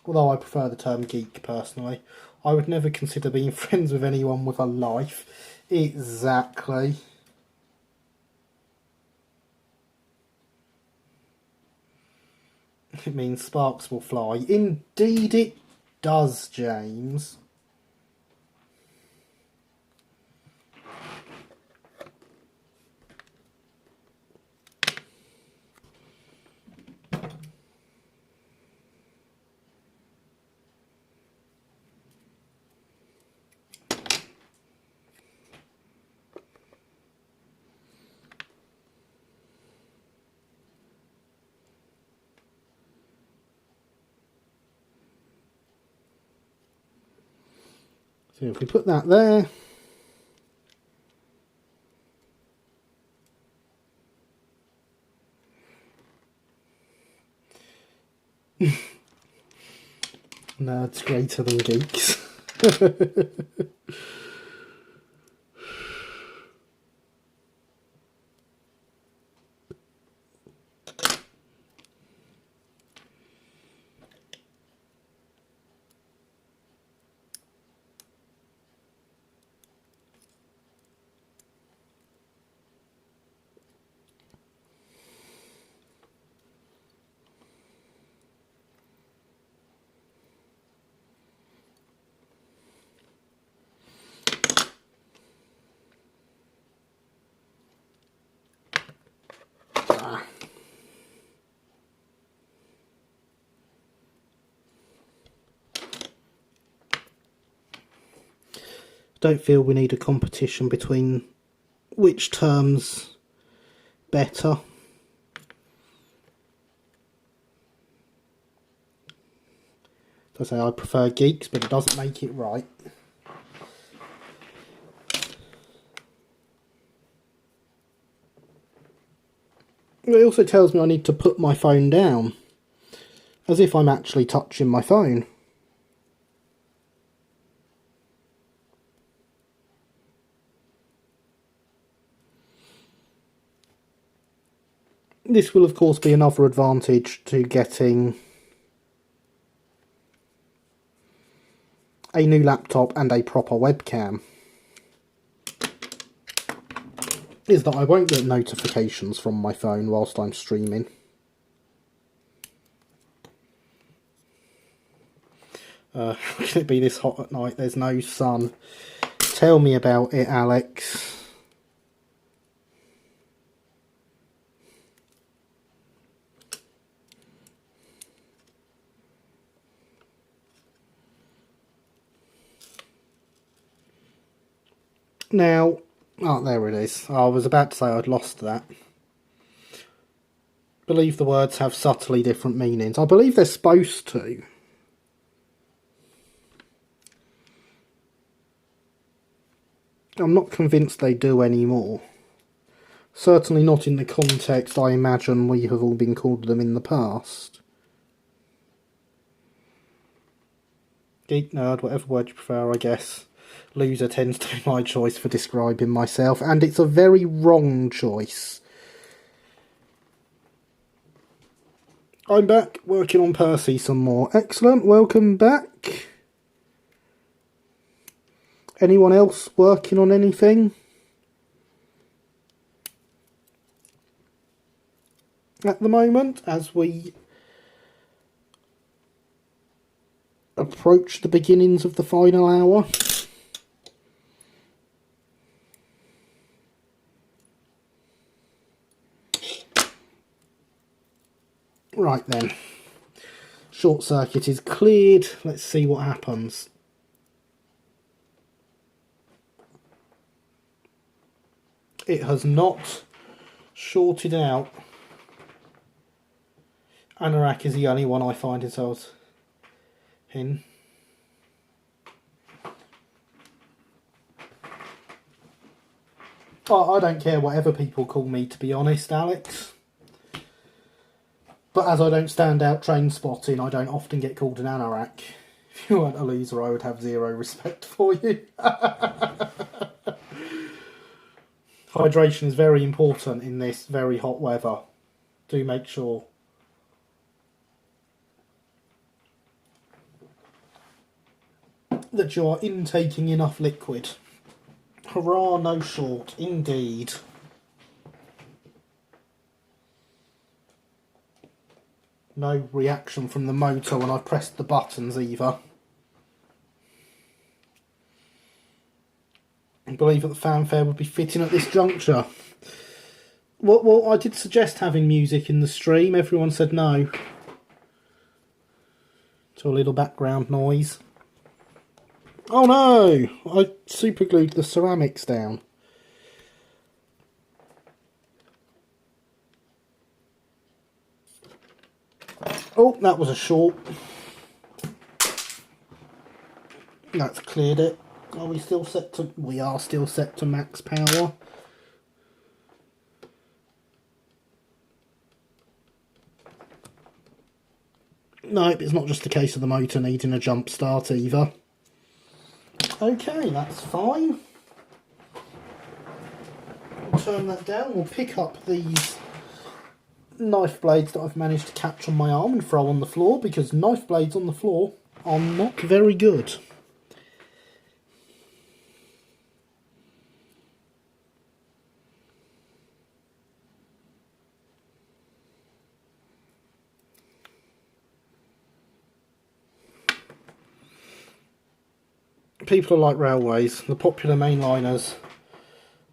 A: Although I prefer the term geek, personally. I would never consider being friends with anyone with a life. Exactly. It means sparks will fly. Indeed it does, James. So if we put that there, nerds greater than geeks. Don't feel we need a competition between which term's better. So I say I prefer geeks, but it doesn't make it right. It also tells me I need to put my phone down, as if I'm actually touching my phone. This will of course be another advantage to getting a new laptop and a proper webcam, is that I won't get notifications from my phone whilst I'm streaming. How can it be this hot at night? There's no sun. Tell me about it, Alex. Now, oh, there it is. I was about to say I'd lost that. Believe the words have subtly different meanings. I believe they're supposed to. I'm not convinced they do anymore. Certainly not in the context I imagine we have all been called them in the past. Geek, nerd, whatever word you prefer, I guess. Loser tends to be my choice for describing myself, and it's a very wrong choice. I'm back, working on Percy some more. Excellent, welcome back. Anyone else working on anything? At the moment, as we approach the beginnings of the final hour. Right then. Short circuit is cleared. Let's see what happens. It has not shorted out. Anorak is the only one I find ourselves in. Oh, I don't care whatever people call me, to be honest, Alex. But as I don't stand out train spotting, I don't often get called an anorak. If you weren't a loser, I would have zero respect for you. Hydration is very important in this very hot weather. Do make sure. That you are intaking enough liquid. Hurrah, no short, indeed. No reaction from the motor when I pressed the buttons either. I believe that the fanfare would be fitting at this juncture. Well, I did suggest having music in the stream. Everyone said no. So a little background noise. Oh no! I superglued the ceramics down. Oh, that was a short. That's cleared it. Are we still set to... We are still set to max power. Nope, it's not just a case of the motor needing a jump start either. Okay, that's fine. We'll turn that down. We'll pick up these knife blades that I've managed to catch on my arm and throw on the floor, because knife blades on the floor are not very good. People are like railways. The popular mainliners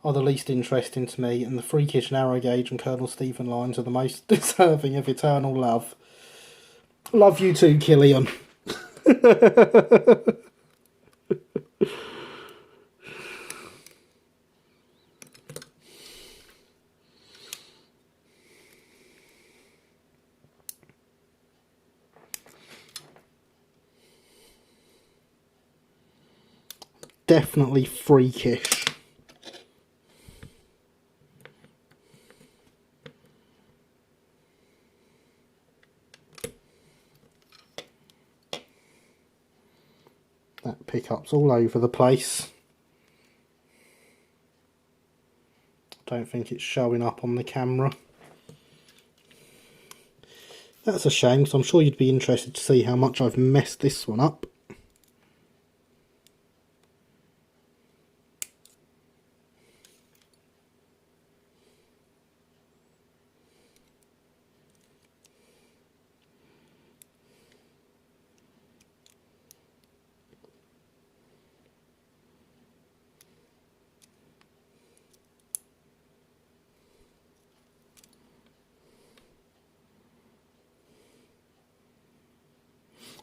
A: are the least interesting to me, and the freakish narrow gauge and Colonel Stephen lines are the most deserving of eternal love. Love you too, Killian. Definitely freakish. That pickup's all over the place. Don't think it's showing up on the camera. That's a shame, because I'm sure you'd be interested to see how much I've messed this one up.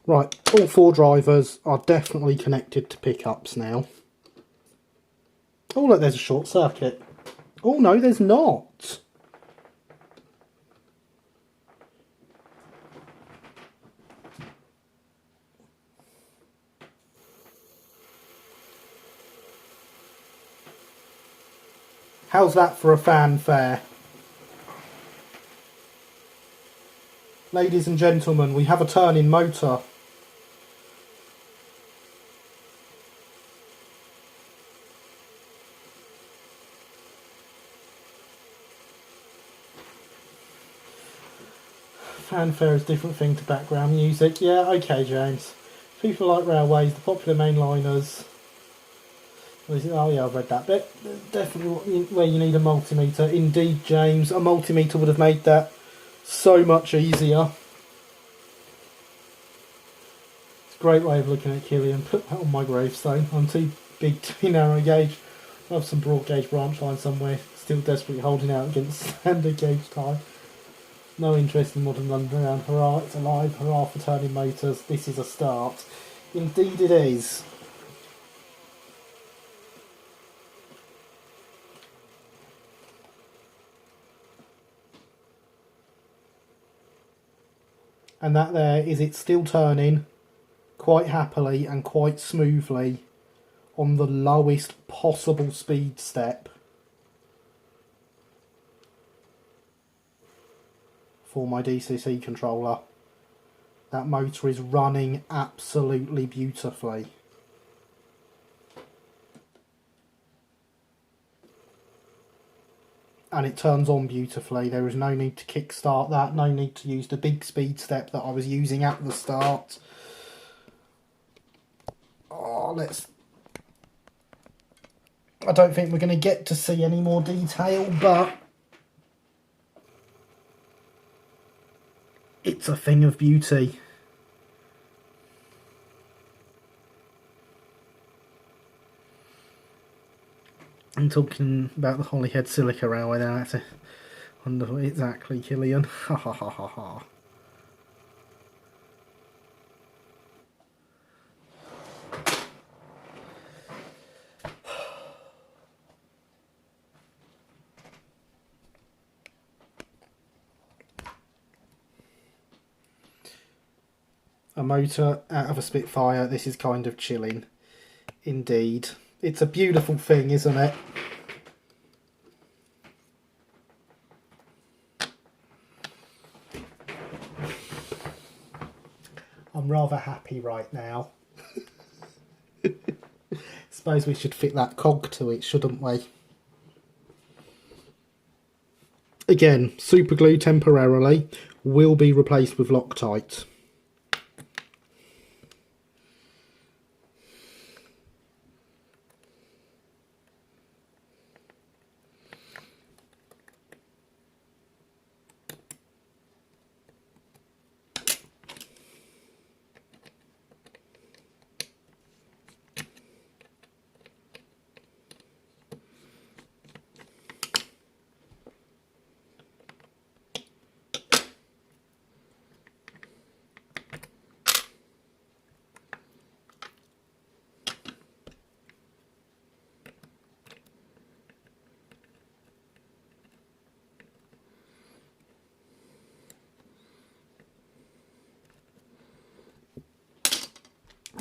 A: Right, all 4 drivers are definitely connected to pickups now. Oh look, there's a short circuit. Oh no, there's not. How's that for a fanfare? Ladies and gentlemen, we have a turning motor. Fanfare is a different thing to background music. Yeah, okay, James. People like railways, the popular mainliners. Oh yeah, I've read that bit. Definitely where you need a multimeter. Indeed, James, a multimeter would have made that so much easier. It's a great way of looking at Killian. Put that on my gravestone. I'm too big to be narrow gauge. I have some broad gauge branch line somewhere. Still desperately holding out against standard gauge time. No interest in modern Underground. Hurrah, it's alive. Hurrah for turning motors. This is a start. Indeed it is. And that there is it still turning quite happily and quite smoothly on the lowest possible speed step for my DCC controller. That motor is running absolutely beautifully. And it turns on beautifully. There is no need to kickstart that, no need to use the big speed step that I was using at the start. Oh, I don't think we're going to get to see any more detail, but it's a thing of beauty. I'm talking about the Holyhead Silica Railway there. That's a wonderful, exactly, Killian. Ha ha ha ha ha. A motor out of a Spitfire. This is kind of chilling. Indeed. It's a beautiful thing, isn't it? I'm rather happy right now. Suppose we should fit that cog to it, shouldn't we? Again, super glue temporarily will be replaced with Loctite.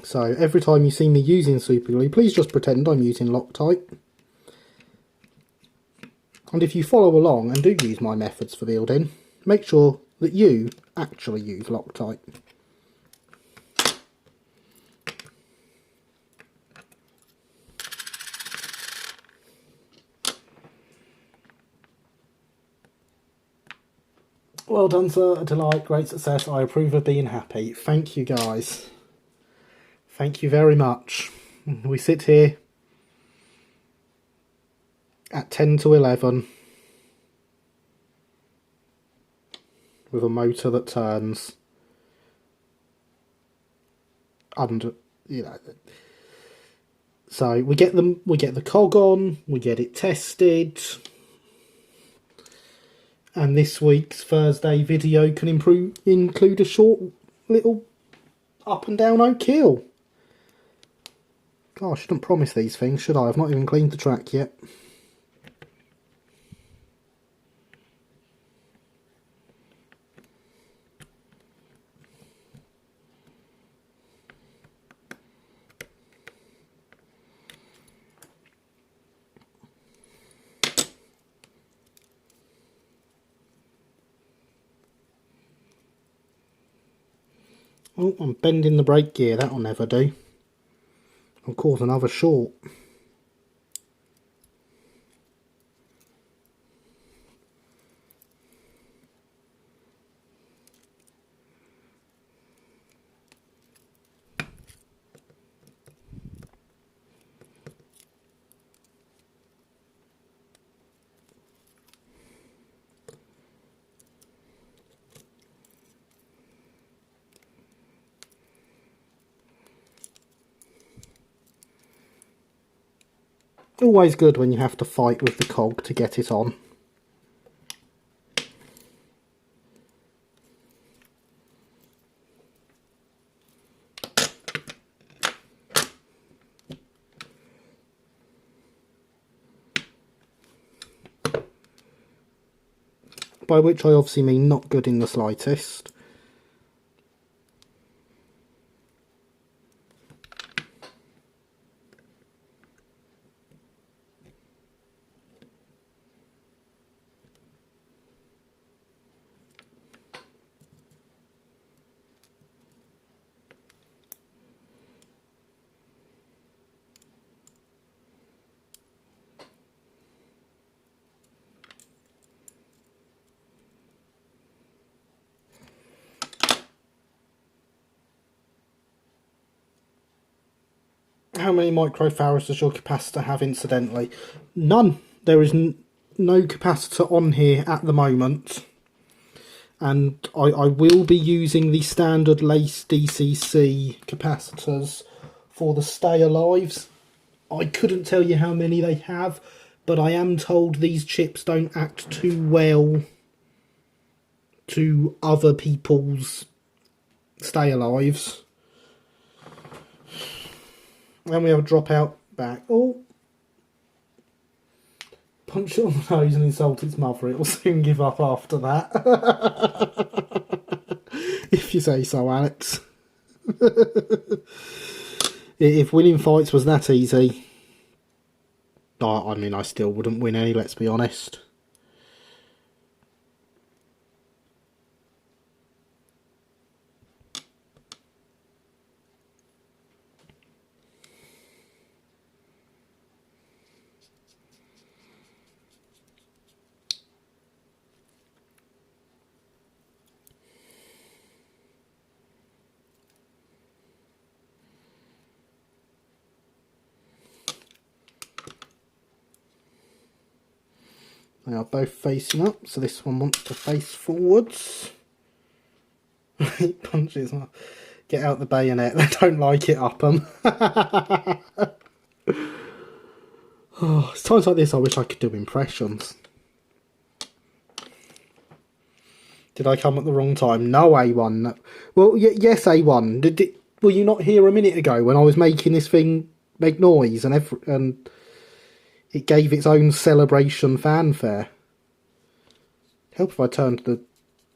A: So every time you see me using super glue, please just pretend I'm using Loctite. And if you follow along and do use my methods for building, make sure that you actually use Loctite. Well done, sir. A delight, great success. I approve of being happy. Thank you, guys. Thank you very much. We sit here at 10 to 11 with a motor that turns under, you know. So we get the cog on, we get it tested, and this week's Thursday video can include a short little up and down O'Kill. Gosh, I shouldn't promise these things, should I? I've not even cleaned the track yet. Oh, I'm bending the brake gear, that'll never do. I'll cause another short. Always good when you have to fight with the cog to get it on. By which I obviously mean not good in the slightest. How many microfarads does your capacitor have incidentally? None. There is no capacitor on here at the moment. And I will be using the standard lace DCC capacitors for the stay alives. I couldn't tell you how many they have, but I am told these chips don't act too well to other people's stay alives. And we have a dropout back. Oh, punch it on the nose and insult its mother. It will soon give up after that. If you say so, Alex. If winning fights was that easy, I mean, I still wouldn't win any, let's be honest. They are both facing up, so this one wants to face forwards. It punches. Get out the bayonet. They don't like it up 'em. Oh, it's times like this I wish I could do impressions. Did I come at the wrong time? No, A1. Well, yes, A1. Were you not here a minute ago when I was making this thing make noise and it gave its own celebration fanfare? Help if I turned the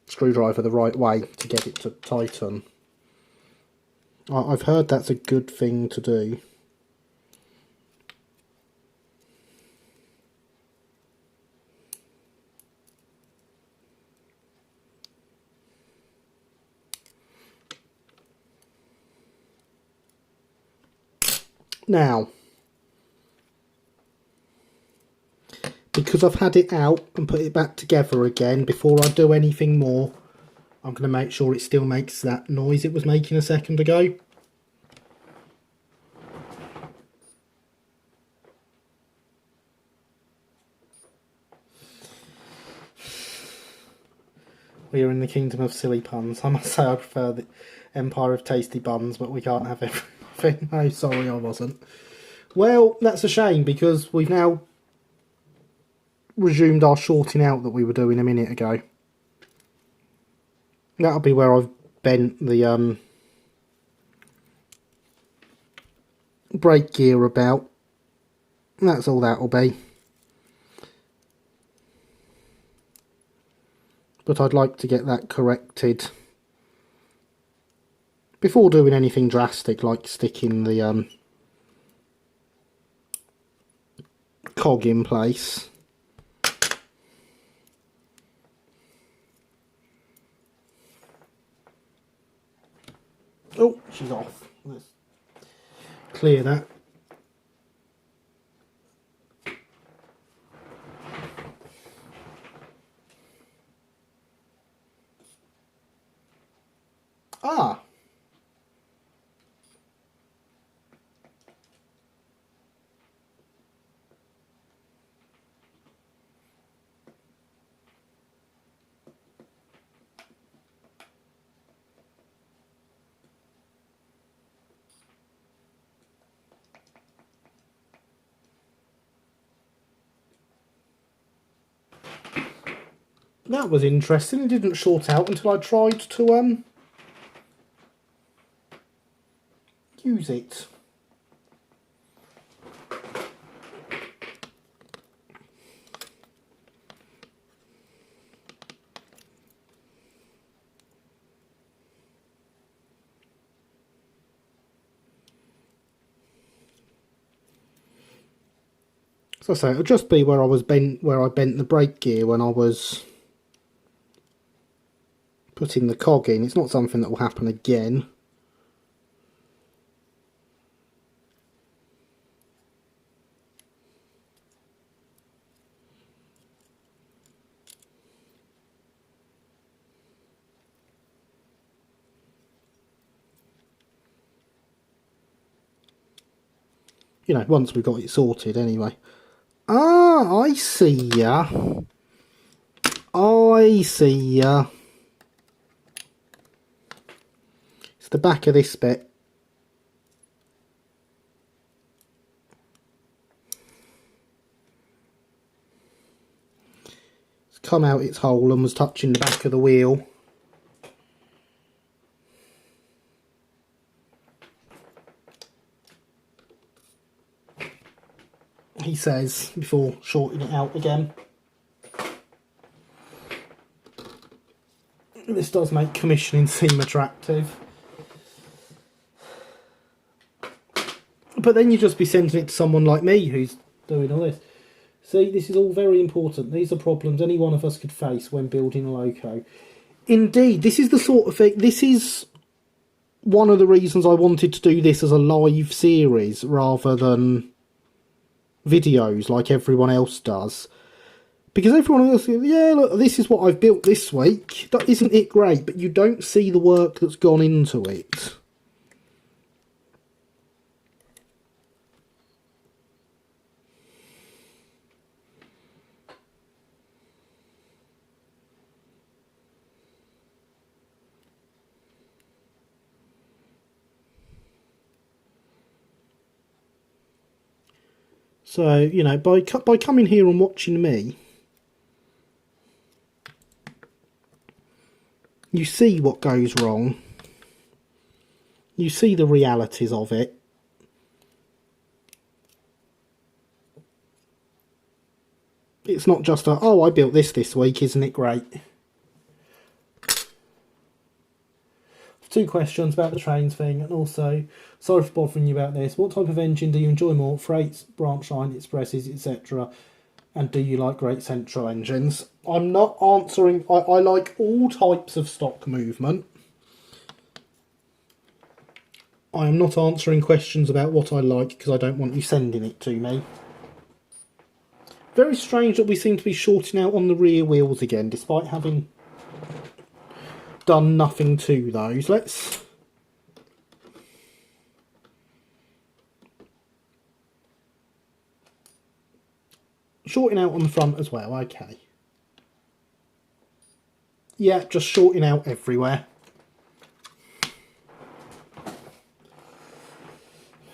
A: screwdriver the right way to get it to tighten. I've heard that's a good thing to do. Now, because I've had it out and put it back together again, before I do anything more, I'm going to make sure it still makes that noise it was making a second ago. We are in the kingdom of silly puns. I must say I prefer the empire of tasty buns, but we can't have everything. No, sorry, I wasn't. Well, that's a shame, because we've now resumed our shorting out that we were doing a minute ago. That'll be where I've bent the brake gear about. That's all that'll be. But I'd like to get that corrected before doing anything drastic, like sticking the cog in place. Oh, she's off. Let's clear that. Ah. That was interesting. It didn't short out until I tried to use it. So I say it'll just be where I bent the brake gear when I was putting the cog in. It's not something that will happen again. You know, once we've got it sorted anyway. Ah, I see ya. I see ya. It's the back of this bit. It's come out its hole and was touching the back of the wheel. He says, before shorting it out again. This does make commissioning seem attractive. But then you'd just be sending it to someone like me who's doing all this. See, this is all very important. These are problems any one of us could face when building a loco. Indeed, this is the sort of thing, this is one of the reasons I wanted to do this as a live series rather than videos like everyone else does. Because everyone else says, yeah, look, this is what I've built this week. Isn't it great? But you don't see the work that's gone into it. So, you know, by coming here and watching me, you see what goes wrong. You see the realities of it. It's not just a, oh, I built this week, isn't it great? 2 questions about the trains thing, and also, sorry for bothering you about this. What type of engine do you enjoy more? Freights, branch line, expresses, etc. And do you like great central engines? I'm not answering... I like all types of stock movement. I am not answering questions about what I like because I don't want you sending it to me. Very strange that we seem to be shorting out on the rear wheels again, despite having done nothing to those. Let's shorting out on the front as well. Okay. Yeah, just shorting out everywhere.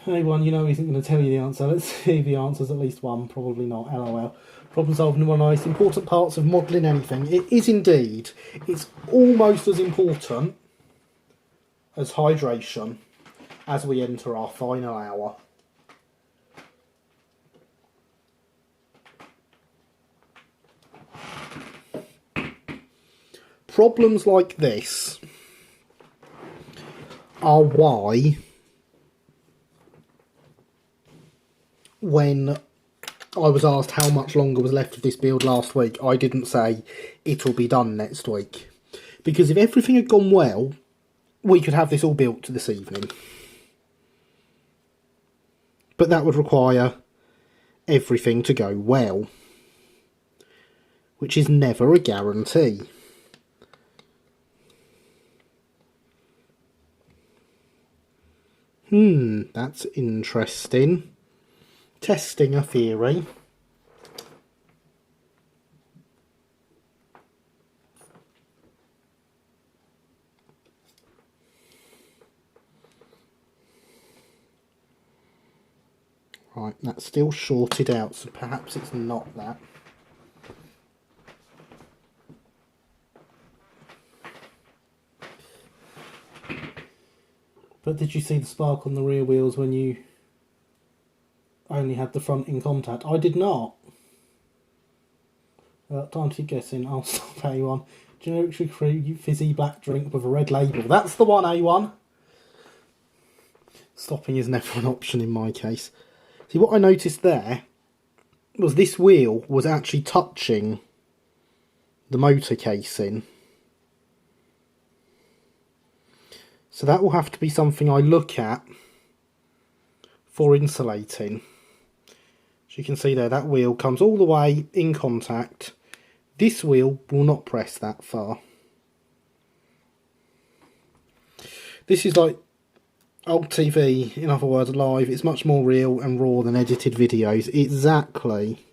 A: Anyone you know isn't going to tell you the answer. Let's see if the answer's at least one. Probably not. LOL. Problem solving, one of the most important parts of modelling anything. It is indeed. It's almost as important as hydration as we enter our final hour. Problems like this are why, when I was asked how much longer was left of this build last week, I didn't say it'll be done next week. Because if everything had gone well, we could have this all built this evening. But that would require everything to go well, which is never a guarantee. That's interesting. Testing a theory. Right, that's still shorted out, so perhaps it's not that. But did you see the spark on the rear wheels when you only had the front in contact? I did not. Time to keep guessing. I'll stop A1. Generic sugar-free fizzy black drink with a red label. That's the one, A1. Stopping is never an option in my case. See, what I noticed there was this wheel was actually touching the motor casing. So that will have to be something I look at for insulating. As you can see there, that wheel comes all the way in contact. This wheel will not press that far. This is like old TV, in other words, live. It's much more real and raw than edited videos. Exactly.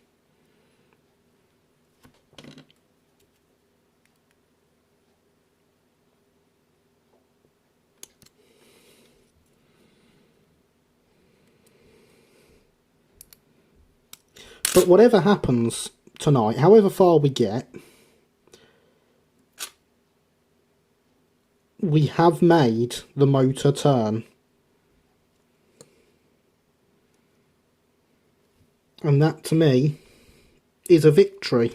A: But whatever happens tonight, however far we get, we have made the motor turn. And that, to me, is a victory.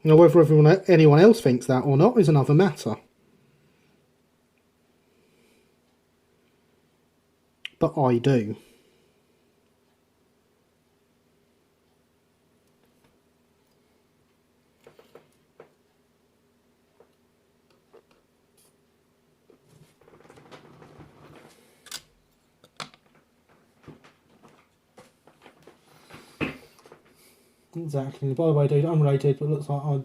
A: Now, whether anyone else thinks that or not is another matter. But I do. Exactly. By the way, dude, unrelated, but looks like I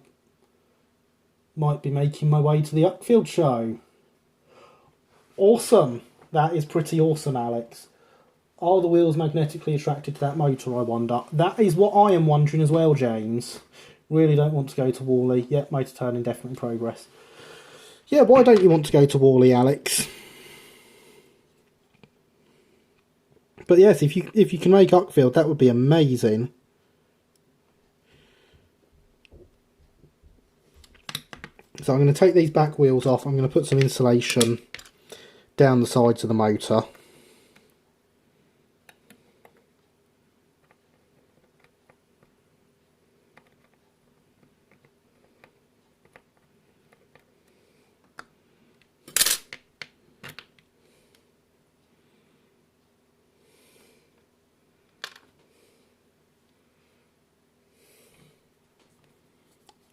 A: might be making my way to the Uckfield show. Awesome. That is pretty awesome, Alex. Are the wheels magnetically attracted to that motor, I wonder? That is what I am wondering as well, James. Really don't want to go to Wally. Yep, motor turn indefinite in progress. Yeah, why don't you want to go to Wally, Alex? But yes, if you can make Uckfield, that would be amazing. So I'm going to take these back wheels off. I'm going to put some insulation down the sides of the motor.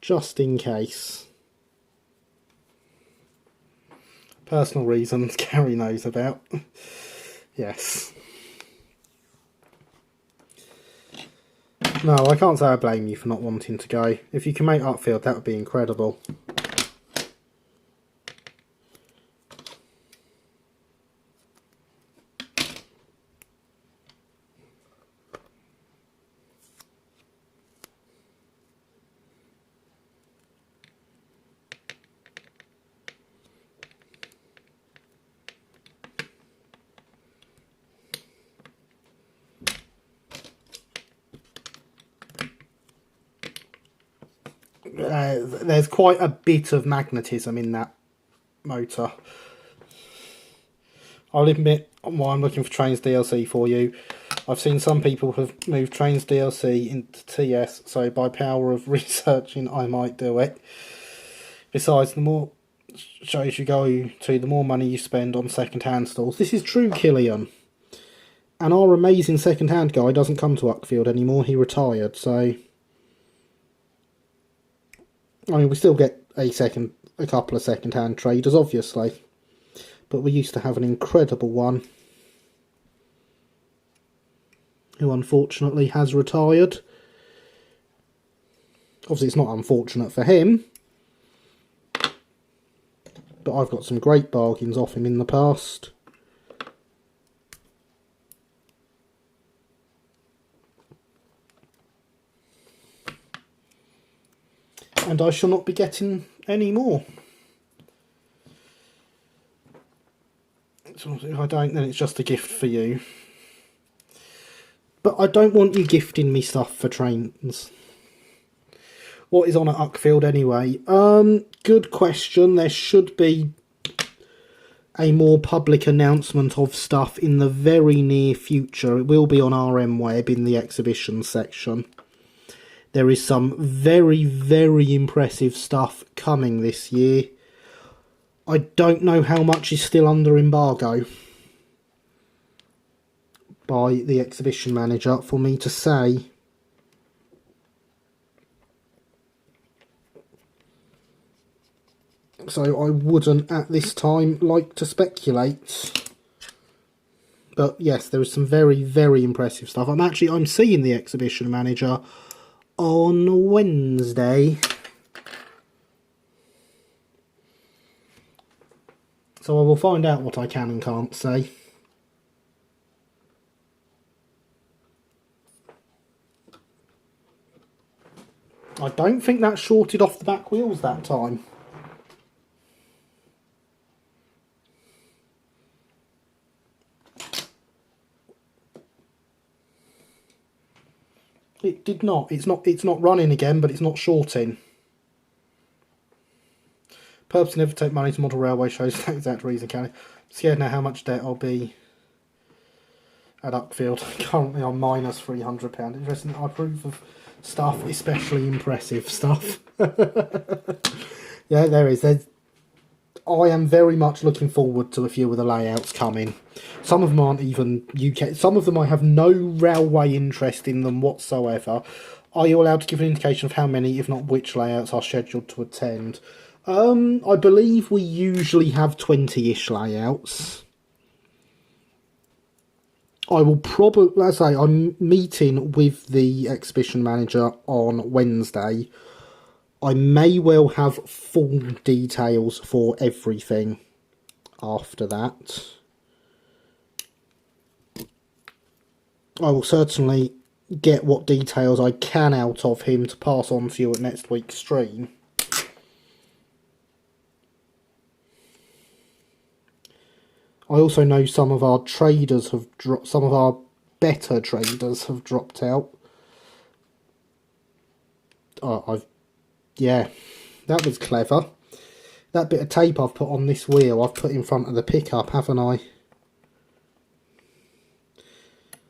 A: Just in case. Personal reasons Gary knows about. Yes. No, I can't say I blame you for not wanting to go. If you can make Uckfield, that would be incredible. There's quite a bit of magnetism in that motor. I'll admit, while I'm looking for Trains DLC for you, I've seen some people have moved Trains DLC into TS, so by power of researching I might do it. Besides, the more shows you go to, the more money you spend on second-hand stalls. This is true, Killian. And our amazing second-hand guy doesn't come to Uckfield anymore, he retired, so... I mean, we still get a couple of second-hand traders, obviously. But we used to have an incredible one, who unfortunately has retired. Obviously, it's not unfortunate for him, but I've got some great bargains off him in the past. And I shall not be getting any more. So if I don't, then it's just a gift for you. But I don't want you gifting me stuff for trains. What is on at Uckfield anyway? Good question. There should be a more public announcement of stuff in the very near future. It will be on RM Web in the exhibition section. There is some very, very impressive stuff coming this year. I don't know how much is still under embargo by the exhibition manager for me to say. So I wouldn't at this time like to speculate. But yes, there is some very, very impressive stuff. I'm seeing the exhibition manager on Wednesday. So I will find out what I can and can't say. I don't think that shorted off the back wheels that time. It did not. It's not running again, but it's not shorting. Purposely never take money to model railway shows for that exact reason, can I? Scared now how much debt I'll be at Uckfield. Currently on minus £300. Interesting. I approve of stuff, especially impressive stuff. Yeah, there is. I am very much looking forward to a few of the layouts coming. Some of them aren't even UK. Some of them I have no railway interest in them whatsoever. Are you allowed to give an indication of how many, if not which, layouts are scheduled to attend? I believe we usually have 20-ish layouts. I will probably, let's say, I'm meeting with the exhibition manager on Wednesday. I may well have full details for everything after that. I will certainly get what details I can out of him to pass on to you at next week's stream. I also know some of our traders have dropped, some of our better traders have dropped out. Yeah, that was clever. That bit of tape I've put on this wheel, I've put in front of the pickup, haven't I?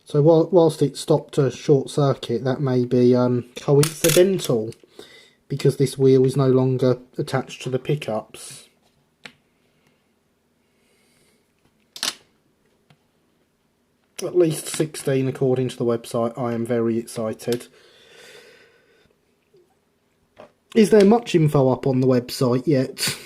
A: So whilst it stopped a short circuit, that may be coincidental, because this wheel is no longer attached to the pickups. At least 16 according to the website. I am very excited. Is there much info up on the website yet?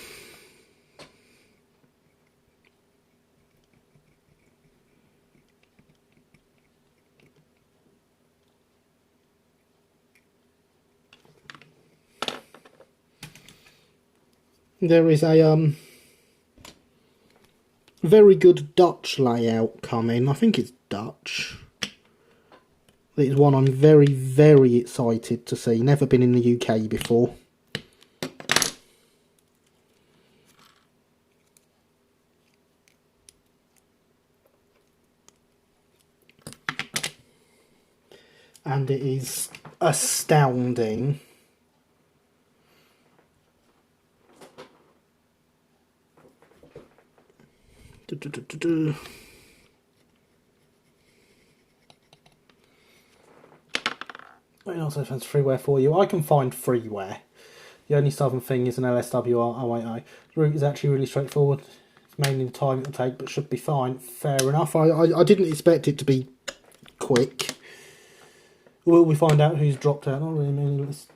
A: There is a very good Dutch layout coming. I think it's Dutch. It's one I'm very, very excited to see. Never been in the UK before. And it is astounding. It also finds freeware for you. I can find freeware. The only southern thing is an LSWR 080. The route is actually really straightforward. It's mainly the time it will take, but should be fine. Fair enough. I didn't expect it to be quick. Will we find out who's dropped out? Not really many lists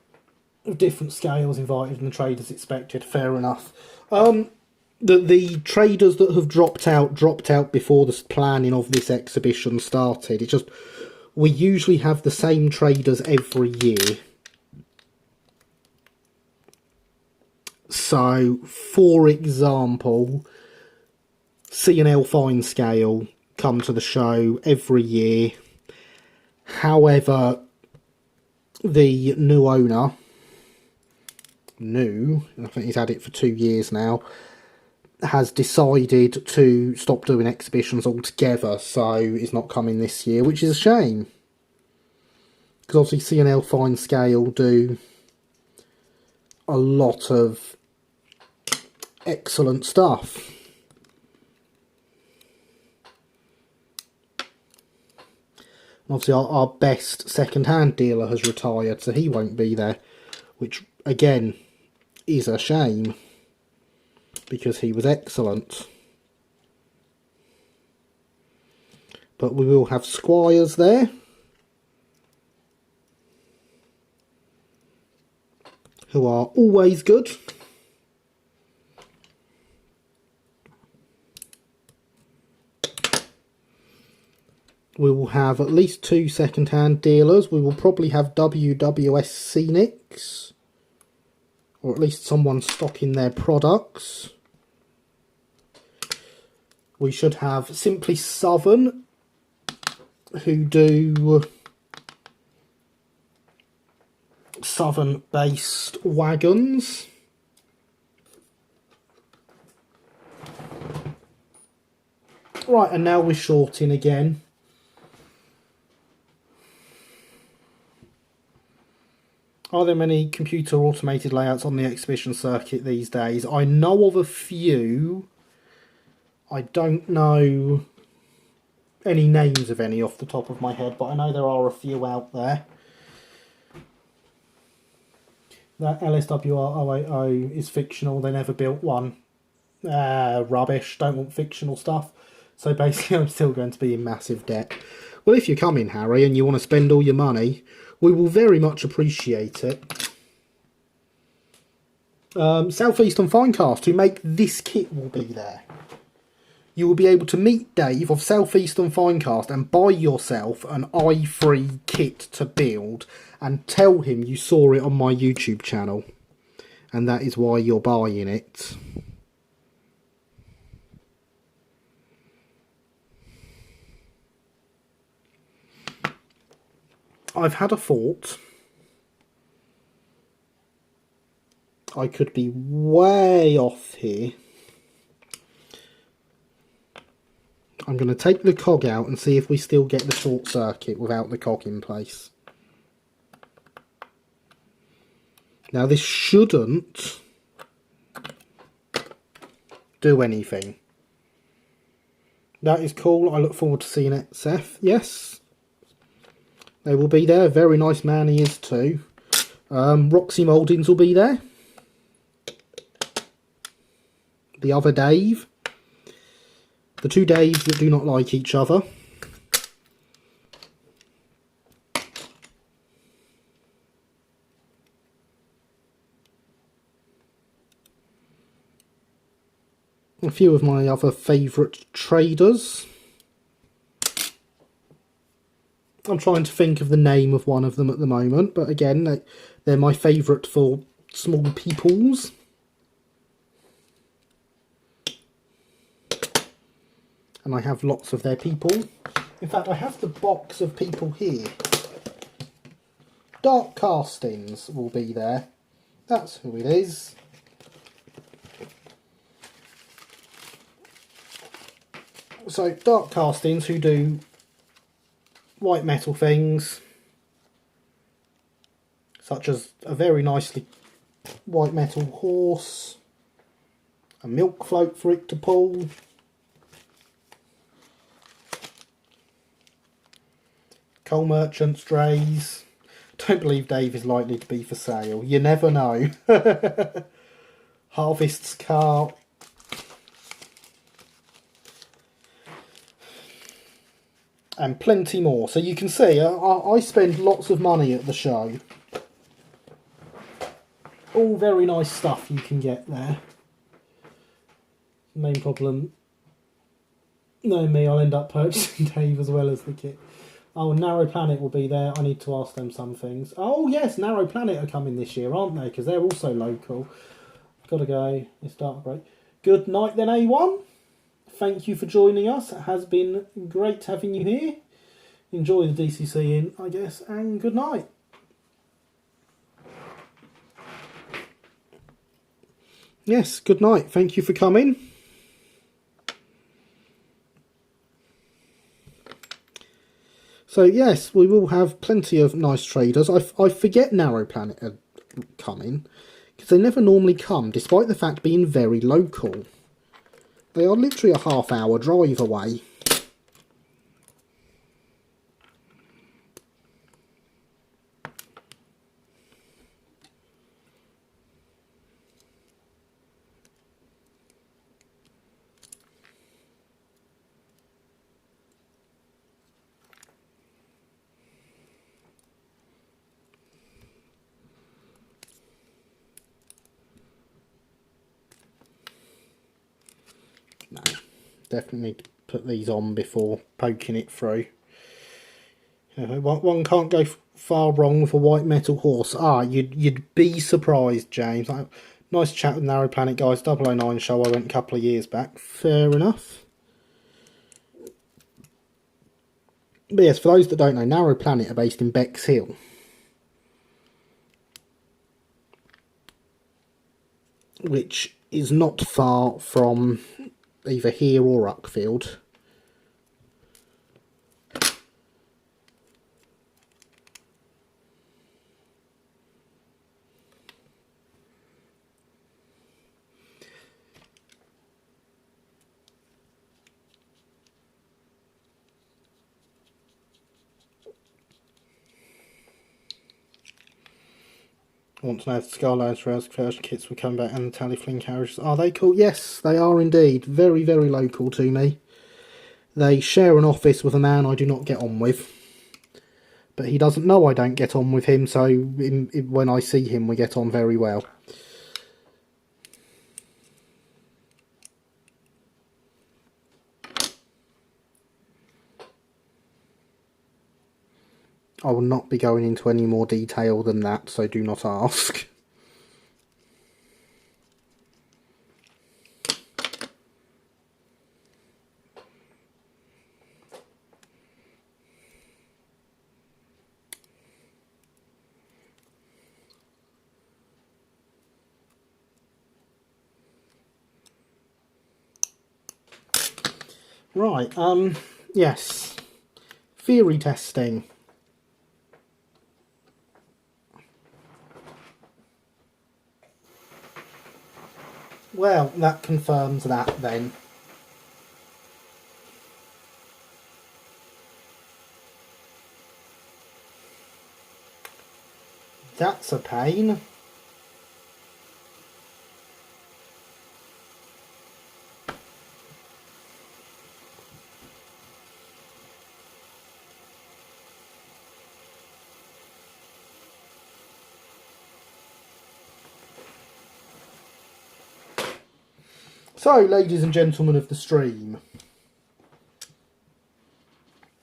A: of different scales invited and the traders expected. Fair enough. The traders that have dropped out before the planning of this exhibition started. It's just, we usually have the same traders every year. So, for example, C&L Fine Scale come to the show every year. However, the new owner, I think he's had it for 2 years now, has decided to stop doing exhibitions altogether, so he's not coming this year, which is a shame. Because obviously C&L Fine Scale do a lot of excellent stuff. Obviously our best second-hand dealer has retired, so he won't be there, which again is a shame because he was excellent. But we will have Squires there, who are always good. We will have at least 2 second-hand dealers. We will probably have WWS Scenics, or at least someone stocking their products. We should have Simply Southern, who do Southern-based wagons. Right, and now we're shorting again. Are there many computer automated layouts on the exhibition circuit these days? I know of a few. I don't know any names of any off the top of my head, but I know there are a few out there. That LSWR 080 is fictional. They never built one. Rubbish. Don't want fictional stuff. So basically I'm still going to be in massive debt. Well, if you come in, Harry, and you want to spend all your money, we will very much appreciate it. Southeastern Finecast, who make this kit, will be there. You will be able to meet Dave of Southeastern Finecast and buy yourself an i3 kit to build and tell him you saw it on my YouTube channel. And that is why you're buying it. I've had a thought. I could be way off here. I'm going to take the cog out and see if we still get the short circuit without the cog in place. Now this shouldn't do anything. That is cool. I look forward to seeing it. Seth, yes. They will be there. Very nice man he is too. Roxy Mouldings will be there. The other Dave. The two Daves that do not like each other. A few of my other favourite traders. I'm trying to think of the name of one of them at the moment, but again, they're my favourite for small peoples. and I have lots of their people. In fact, I have the box of people here. Dark Castings will be there. That's who it is. So, Dark Castings, who do white metal things, such as a very nicely white metal horse, a milk float for it to pull, coal merchant's drays. Don't believe Dave is likely to be for sale. You never know. Harvest's cart. And plenty more. So you can see, I spend lots of money at the show. All very nice stuff you can get there. Main problem, knowing me, I'll end up purchasing Dave as well as the kit. Oh, Narrow Planet will be there. I need to ask them some things. Oh yes, Narrow Planet are coming this year, aren't they? Because they're also local. Gotta go. It's dark break. Good night then, A1. Thank you for joining us. It has been great having you here. Enjoy the DCC in, I guess, and good night. Yes, good night. Thank you for coming. So yes, we will have plenty of nice traders. I forget Narrow Planet are coming, because they never normally come, despite the fact being very local. They are literally a half-hour drive away. No, definitely need to put these on before poking it through. One can't go far wrong with a white metal horse. Ah, you'd be surprised, James. Nice chat with Narrow Planet guys. 009 show I went a couple of years back. Fair enough. But yes, for those that don't know, Narrow Planet are based in Bexhill. Which is not far from either here or Uckfield. I want to know if the Skylands Rails conversion kits will come back and the Tallyfling carriages. Are they cool? Yes, they are indeed. Very, very local to me. They share an office with a man I do not get on with. But he doesn't know I don't get on with him, so when I see him we get on very well. I will not be going into any more detail than that, so do not ask. Right, yes. Theory testing. Well, that confirms that then. That's a pain. So, ladies and gentlemen of the stream,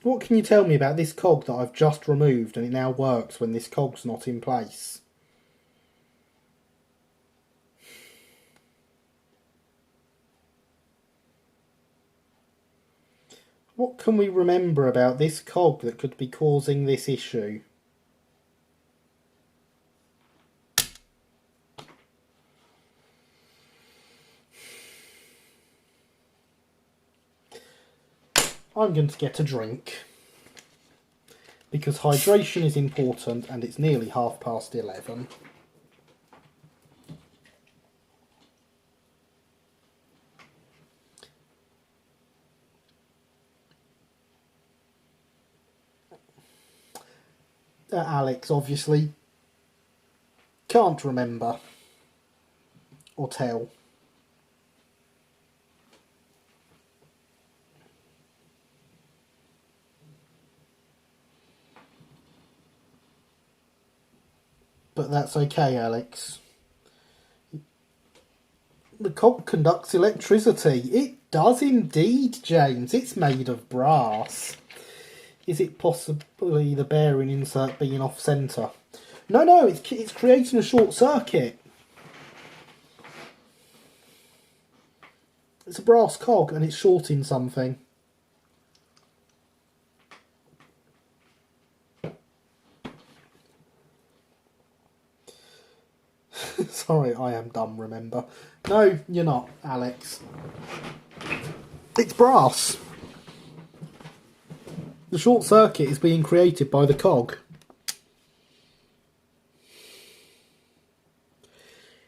A: what can you tell me about this cog that I've just removed and it now works when this cog's not in place? What can we remember about this cog that could be causing this issue? I'm going to get a drink because hydration is important and it's nearly 11:30. Alex obviously can't remember or tell. But that's okay, Alex. The cog conducts electricity. It does indeed, James. It's made of brass. Is it possibly the bearing insert being off centre? No, it's creating a short circuit. It's a brass cog and it's shorting something. Sorry, I am dumb, remember. No, you're not, Alex. It's brass. The short circuit is being created by the cog.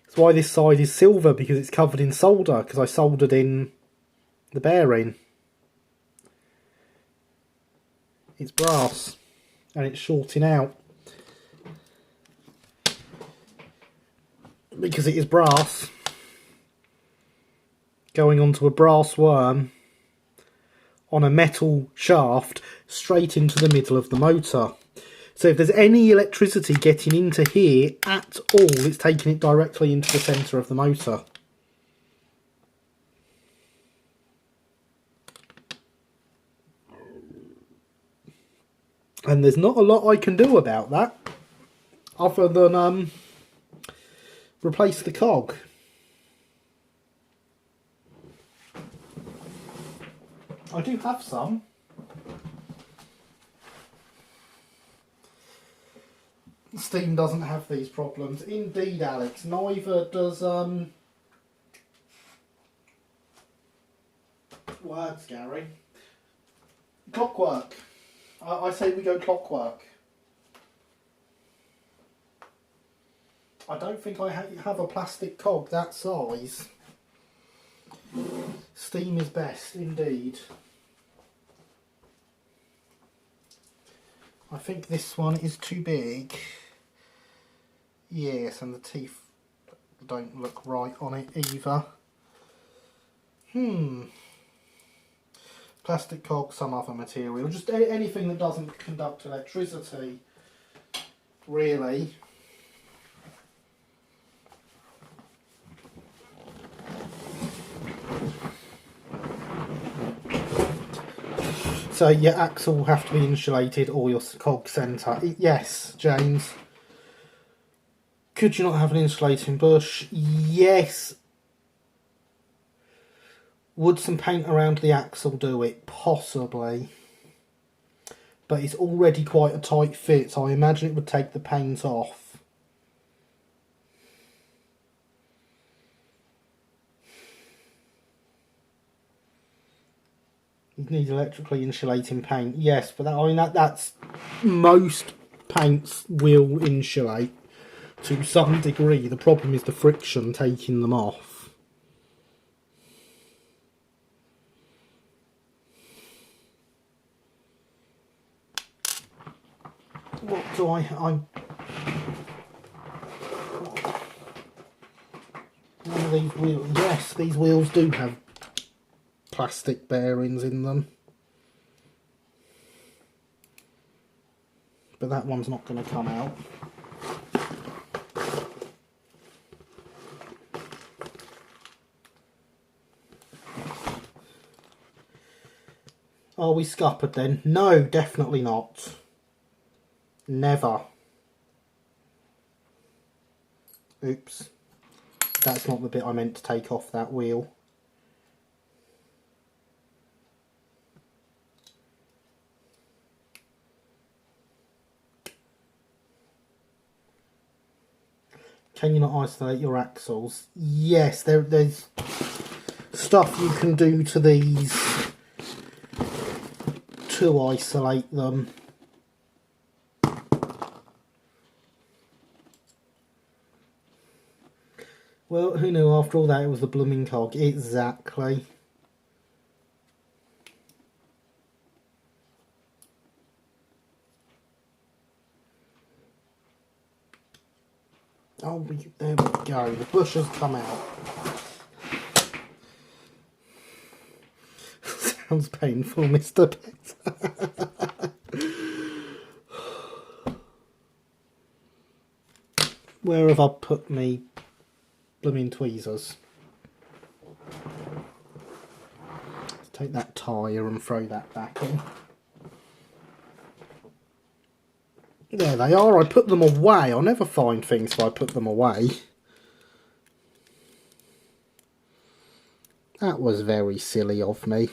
A: That's why this side is silver, because it's covered in solder, because I soldered in the bearing. It's brass, and it's shorting out. Because it is brass, going onto a brass worm on a metal shaft straight into the middle of the motor. So if there's any electricity getting into here at all, it's taking it directly into the centre of the motor. And there's not a lot I can do about that, other than replace the cog. I do have some. Steam doesn't have these problems. Indeed, Alex. Neither does words, Gary. Clockwork. I say we go clockwork. I don't think I have a plastic cog that size. Steam is best, indeed. I think this one is too big. Yes, and the teeth don't look right on it either. Plastic cog, some other material. Just anything that doesn't conduct electricity, really. So your axle will have to be insulated, or your cog centre. Yes, James. Could you not have an insulating bush? Yes. Would some paint around the axle do it? Possibly. But it's already quite a tight fit, so I imagine it would take the paint off. You need electrically insulating paint. Yes, but that's most paints will insulate to some degree. The problem is the friction taking them off. What do I one of these wheels? Yes, these wheels do have plastic bearings in them, but that one's not going to come out. Are we scuppered then? No, definitely not. Never. Oops. That's not the bit I meant to take off that wheel. Can you not isolate your axles? Yes, there's stuff you can do to these to isolate them. Well, who knew after all that it was the blooming cog? Exactly. Oh, there we go. The bush has come out. Sounds painful, Mr. Pet. Where have I put me blooming tweezers? Let's take that tyre and throw that back in. There they are. I put them away. I'll never find things if I put them away. That was very silly of me.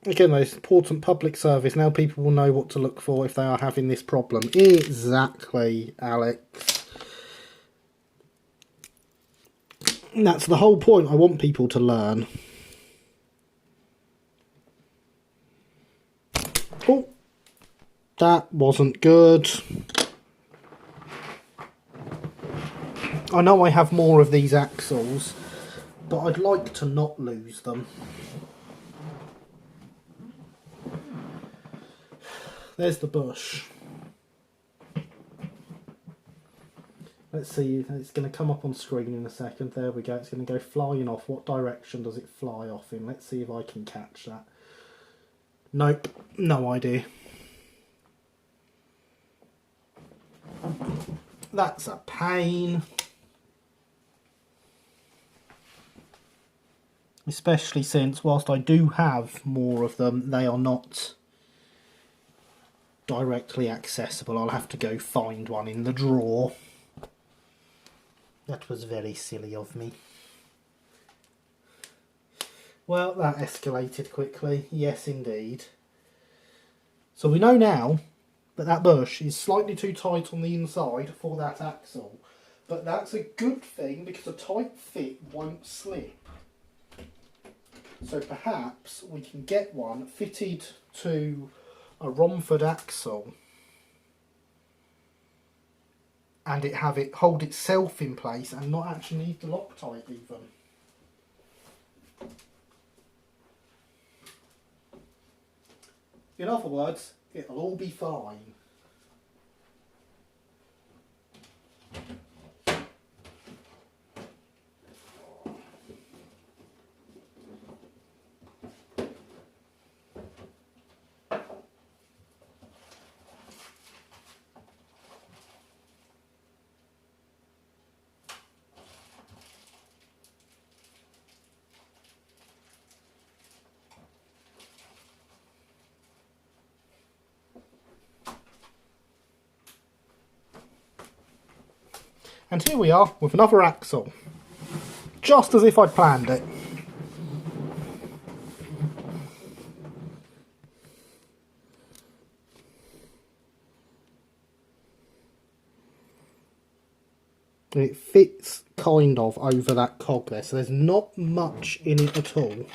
A: Again, those important public service. Now people will know what to look for if they are having this problem. Exactly, Alex. And that's the whole point. I want people to learn. Oh, that wasn't good. I know I have more of these axles, but I'd like to not lose them. There's the bush. Let's see, it's going to come up on screen in a second. There we go, it's going to go flying off. What direction does it fly off in? Let's see if I can catch that. Nope, no idea. That's a pain. Especially since, whilst I do have more of them, they are not directly accessible. I'll have to go find one in the drawer. That was very silly of me. Well, that escalated quickly. Yes, indeed. So we know now that that bush is slightly too tight on the inside for that axle. But that's a good thing because a tight fit won't slip. So perhaps we can get one fitted to a Romford axle and have it hold itself in place and not actually need the Loctite even. In other words, it'll all be fine. And here we are with another axle, just as if I'd planned it. And it fits kind of over that cog there, so there's not much in it at all.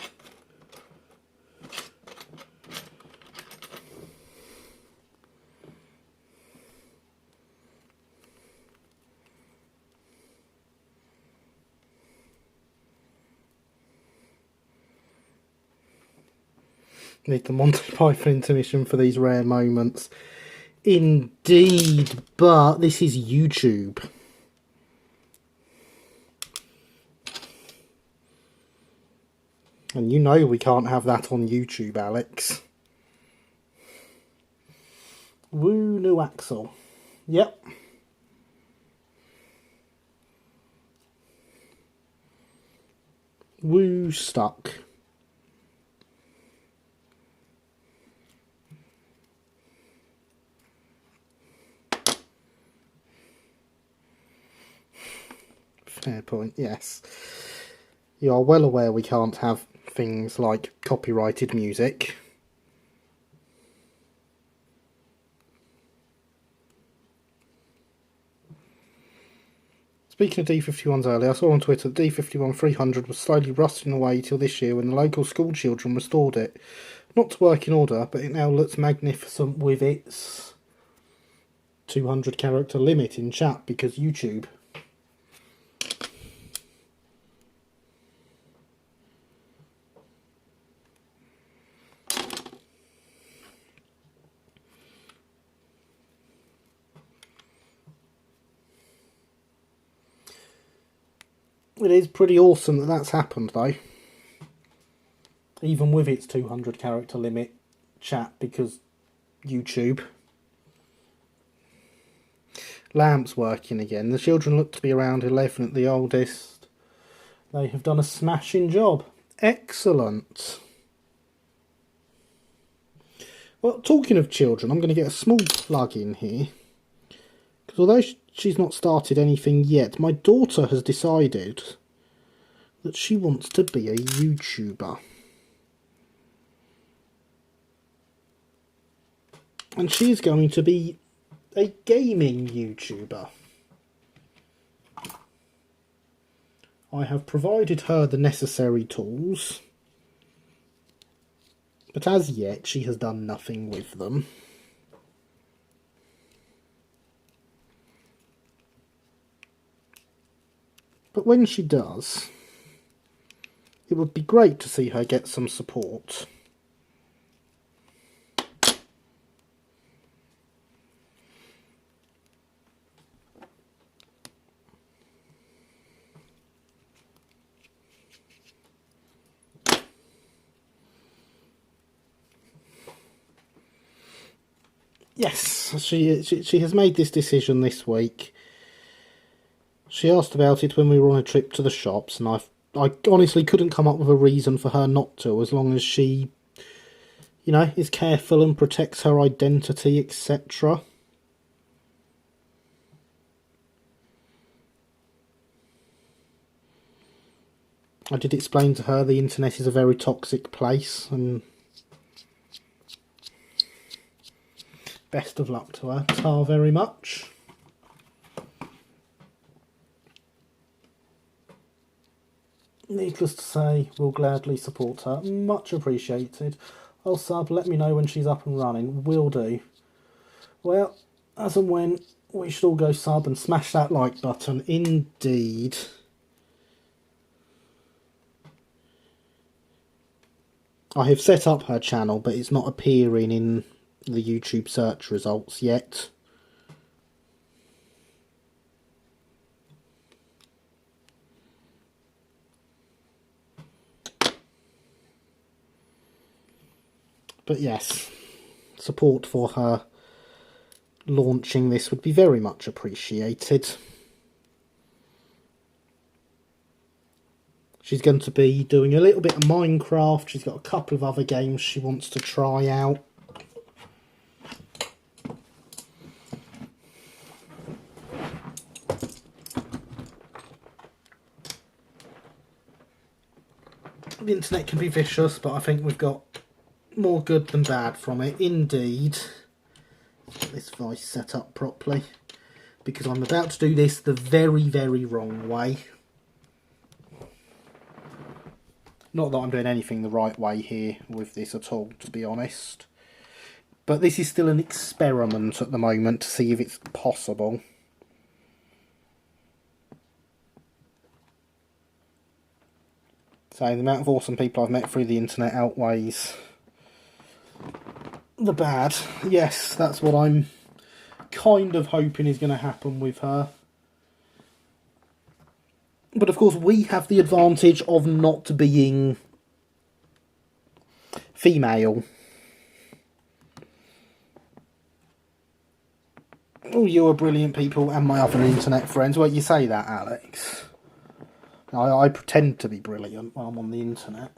A: Need the Monty Python intermission for these rare moments. Indeed, but this is YouTube. And you know we can't have that on YouTube, Alex. Woo, new axle. Yep. Woo, stuck. Fair point, yes. You are well aware we can't have things like copyrighted music. Speaking of D51s earlier, I saw on Twitter that D51 300 was slowly rusting away till this year when the local school children restored it. Not to work in order, but it now looks magnificent with its 200 character limit in chat because YouTube. It is pretty awesome that that's happened though. Even with its 200 character limit chat because YouTube. Lamp's working again. The children look to be around 11 at the oldest. They have done a smashing job. Excellent. Well, talking of children, I'm going to get a small plug in here. Because although she's not started anything yet, my daughter has decided that she wants to be a YouTuber. And she is going to be a gaming YouTuber. I have provided her the necessary tools, but as yet she has done nothing with them. But when she does, it would be great to see her get some support. Yes, she has made this decision this week. She asked about it when we were on a trip to the shops, and I honestly couldn't come up with a reason for her not to, as long as she, you know, is careful and protects her identity, etc. I did explain to her the internet is a very toxic place, and best of luck to her. Ta very much. Needless to say, we'll gladly support her. Much appreciated. I'll sub, let me know when she's up and running. Will do. Well, as and when, we should all go sub and smash that like button. Indeed. I have set up her channel, but it's not appearing in the YouTube search results yet. But yes, support for her launching this would be very much appreciated. She's going to be doing a little bit of Minecraft. She's got a couple of other games she wants to try out. The internet can be vicious, but I think we've got more good than bad from it. Indeed. Get this voice set up properly, because I'm about to do this the very, very wrong way. Not that I'm doing anything the right way here with this at all, to be honest. But this is still an experiment at the moment to see if it's possible. So the amount of awesome people I've met through the internet outweighs the bad. Yes, that's what I'm kind of hoping is going to happen with her. But of course we have the advantage of not being female. Oh, you are brilliant people, and my other internet friends. Well, you say that, Alex. I pretend to be brilliant while I'm on the internet.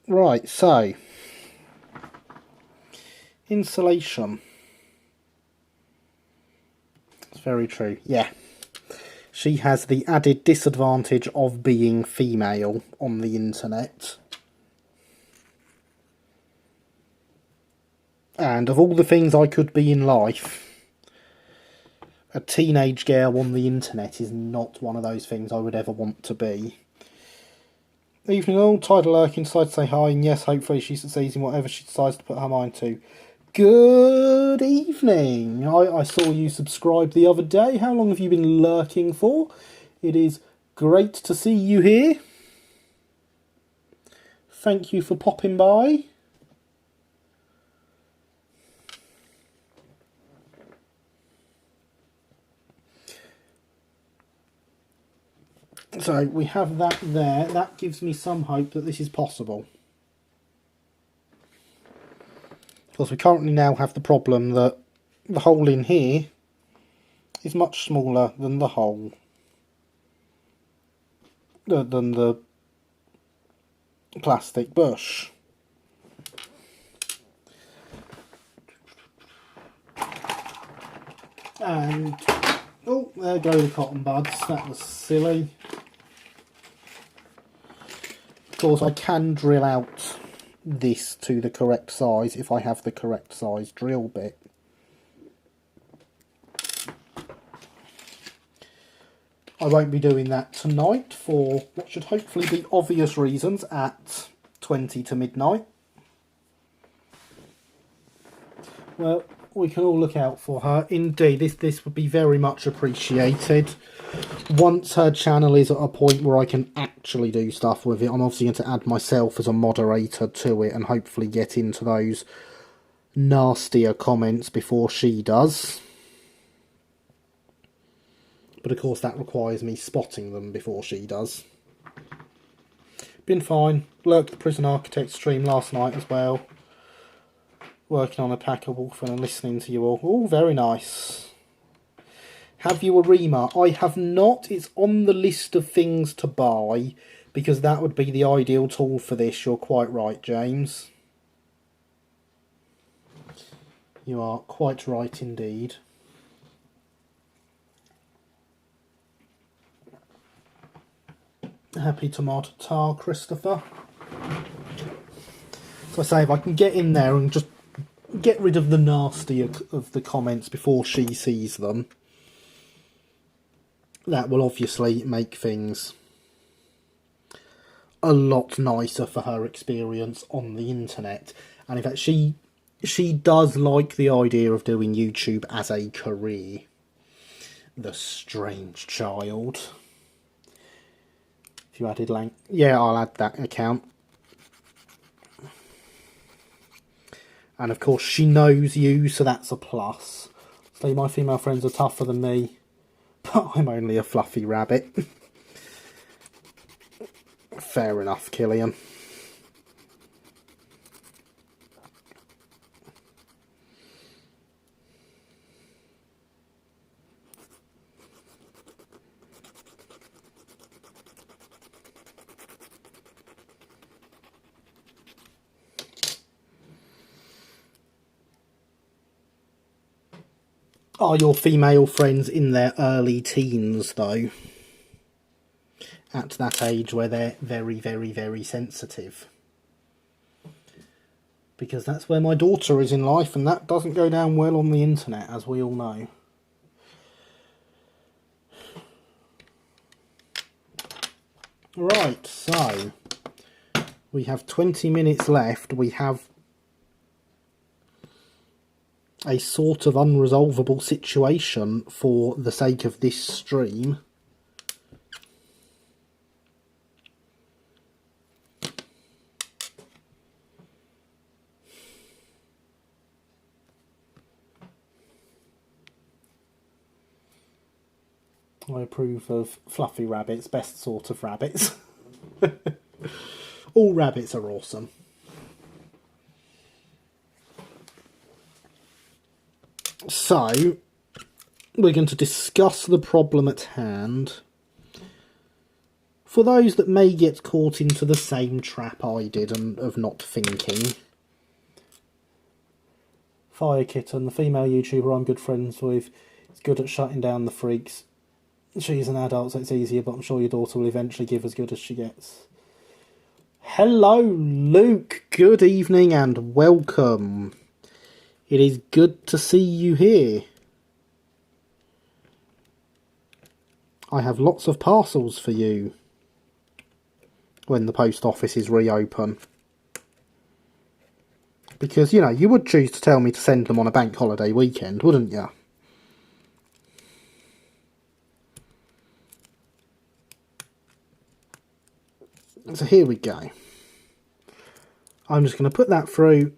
A: Right, so insulation. It's very true, yeah. She has the added disadvantage of being female on the internet. And of all the things I could be in life, a teenage girl on the internet is not one of those things I would ever want to be. Evening all, Tidy Lurking decided to say hi, and yes, hopefully she succeeds in whatever she decides to put her mind to. Good evening! I saw you subscribe the other day. How long have you been lurking for? It is great to see you here. Thank you for popping by. So we have that there. That gives me some hope that this is possible. Of course, we currently now have the problem that the hole in here is much smaller than the hole, than the plastic bush. And, oh, there go the cotton buds. That was silly. Of course, I can drill out this to the correct size if I have the correct size drill bit. I won't be doing that tonight for what should hopefully be obvious reasons at 20 to midnight. Well, we can all look out for her. Indeed, this would be very much appreciated. Once her channel is at a point where I can actually do stuff with it, I'm obviously going to add myself as a moderator to it and hopefully get into those nastier comments before she does. But of course that requires me spotting them before she does. Been fine. Lurked the Prison Architect stream last night as well. Working on a pack of Wolfen and listening to you all. Oh, very nice. Have you a reamer? I have not. It's on the list of things to buy, because that would be the ideal tool for this. You're quite right, James. You are quite right indeed. Happy tomato tar, Christopher. So I say, if I can get in there and just get rid of the nasty of the comments before she sees them, that will obviously make things a lot nicer for her experience on the internet. And in fact, she does like the idea of doing YouTube as a career. The strange child. If you added yeah, I'll add that account. And of course she knows you, so that's a plus. So my female friends are tougher than me, but I'm only a fluffy rabbit. Fair enough, Killian. Are your female friends in their early teens, though? At that age where they're very, very, very sensitive. Because that's where my daughter is in life, and that doesn't go down well on the internet, as we all know. Right, so we have 20 minutes left. We have a sort of unresolvable situation for the sake of this stream. I approve of fluffy rabbits, best sort of rabbits. All rabbits are awesome. So, we're going to discuss the problem at hand. For those that may get caught into the same trap I did and of not thinking, Fire Kitten, the female YouTuber I'm good friends with, is good at shutting down the freaks. She's an adult, so it's easier, but I'm sure your daughter will eventually give as good as she gets. Hello, Luke. Good evening and welcome. It is good to see you here. I have lots of parcels for you when the post office is reopen. Because, you know, you would choose to tell me to send them on a bank holiday weekend, wouldn't you? So here we go. I'm just going to put that through.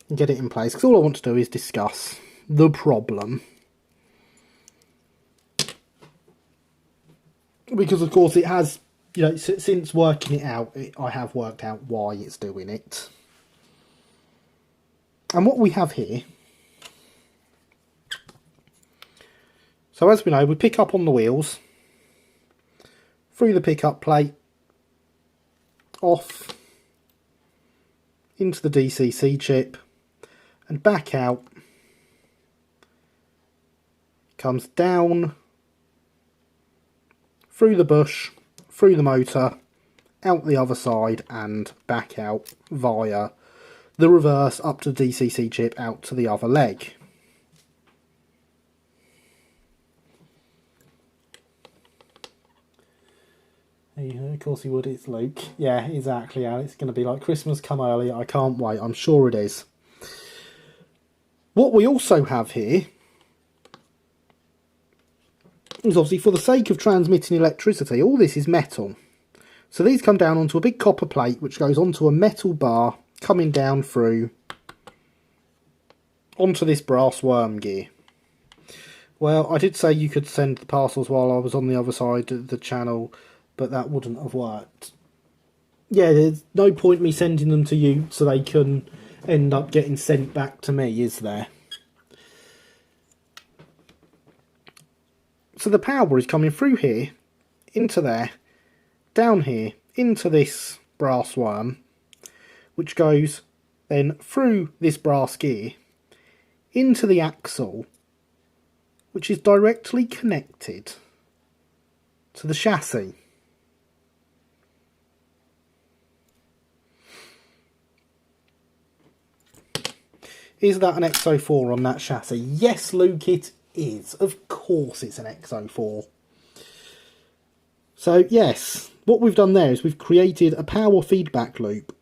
A: And get it in place, because all I want to do is discuss the problem. Because of course it has, you know, since working it out, I have worked out why it's doing it. And what we have here, so as we know, we pick up on the wheels, through the pickup plate, off, into the DCC chip, and back out, comes down, through the bush, through the motor, out the other side, and back out via the reverse up to the DCC chip, out to the other leg. Of course he would, it's Luke. Yeah, exactly, Al. It's going to be like Christmas come early. I can't wait, I'm sure it is. What we also have here is obviously, for the sake of transmitting electricity, all this is metal. So these come down onto a big copper plate, which goes onto a metal bar, coming down through onto this brass worm gear. Well, I did say you could send the parcels while I was on the other side of the channel, but that wouldn't have worked. Yeah, there's no point me sending them to you so they can end up getting sent back to me, is there? So the power is coming through here, into there, down here, into this brass worm, which goes then through this brass gear into the axle, which is directly connected to the chassis. Is that an XO4 on that chassis? Yes, Luke, it is. Of course it's an XO4. So yes, what we've done there is we've created a power feedback loop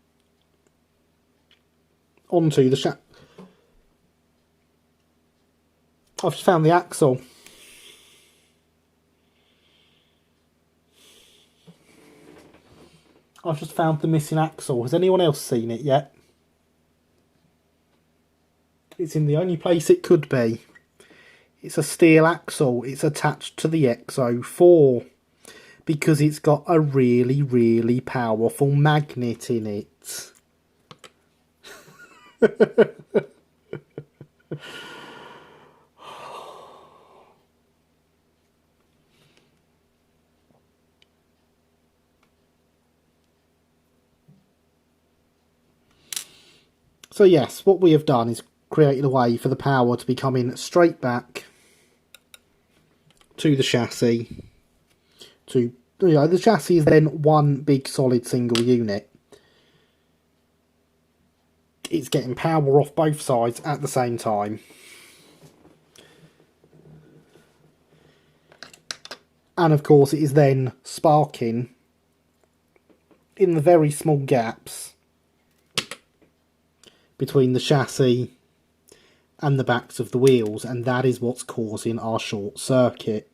A: onto the chassis. I've just found the axle. I've just found the missing axle. Has anyone else seen it yet? It's in the only place it could be. It's a steel axle. It's attached to the XO4 because it's got a really, really powerful magnet in it. So yes, what we have done is created a way for the power to be coming straight back to the chassis. The chassis is then one big solid single unit. It's getting power off both sides at the same time. And of course it is then sparking in the very small gaps between the chassis and the backs of the wheels, and that is what's causing our short circuit.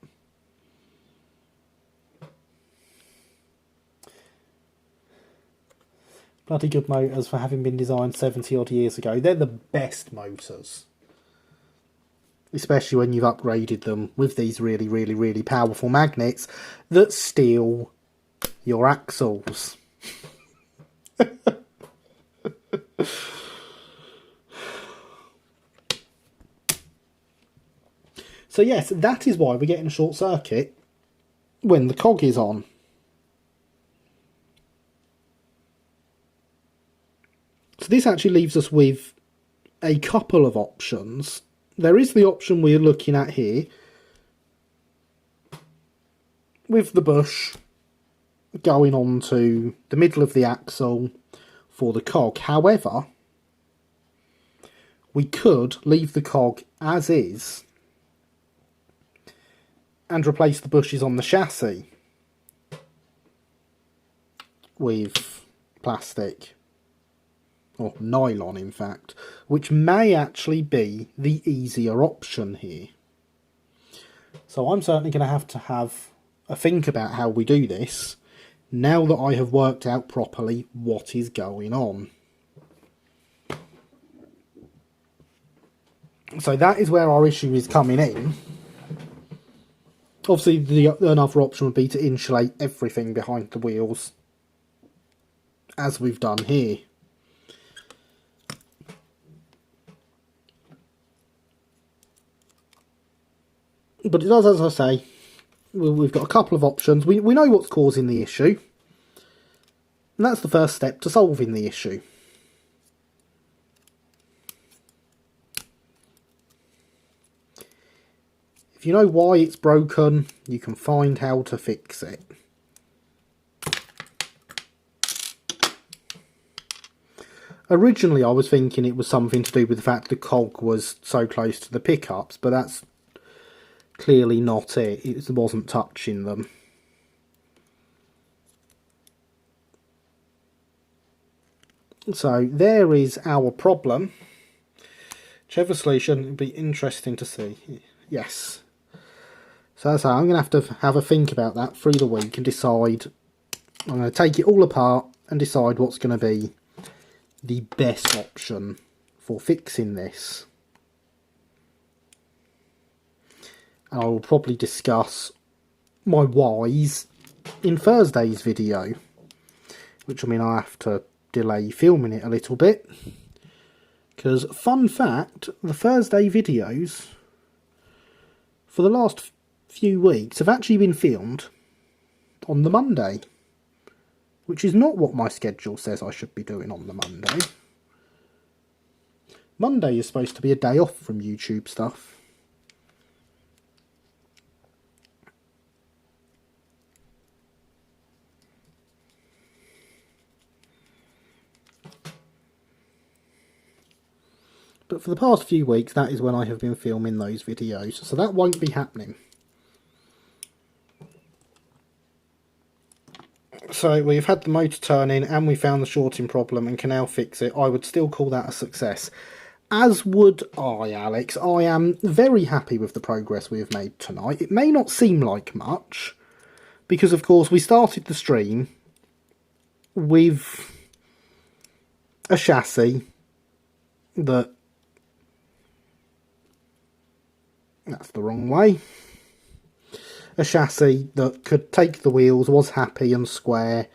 A: Bloody good motors for having been designed 70 odd years ago. They're the best motors. Especially when you've upgraded them with these really, really, really powerful magnets that steal your axles. So yes, that is why we're getting a short circuit when the cog is on. So this actually leaves us with a couple of options. There is the option we're looking at here, with the bush going on to the middle of the axle for the cog. However, we could leave the cog as is and replace the bushes on the chassis with plastic, or nylon in fact, which may actually be the easier option here. So I'm certainly going to have a think about how we do this now that I have worked out properly what is going on. So that is where our issue is coming in. Obviously another option would be to insulate everything behind the wheels, as we've done here. But it does, as I say, we've got a couple of options. We know what's causing the issue, and that's the first step to solving the issue. If you know why it's broken, you can find how to fix it. Originally I was thinking it was something to do with the fact the cog was so close to the pickups, but that's clearly not it. It wasn't touching them. So there is our problem. Whichever solution, it'd be interesting to see. Yes. So that's how I'm going to have a think about that through the week and decide. I'm going to take it all apart and decide what's going to be the best option for fixing this. And I will probably discuss my whys in Thursday's video, which will mean I have to delay filming it a little bit. Because, fun fact, the Thursday videos for the last few weeks have actually been filmed on the Monday, which is not what my schedule says I should be doing on the Monday. Monday is supposed to be a day off from YouTube stuff. But for the past few weeks, that is when I have been filming those videos, so that won't be happening. So we've had the motor turning and we found the shorting problem and can now fix it. I would still call that a success. As would I, Alex. I am very happy with the progress we have made tonight. It may not seem like much, because of course we started the stream with a chassis that... That's the wrong way. A chassis that could take the wheels, was happy and square,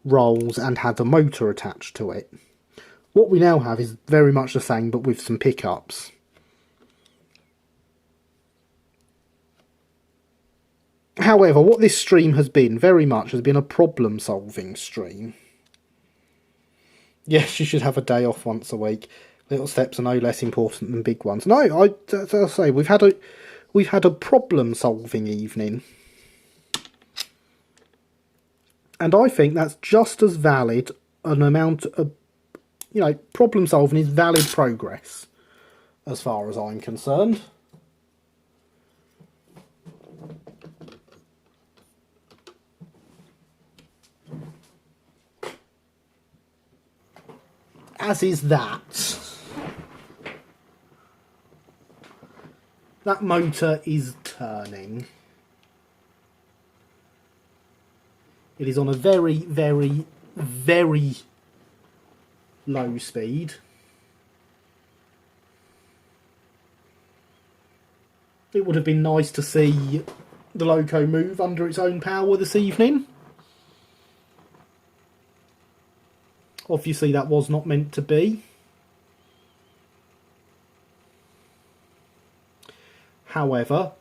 A: rolls, and had a motor attached to it. What we now have is very much the same, but with some pickups. However, what this stream has been, very much, has been a problem-solving stream. Yes, you should have a day off once a week. Little steps are no less important than big ones. No, as I say, we've had a problem-solving evening. And I think that's just as valid an amount of, problem-solving is valid progress, as far as I'm concerned. As is that. That motor is turning. It is on a very, very, very low speed. It would have been nice to see the loco move under its own power this evening. Obviously that was not meant to be. However,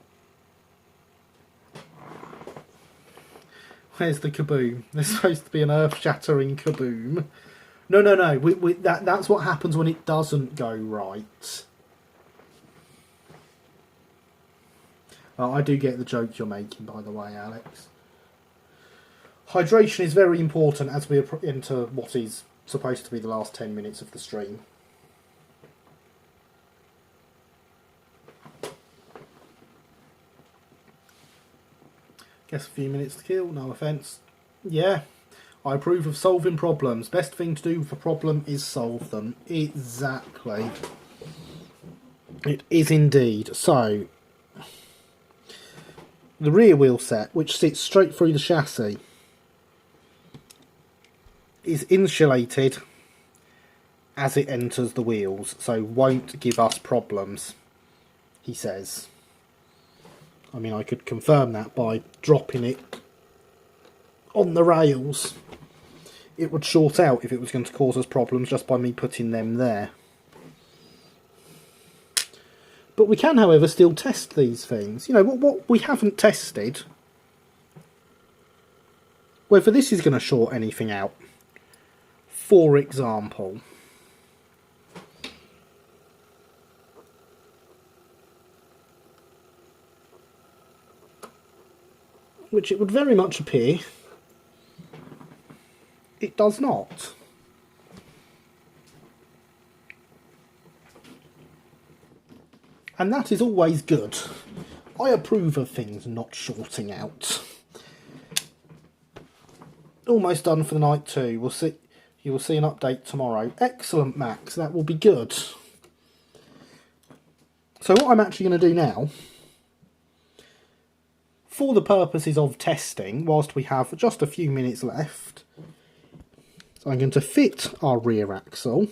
A: Where's the kaboom? There's supposed to be an earth-shattering kaboom. No, no, no. That's what happens when it doesn't go right. Oh, I do get the joke you're making, by the way, Alex. Hydration is very important as we enter what is supposed to be the last 10 minutes of the stream. Guess a few minutes to kill, no offence. Yeah, I approve of solving problems. Best thing to do with a problem is solve them. Exactly. It is indeed. So, the rear wheel set, which sits straight through the chassis, is insulated as it enters the wheels, so won't give us problems, he says. I mean, I could confirm that by dropping it on the rails. It would short out if it was going to cause us problems just by me putting them there. But we can, however, still test these things. You know, what we haven't tested, whether this is going to short anything out. For example, which it would very much appear it does not. And that is always good. I approve of things not shorting out. Almost done for the night too. We'll see. You will see an update tomorrow. Excellent, Max. That will be good. So what I'm actually going to do now, for the purposes of testing, whilst we have just a few minutes left, so I'm going to fit our rear axle.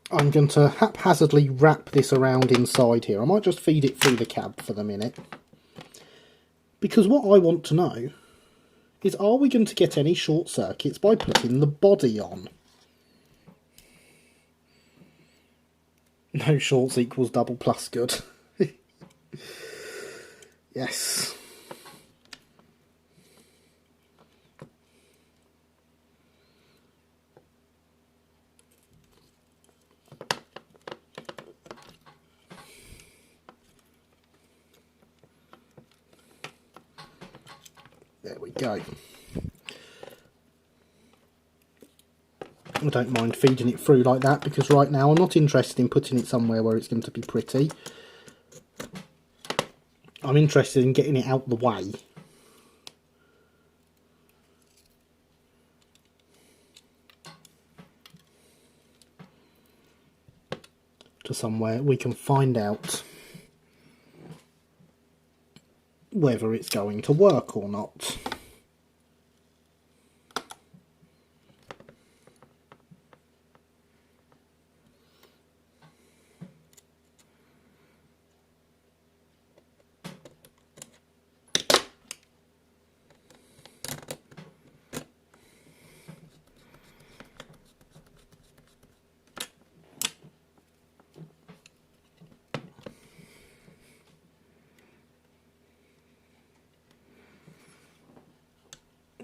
A: I'm going to haphazardly wrap this around inside here. I might just feed it through the cab for the minute. Because what I want to know is, are we going to get any short circuits by putting the body on? No shorts equals double plus good. Yes. There we go. I don't mind feeding it through like that, because right now I'm not interested in putting it somewhere where it's going to be pretty. I'm interested in getting it out the way. To somewhere we can find out whether it's going to work or not.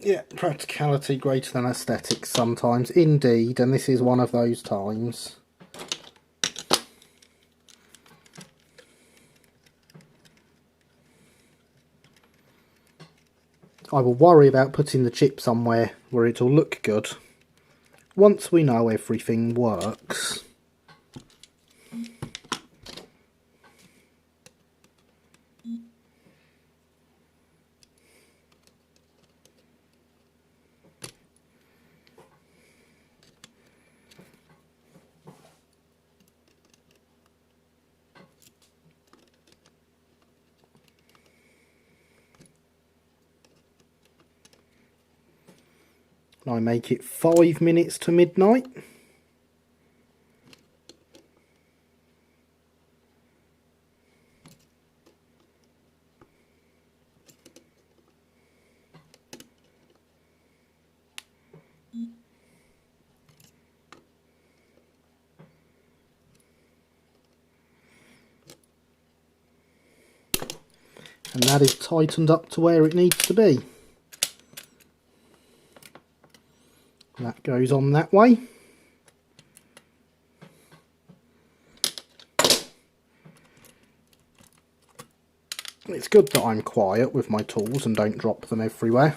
A: Yeah, practicality greater than aesthetics sometimes, indeed, and this is one of those times. I will worry about putting the chip somewhere where it'll look good once we know everything works. I make it 5 minutes to midnight. And that is tightened up to where it needs to be. That goes on that way. It's good that I'm quiet with my tools and don't drop them everywhere.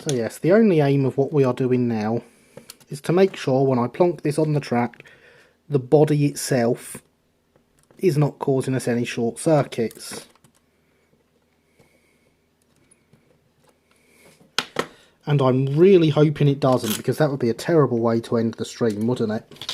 A: So yes, the only aim of what we are doing now is to make sure when I plonk this on the track, the body itself is not causing us any short circuits. And I'm really hoping it doesn't, because that would be a terrible way to end the stream, wouldn't it?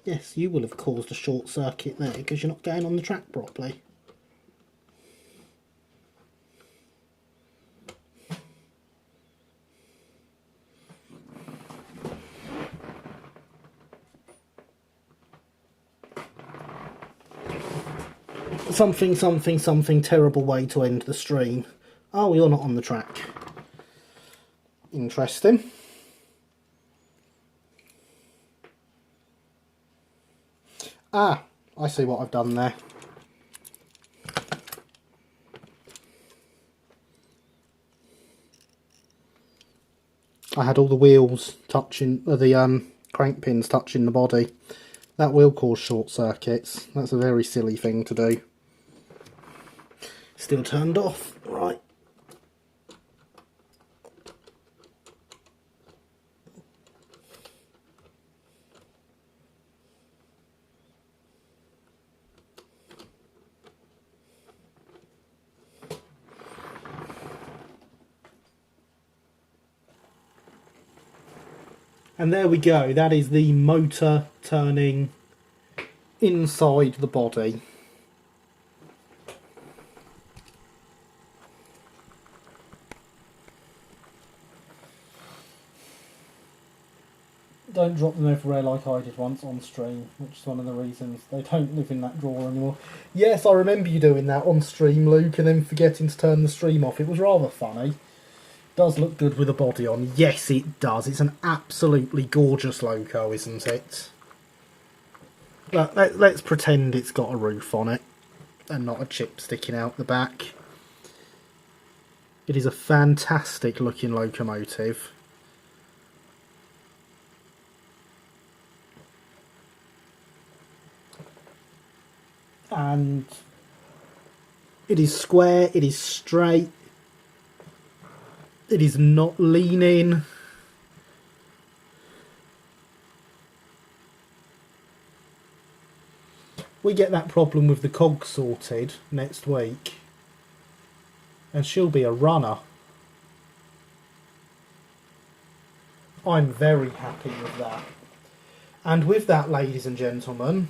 A: Yes, you will have caused a short circuit there because you're not going on the track properly. Something terrible way to end the stream. Oh, you're not on the track. Interesting. Ah, I see what I've done there. I had all the wheels touching, the crank pins touching the body. That will cause short circuits. That's a very silly thing to do. Still turned off, right. And there we go, that is the motor turning inside the body. Don't drop them everywhere like I did once on stream, which is one of the reasons they don't live in that drawer anymore. Yes, I remember you doing that on stream, Luke, and then forgetting to turn the stream off. It was rather funny. Does look good with a body on. Yes, it does. It's an absolutely gorgeous loco, isn't it? Let's pretend it's got a roof on it and not a chip sticking out the back. It is a fantastic looking locomotive. And it is square, it is straight. It is not leaning. We get that problem with the cogs sorted next week, and she'll be a runner. I'm very happy with that. And with that, ladies and gentlemen,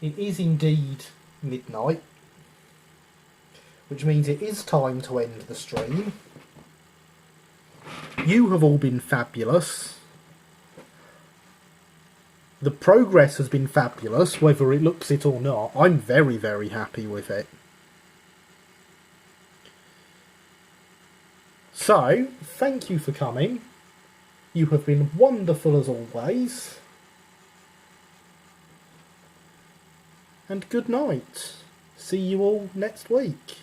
A: it is indeed midnight, which means it is time to end the stream. You have all been fabulous. The progress has been fabulous, whether it looks it or not. I'm very, very happy with it. So, thank you for coming. You have been wonderful as always. And good night. See you all next week.